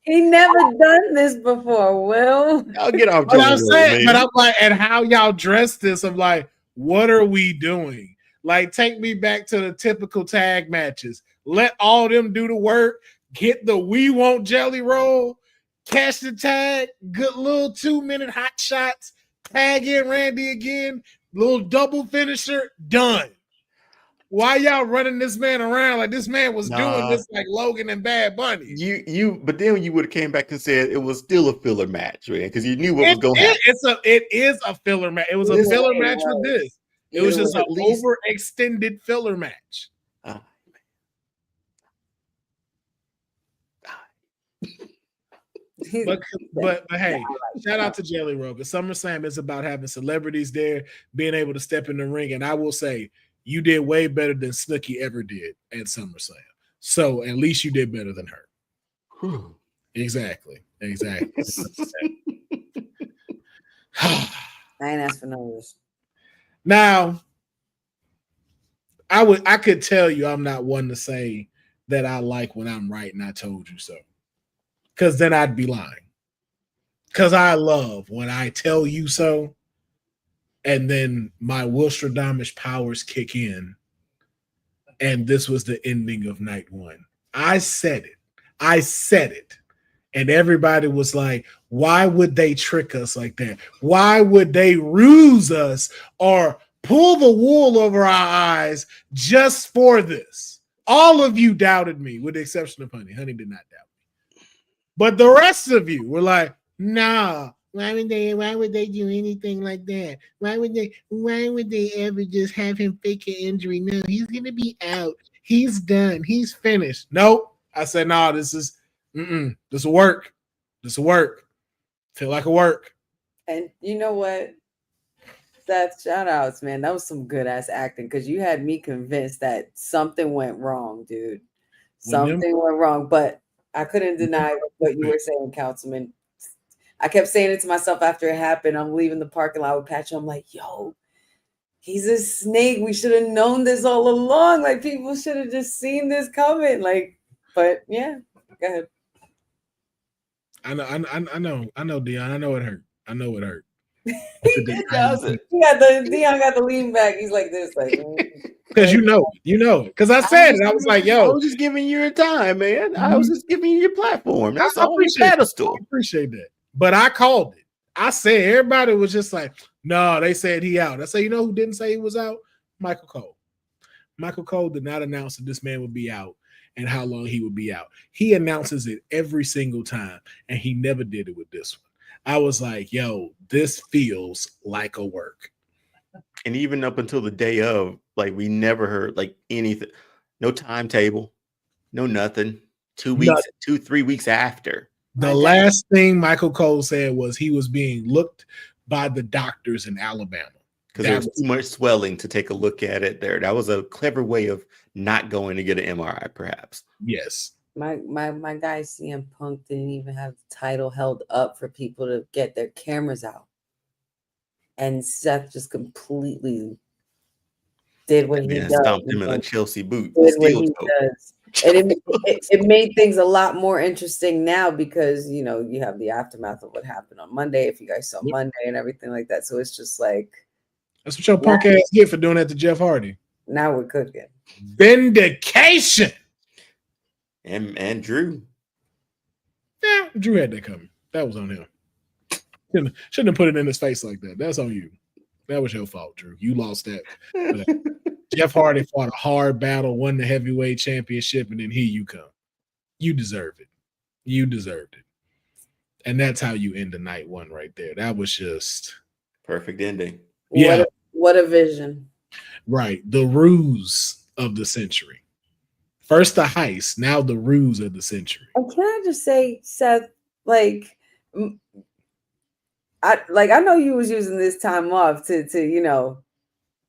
He never done this before, Will. I'll get off. But I'm saying, but I'm like, and how y'all dress this? I'm like, what are we doing? Like, take me back to the typical tag matches. Let all them do the work. Get the we want Jelly Roll. Catch the tag. Good little 2-minute hot shots. Tag in Randy again. Little double finisher. Done. Why y'all running this man around like this man was doing this like Logan and Bad Bunny? But then you would have came back and said it was still a filler match, man, because you knew what was going to happen. It is a filler match. It was a filler match with this. It was just an overextended filler match. But hey, shout out to Jelly Roll. Because SummerSlam is about having celebrities there, being able to step in the ring. And I will say, you did way better than Snooki ever did at SummerSlam. So at least you did better than her. Exactly. I ain't asked for no wish. Now, I could tell you I'm not one to say that I like when I'm right and I told you so. Because then I'd be lying. Because I love when I tell you so, and then my Wilstradamus powers kick in, and this was the ending of night one. I said it. And everybody was like, why would they trick us like that? Why would they ruse us or pull the wool over our eyes just for this? All of you doubted me, with the exception of Honey. Honey did not doubt me. But the rest of you were like, nah, why would they do anything like that? Why would they ever just have him fake an injury? No, he's gonna be out. He's done. He's finished. Nope. I said, no, this will work. This will work. Feel like a work. And you know what? Seth, shout outs, man. That was some good ass acting because you had me convinced that something went wrong, dude. Something went wrong, but I couldn't deny what you were saying, Councilman. I kept saying it to myself after it happened. I'm leaving the parking lot with Patrick. I'm like, yo, he's a snake. We should have known this all along. Like, people should have just seen this coming. Like, but yeah, go ahead. I know, Deonne. I know it hurt. Deonne got the lean back. He's like this, like because you know it. Because I said it. I was like, yo, I was just giving you your time, man. I was just giving you your platform. That's I all pedestal. I appreciate that. But I called it. I said everybody was just like, no, they said he out. I said, you know who didn't say he was out? Michael Cole. Michael Cole did not announce that this man would be out and how long he would be out. He announces it every single time, and he never did it with this one. I was like, yo, this feels like a work. And even up until the day of, like, we never heard like anything, no timetable, no nothing. 2 weeks, 3 weeks after. The last thing Michael Cole said was he was being looked by the doctors in Alabama. Because there was too much swelling to take a look at it there. That was a clever way of not going to get an MRI, perhaps. Yes. My guy CM Punk didn't even have the title held up for people to get their cameras out. And Seth just completely did what he does. Stomped him in a Chelsea boot. And it made things a lot more interesting now because, you know, you have the aftermath of what happened on Monday, if you guys saw Monday and everything like that. So it's just like, that's what your punk ass get for doing that to Jeff Hardy. Now we're cooking. Vindication. And Drew. Yeah, Drew had that coming. That was on him. Shouldn't have put it in his face like that. That's on you. That was your fault, Drew. You lost that. Jeff Hardy fought a hard battle, won the heavyweight championship, and then here you come. You deserve it. You deserved it. And that's how you end the night one right there. That was just perfect ending. Yeah. What a vision. Right. The ruse of the century. First the heist, now the ruse of the century. And can I just say, Seth, I know you was using this time off to you know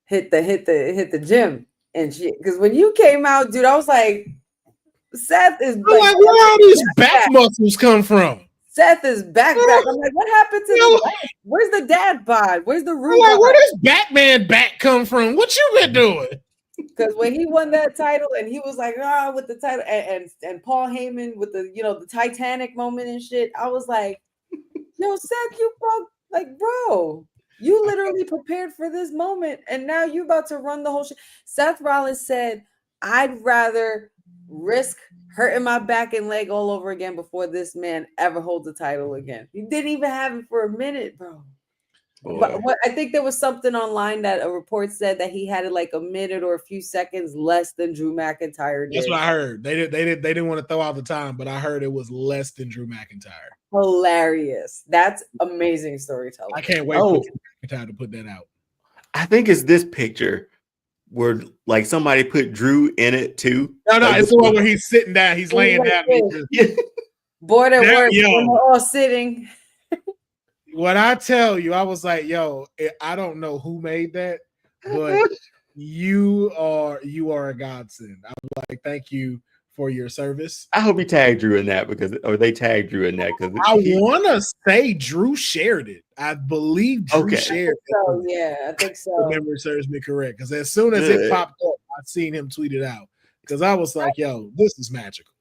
hit the gym and shit. Because when you came out, dude, I was like, Seth is where all these back muscles come from? Seth is back. I'm like, what happened to the back? Where's the dad bod? Where's the root? Like, where does Batman back come from? What you been doing? Because when he won that title and he was like, with the title and Paul Heyman with the, you know, the Titanic moment and shit, I was like, yo, Seth, you broke, like, bro, you literally prepared for this moment and now you about to run the whole shit. Seth Rollins said, I'd rather risk hurting my back and leg all over again before this man ever holds the title again. He didn't even have it for a minute, bro. But I think there was something online that a report said that he had it like a minute or a few seconds less than Drew McIntyre did. That's what I heard. They didn't want to throw out the time, but I heard it was less than Drew McIntyre. Hilarious. That's amazing storytelling. I can't wait for Drew McIntyre to put that out. I think it's this picture where like somebody put Drew in it too. No, like, it's the one where he's sitting down, he's laying down. Bored at work, when we're all sitting. When I tell you, I was like, yo, I don't know who made that, but you are a godsend. I would like thank you for your service. I hope he tagged Drew in that or they tagged Drew in that because I want to say Drew shared it. I believe Drew shared it. So, yeah, I think so. If memory serves me correct, because as soon as it popped up, I seen him tweet it out because I was like, "Yo, this is magical."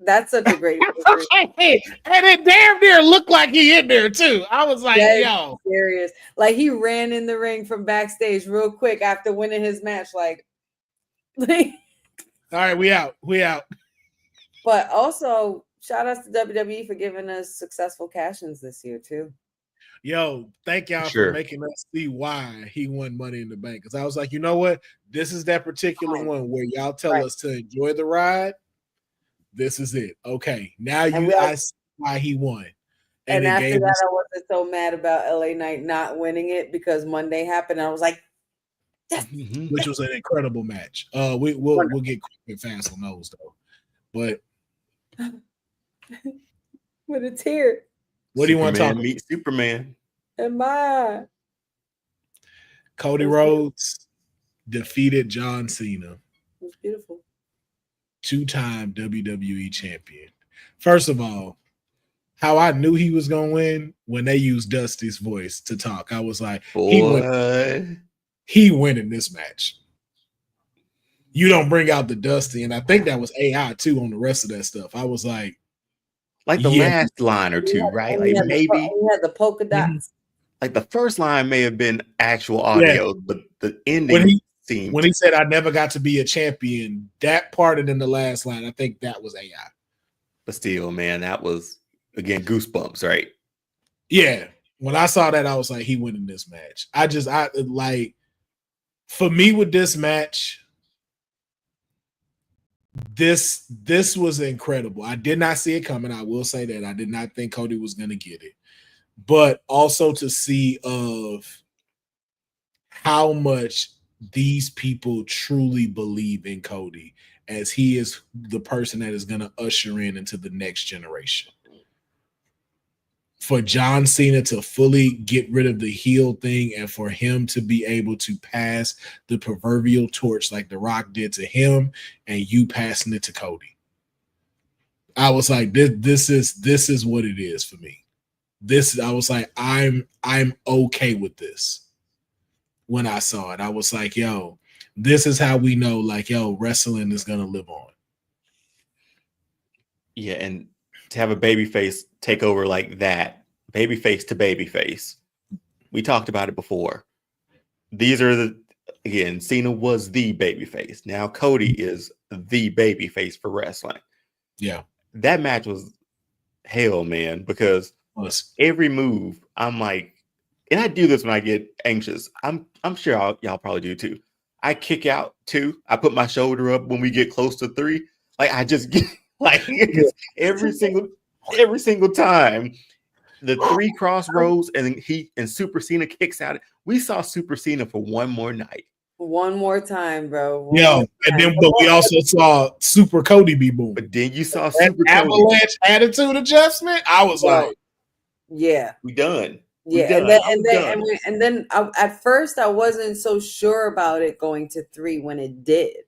That's such a great and it damn near looked like he in there too. I was like, "Yo, serious!" Like he ran in the ring from backstage real quick after winning his match. Like, all right, we out. But also, shout outs to WWE for giving us successful cash-ins this year too. Yo, thank y'all for making us see why he won Money in the Bank. Because I was like, you know what? This is that particular one where y'all tell us to enjoy the ride. This is it. Okay, now I see why he won. And after that, I wasn't so mad about LA Knight not winning it because Monday happened. I was like, which was an incredible match. We'll get quick and fast on those though. But with a tear. What do you want to talk about? Meet Superman. Am I? Cody Rhodes defeated John Cena. It was beautiful. 2-time WWE champion. First of all, how I knew he was going to win when they used Dusty's voice to talk. I was like, he winning this match. You don't bring out the Dusty. And I think that was AI too on the rest of that stuff. I was like the last line or two, right? Like maybe he had the polka dots. Like the first line may have been actual audio, but the ending when he said I never got to be a champion, that part and then the last line, I think that was AI. But still, man, that was again goosebumps, right? Yeah. When I saw that, I was like, he winning this match. I like for me with this match. This was incredible. I did not see it coming. I will say that I did not think Cody was going to get it, but also to see of how much these people truly believe in Cody as he is the person that is going to usher into the next generation. For John Cena to fully get rid of the heel thing and for him to be able to pass the proverbial torch like The Rock did to him and you passing it to Cody. I was like, this is what it is for me. I was like, I'm okay with this. When I saw it, I was like, yo, this is how we know, like, yo, wrestling is going to live on. Yeah, and to have a babyface take over like that, babyface to babyface. We talked about it before. These are Cena was the babyface. Now Cody is the babyface for wrestling. Yeah. That match was hell, man, because every move, I'm like, and I do this when I get anxious. I'm sure y'all probably do too. I kick out 2. I put my shoulder up when we get close to 3. Like I just get like every single time the 3 crossroads and Super Cena kicks out. We saw Super Cena for one more night. One more time, bro. And then but we also saw Super Cody be boom. But then you saw Super Avalanche Cody. Attitude adjustment. I was like, yeah, we done. Yeah, and then at first I wasn't so sure about it going to 3 when it did.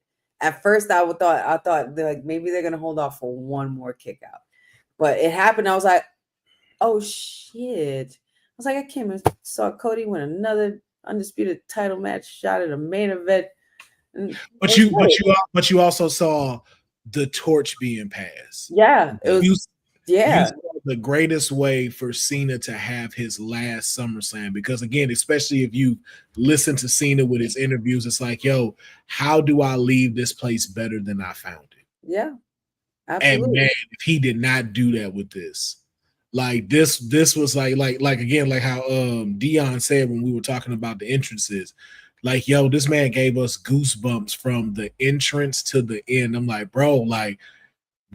At first I thought like maybe they're gonna hold off for one more kick out, but it happened. I was like, oh shit! I was like, I came and saw Cody win another undisputed title match, shot at a main event. But you also saw the torch being passed. Yeah, it was. Yeah, the greatest way for Cena to have his last SummerSlam, because again, especially if you listen to Cena with his interviews, it's like, yo, how do I leave this place better than I found it? Yeah, absolutely. And man, if he did not do that with this, like this was like again, like how Deonne said when we were talking about the entrances, like, yo, this man gave us goosebumps from the entrance to the end. I'm like, bro, like,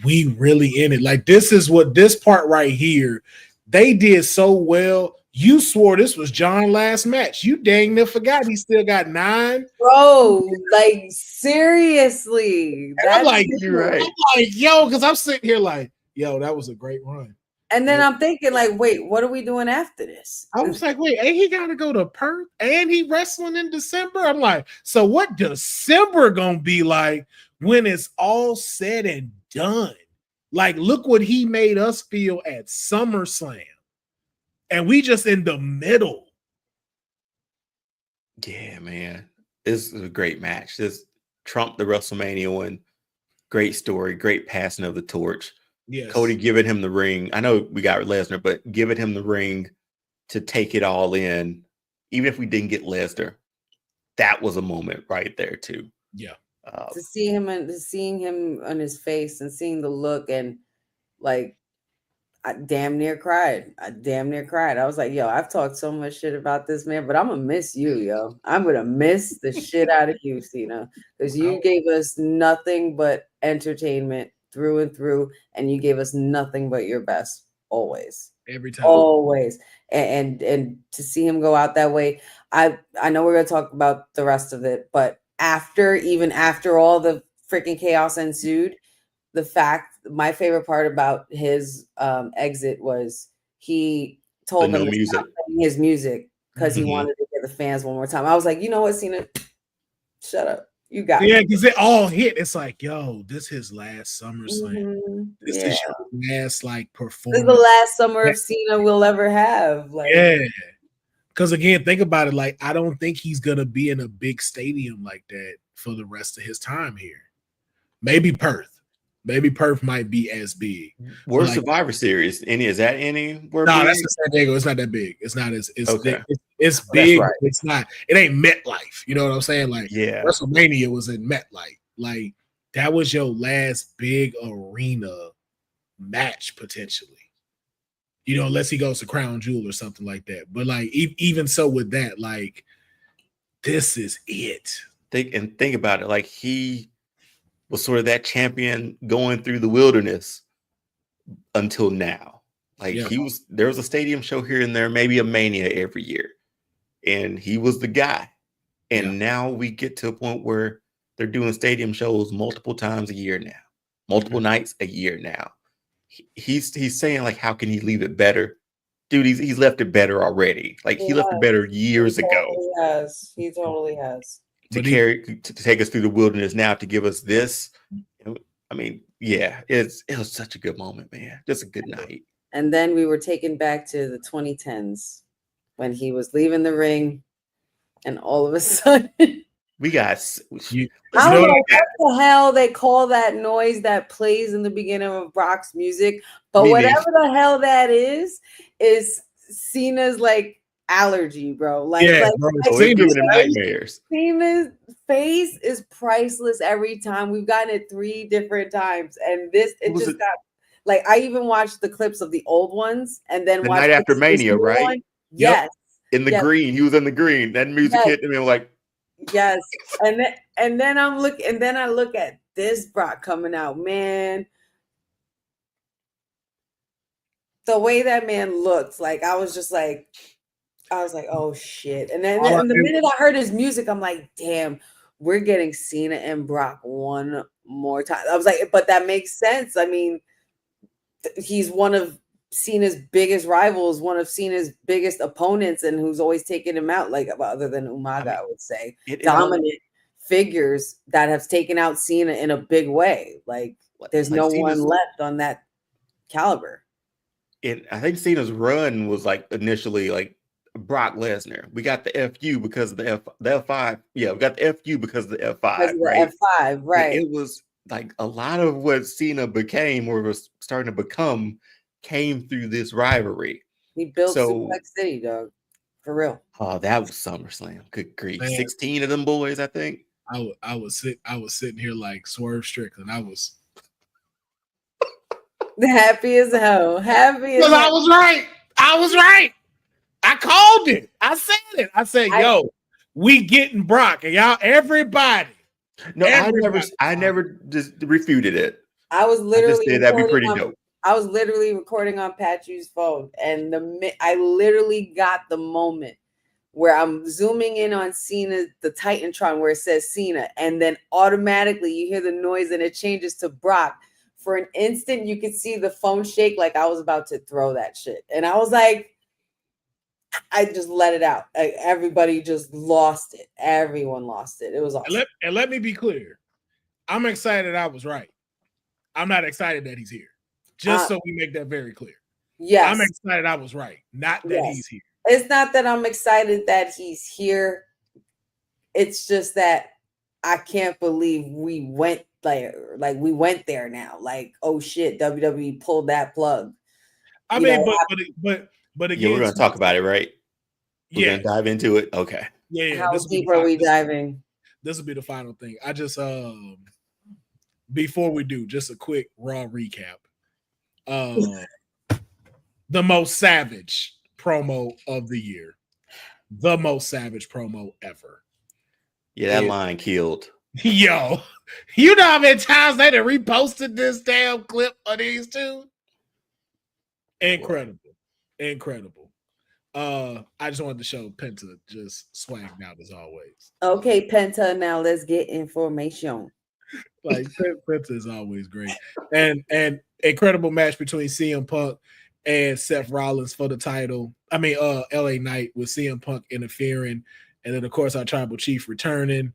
we really in it. Like, this is what this part right here, they did so well. You swore this was John's last match. You dang near forgot he still got 9. Bro, like, seriously. I'm like, you're right. I'm like, yo, because I'm sitting here like, yo, that was a great run. And then I'm thinking, like, wait, what are we doing after this? I was like, wait, ain't he got to go to Perth and he wrestling in December? I'm like, so what December gonna be like when it's all said and done? Like, look what he made us feel at SummerSlam, and we just in the middle. Yeah, man, this is a great match. This trumped the WrestleMania one. Great story, great passing of the torch. Yes. Cody giving him the ring. I know we got Lesnar, but giving him the ring to take it all in, even if we didn't get Lesnar, that was a moment right there too. Yeah. To see him and seeing him on his face and seeing the look, and like, I damn near cried. I was like, yo, I've talked so much shit about this man, but I'm gonna miss you, yo. I'm gonna miss the shit out of you, Cena, because you gave us nothing but entertainment through and through, and you gave us nothing but your best always. Every time. Always. And to see him go out that way, I know we're gonna talk about the rest of it, but even after all the freaking chaos ensued, my favorite part about his exit was he told them to stop playing his music because he wanted to get the fans one more time. I was like, you know what, Cena, shut up. You got it. Because it all hit. It's like, yo, this is his last SummerSlam. This is your last like performance. This is the last summer of Cena we'll ever have. Like, yeah. Because again, think about it. Like, I don't think he's gonna be in a big stadium like that for the rest of his time here. Maybe Perth. Maybe Perth might be as big. Where's like, Survivor Series? Is that anywhere? No, that's in San Diego. It's not that big. It's not as it's big. Right. It's not. It ain't MetLife. You know what I'm saying? Like, yeah, WrestleMania was in MetLife. Like, that was your last big arena match potentially. You know, unless he goes to Crown Jewel or something like that. But like, even so, with that, like, this is it. Think about it. Like, he was sort of that champion going through the wilderness until now. Like, there was a stadium show here and there, maybe a Mania every year, and he was the guy. And now we get to a point where they're doing stadium shows multiple times a year now, multiple nights a year now. He's saying, like, how can he leave it better? Dude, he's left it better already. Like, he left it better years ago. He totally has. To take us through the wilderness now, to give us this. I mean, yeah, it was such a good moment, man. Just a good night. And then we were taken back to the 2010s when he was leaving the ring, and all of a sudden we got I don't know what the hell they call that noise that plays in the beginning of Brock's music, but whatever the hell that is Cena's like allergy, bro. Like, bro. Nightmares. Cena's face is priceless every time. We've gotten it 3 different times, and got like, I even watched the clips of the old ones, and then the night after Mania, right? One. Yes, in the green. He was in the green. That music hit me. I'm like, yes. And then I look at this Brock coming out, man. The way that man looked, like, I was like, oh shit. And then the minute I heard his music, I'm like, damn, we're getting Cena and Brock one more time. I was like, but that makes sense. I mean, he's one of Cena's biggest rivals, one of Cena's biggest opponents, and who's always taken him out, like, other than Umaga, I would say. Dominant figures that have taken out Cena in a big way. Like, there's no one left on that caliber. I think Cena's run was like initially like Brock Lesnar. We got the FU because of the F5. Yeah, we got the FU because of the F5. Right? F5, right. It was like a lot of what Cena became or was starting to become came through this rivalry. He built Suplex City, dog. For real. Oh, that was SummerSlam. Good grief. Man. 16 of them boys, I think. I was sitting here like Swerve Strickland. I was happy as hell. Because I was right. I called it. I said it. I said, yo, we getting Brock. And y'all, everybody. No, I never just refuted it. I was literally just said that'd be pretty dope. I was literally recording on Patchu's phone, and I literally got the moment where I'm zooming in on Cena, the Titantron, where it says Cena, and then automatically you hear the noise and it changes to Brock. for an instant, you could see the phone shake like I was about to throw that shit. And I was like, I just let it out. Like, everybody just lost it. Everyone lost it. It was awesome. And let me be clear. I'm excited I was right. I'm not excited that he's here. Just so we make that very clear. Yes. I'm excited I was right. Not that he's here. It's not that I'm excited that he's here. It's just that I can't believe we went there. Like, we went there now. Like, oh shit, WWE pulled that plug. I mean, but again, we're gonna talk about it, right? We're gonna dive into it. Okay. Yeah. How deep are we diving? This will be the final thing. I just before we do, just a quick Raw recap. The most savage promo of the year. The most savage promo ever. Yeah, that line killed. Yo, you know how many times they done reposted this damn clip of these two? Incredible. I just wanted to show Penta just swagged out as always. Okay, Penta, now let's get information. Like, Penta is always great. And incredible match between CM Punk and Seth Rollins for the title. I mean, LA Knight with CM Punk interfering. And then, of course, our tribal chief returning.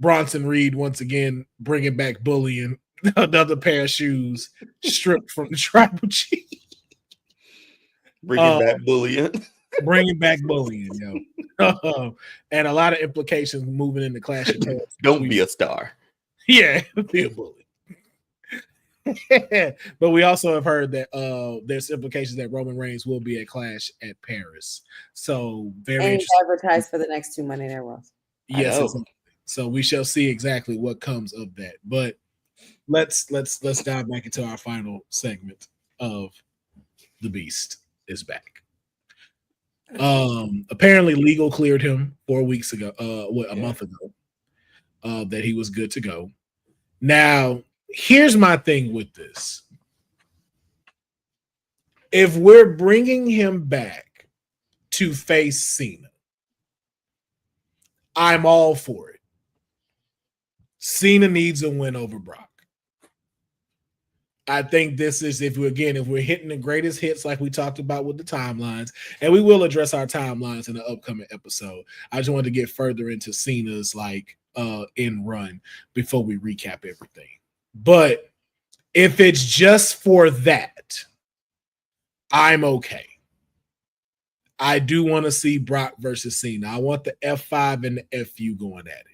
Bronson Reed, once again, bringing back bullying. Another pair of shoes stripped from the tribal chief. Bringing back bullying. Bringing back bullying, yo. And a lot of implications moving into Clash of Clans. Don't be a star. Yeah, be a bully. But we also have heard that there's implications that Roman Reigns will be at Clash at Paris. So very interesting. Advertised for the next 2 Monday Night Raws. Yes, so we shall see exactly what comes of that. But let's dive back into our final segment of The Beast is back. Apparently legal cleared him 4 weeks ago, a month ago, that he was good to go. Now, here's my thing with this. If we're bringing him back to face Cena, I'm all for it. Cena needs a win over Brock. I think this is, if we're hitting the greatest hits like we talked about with the timelines, and we will address our timelines in the upcoming episode. I just wanted to get further into Cena's in run before we recap everything. But if it's just for that, I'm okay. I do want to see Brock versus Cena. I want the F5 and the FU going at it.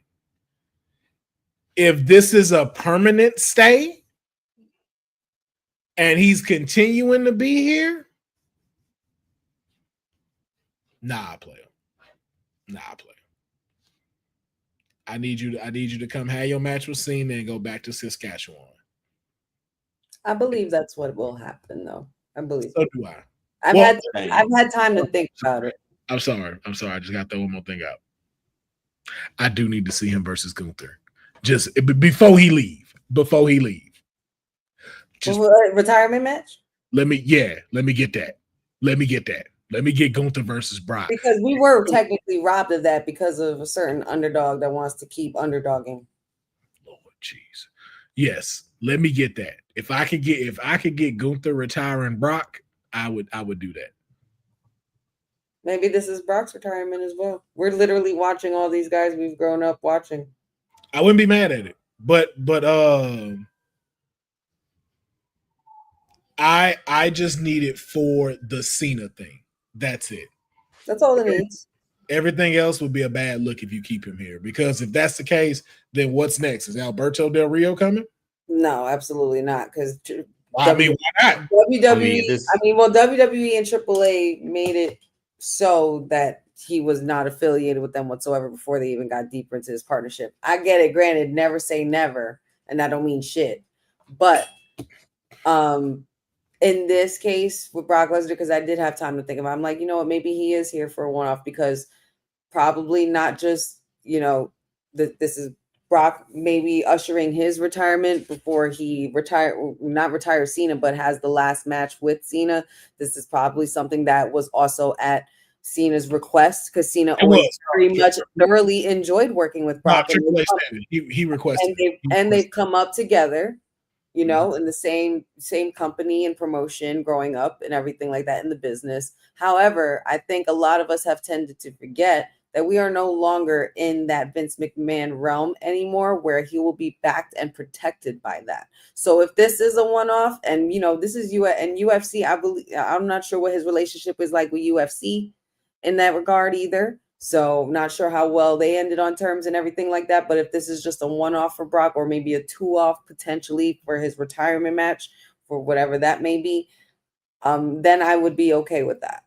If this is a permanent stay and he's continuing to be here, I play him. I need you to come have your match with Cena and go back to Saskatchewan. I believe that's what will happen, though. I believe. So do I. I've had time to think about it. I'm sorry. I just got to throw one more thing out. I do need to see him versus Gunther. Just before he leave. Just retirement match? Let me get that. Let me get Gunther versus Brock. Because we were technically robbed of that because of a certain underdog that wants to keep underdogging. Lord jeez. Yes, let me get that. If I could get Gunther retiring Brock, I would do that. Maybe this is Brock's retirement as well. We're literally watching all these guys we've grown up watching. I wouldn't be mad at it. But I just need it for the Cena thing. That's it. That's all it needs. Everything else would be a bad look if you keep him here. Because if that's the case, then what's next? Is Alberto Del Rio coming? No, absolutely not. Because why not? WWE and AAA made it so that he was not affiliated with them whatsoever before they even got deeper into this partnership. I get it. Granted, never say never, and I don't mean shit. But in this case with Brock Lesnar, because I did have time to think about it, I'm like, you know what, maybe he is here for a one-off, because probably not just, this is Brock maybe ushering his retirement before he not retires Cena, but has the last match with Cena. This is probably something that was also at Cena's request, because Cena always very much thoroughly enjoyed working with Brock. He requested. And they've come up together. you know, in the same company and promotion growing up and everything like that in the business. However, I think a lot of us have tended to forget that we are no longer in that Vince McMahon realm anymore, where he will be backed and protected by that. So if this is a one-off, and you know, this is UFC, I believe, I'm not sure what his relationship is like with UFC in that regard either. So not sure how well they ended on terms and everything like that. But if this is just a one-off for Brock, or maybe a two-off potentially for his retirement match, for whatever that may be, then I would be okay with that.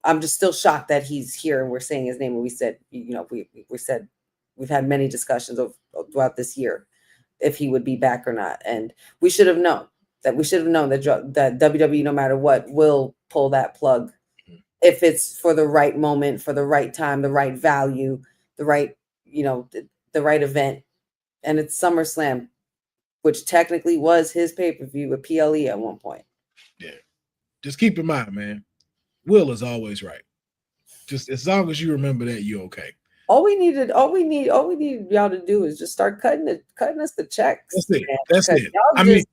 I'm just still shocked that he's here and we're saying his name. And we said, you know, we said we've had many discussions throughout this year if he would be back or not. And we should have known that that WWE, no matter what, will pull that plug if it's for the right moment, for the right time, the right value, the right, you know, the right event. And it's SummerSlam, which technically was his pay-per-view with PLE at one point. Yeah. Just keep in mind, man, Will is always right. Just as long as you remember that, you're okay. All we need y'all to do is just start cutting us the checks. That's it. Man. That's it. I mean,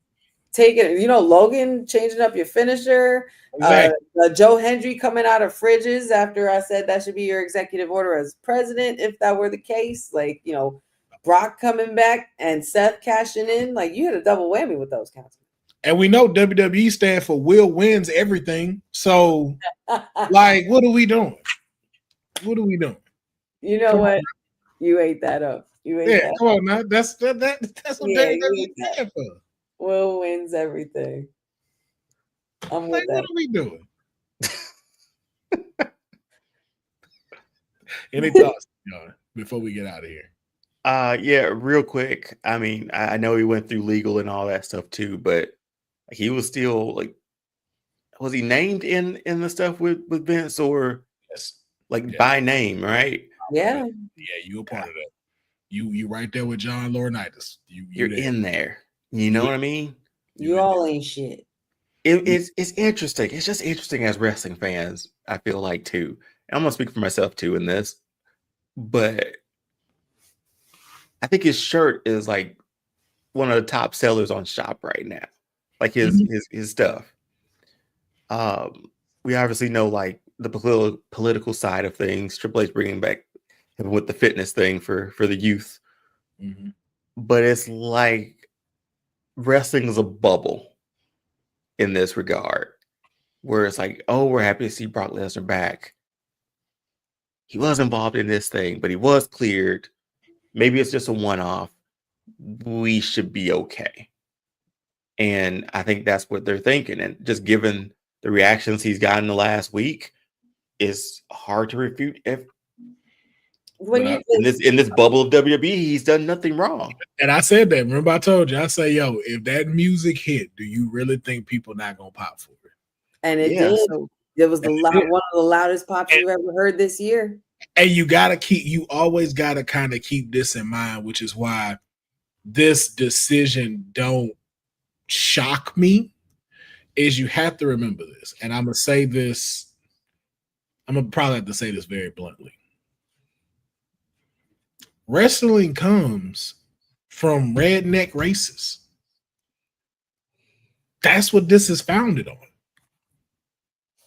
taking, you know, Logan changing up your finisher, exactly. Joe Hendry coming out of fridges after I said that should be your executive order as president, if that were the case. Like, you know, Brock coming back and Seth cashing in. Like, you had a double whammy with those counts. And we know WWE stand for Will wins everything. So, like, what are we doing? What are we doing? You know what? You ate that up. That come on now. That's what WWE stand for. Will wins everything. I'm with that. What are we doing? Any thoughts, John, before we get out of here? Yeah, real quick. I mean, I know he went through legal and all that stuff too, but he was still like, was he named in the stuff with Vince, or by name, right? Yeah. Yeah, you a part of that. You right there with John Laurinaitis. You're in there. You know what I mean? You all ain't shit. It's interesting. It's just interesting as wrestling fans, I feel like, too. And I'm gonna speak for myself too in this, but I think his shirt is like one of the top sellers on Shop right now. Like his stuff. We obviously know like the political side of things. Triple H bringing back him with the fitness thing for the youth. Mm-hmm. But it's like wrestling is a bubble in this regard, where it's like, oh, we're happy to see Brock Lesnar back. He was involved in this thing, but he was cleared. Maybe it's just a one-off. We should be okay. And I think that's what they're thinking. And just given the reactions he's gotten the last week, it's hard to refute. In this bubble of WWE, he's done nothing wrong. And I said that. Remember, I told you. I say, yo, if that music hit, do you really think people not gonna pop for it? And it did. So it was one of the loudest pops you've ever heard this year. And you always gotta kind of keep this in mind, which is why this decision don't shock me. Is you have to remember this, and I'm gonna say this. I'm gonna probably have to say this very bluntly. Wrestling comes from redneck races. That's what this is founded on.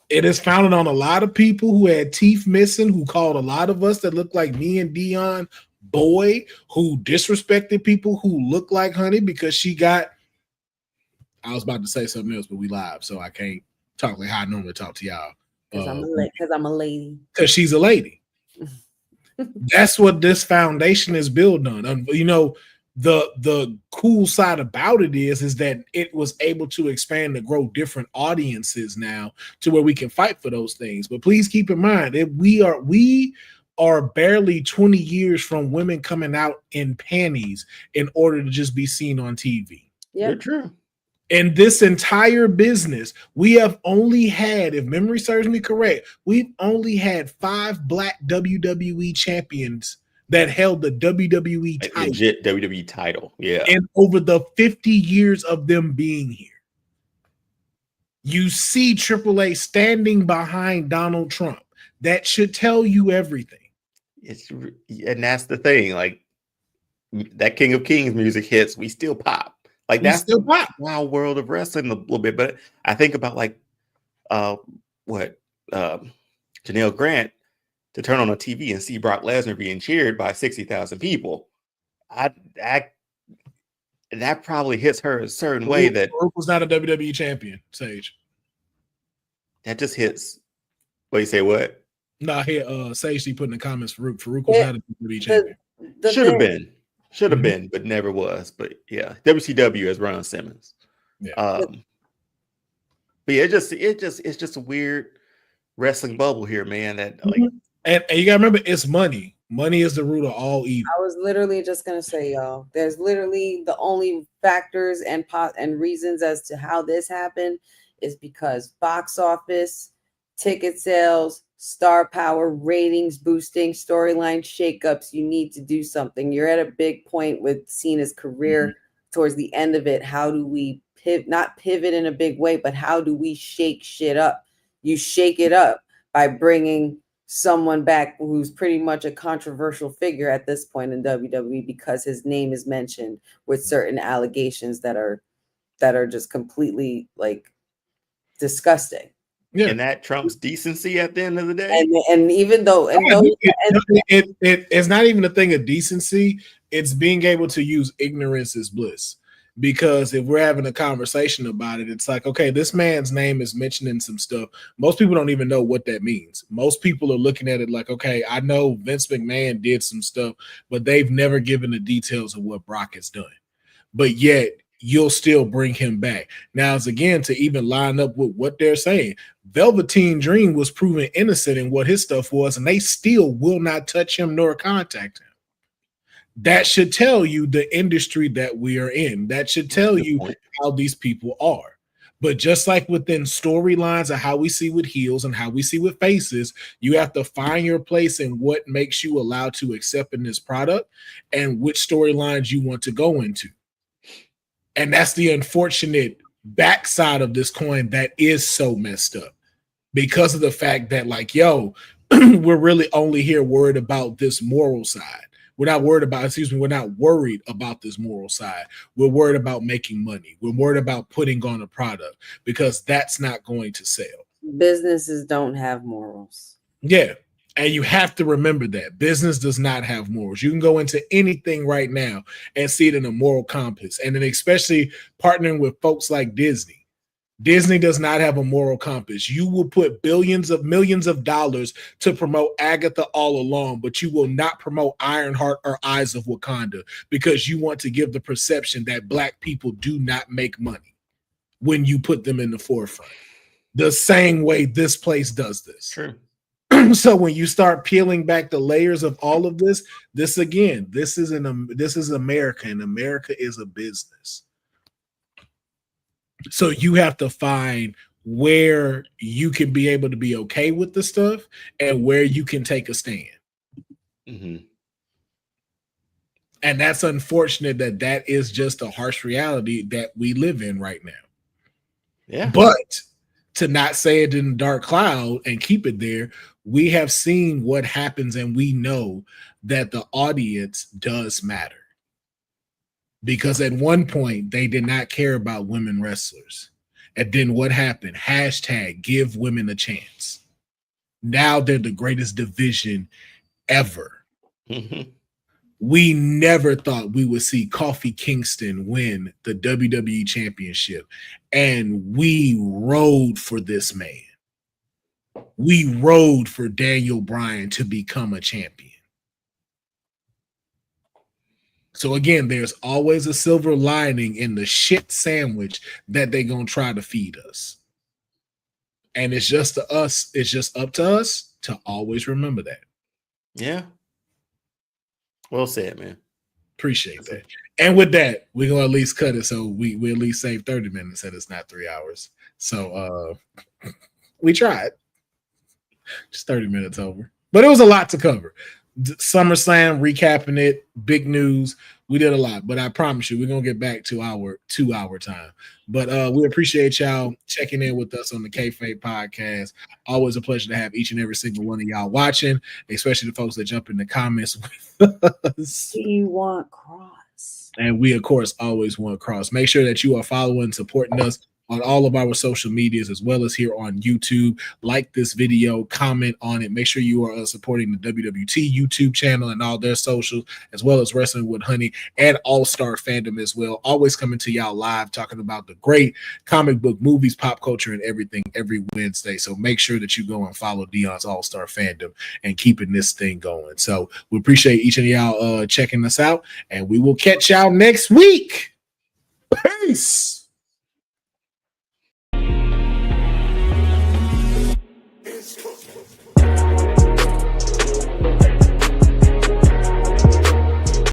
It is founded on a lot of people who had teeth missing, who called a lot of us that looked like me and Deonne boy, who disrespected people who look like Honey because she got, I was about to say something else, but we live, so I can't talk like how I normally talk to y'all. Because I'm a lady. Because she's a lady. That's what this foundation is built on. You know, the cool side about it is that it was able to expand to grow different audiences now to where we can fight for those things. But please keep in mind that we are barely 20 years from women coming out in panties in order to just be seen on TV. Yeah, you're true. In this entire business, we have only had, if memory serves me correct, we've only had 5 black WWE champions that held the WWE title. Legit WWE title, yeah. And over the 50 years of them being here, you see Triple H standing behind Donald Trump. That should tell you everything. And that's the thing. Like, that King of Kings music hits, we still pop. Like He's that's still the pop. wild world of wrestling a little bit. But I think about like Janelle Grant to turn on a TV and see Brock Lesnar being cheered by 60,000 people. That probably hits her a certain way that Farouk was not a WWE champion, Sage. that just hits. What you say? What? Nah, here, Sage, he put in the comments, Farouk was not a WWE champion. Should have been, Mhm. been, but never was. But yeah, WCW as Ron Simmons. Yeah. But yeah, it's just a weird wrestling bubble here, man. That like, and you gotta remember, it's money. Money is the root of all evil. I was literally just gonna say, y'all, there's literally the only factors and reasons as to how this happened is because box office, ticket sales, star power, ratings boosting, storyline shakeups. You need to do something. You're at a big point with Cena's career towards the end of it. How do we not pivot in a big way, but how do we shake shit up? You shake it up by bringing someone back who's pretty much a controversial figure at this point in WWE because his name is mentioned with certain allegations that are just completely like disgusting. Yeah. And that trumps decency at the end of the day. And even though it's not even a thing of decency, it's being able to use ignorance as bliss. Because if we're having a conversation about it, it's like, okay, this man's name is mentioned in some stuff. Most people don't even know what that means. Most people are looking at it like, okay, I know Vince McMahon did some stuff, but they've never given the details of what Brock has done. But yet you'll still bring him back. Now, as again, to even line up with what they're saying, Velveteen Dream was proven innocent in what his stuff was, and they still will not touch him nor contact him. That should tell you the industry that we are in. That should tell you how these people are. But just like within storylines of how we see with heels and how we see with faces, you have to find your place in what makes you allowed to accept in this product and which storylines you want to go into. And that's the unfortunate backside of this coin that is so messed up because of the fact that, like, yo, we're really only here worried about this moral side. We're not worried about, we're not worried about this moral side. We're worried about making money. We're worried about putting on a product because that's not going to sell. Businesses don't have morals. Yeah. And you have to remember that business does not have morals. You can go into anything right now and see it in a moral compass. And then especially partnering with folks like Disney. Disney does not have a moral compass. You will put millions of dollars to promote Agatha all along, but you will not promote Ironheart or Eyes of Wakanda because you want to give the perception that Black people do not make money when you put them in the forefront. The same way this place does this. True. So when you start peeling back the layers of all of this, this is America, and America is a business. So you have to find where you can be able to be okay with the stuff and where you can take a stand. Mm-hmm. And that's unfortunate that is just a harsh reality that we live in right now. Yeah. But to not say it in a dark cloud and keep it there, we have seen what happens and we know that the audience does matter. Because at one point, they did not care about women wrestlers. And then what happened? # give women a chance. Now they're the greatest division ever. Mm-hmm. We never thought we would see Kofi Kingston win the WWE Championship. And we rode for this man. We rode for Daniel Bryan to become a champion. So again, there's always a silver lining in the shit sandwich that they're going to try to feed us. And it's just up to us to always remember that. Yeah. Well said, man. Appreciate that. And with that, we're going to at least cut it so we at least save 30 minutes and it's not 3 hours. So we tried. Just 30 minutes over. But it was a lot to cover. SummerSlam, recapping it, big news. We did a lot, but I promise you, we're going to get back to our 2-hour time. But we appreciate y'all checking in with us on the Kayfabe Podcast. Always a pleasure to have each and every single one of y'all watching, especially the folks that jump in the comments with us. Do you want cross? And we, of course, always want cross. Make sure that you are following, supporting us on all of our social medias, as well as here on YouTube. Like this video, comment on it. Make sure you are supporting the WWT YouTube channel and all their socials, as well as Wrestling with Honey and All-Star Fandom as well. Always coming to y'all live, talking about the great comic book, movies, pop culture, and everything every Wednesday. So make sure that you go and follow Deonne's All-Star Fandom and keeping this thing going. So we appreciate each of y'all checking us out, and we will catch y'all next week. Peace.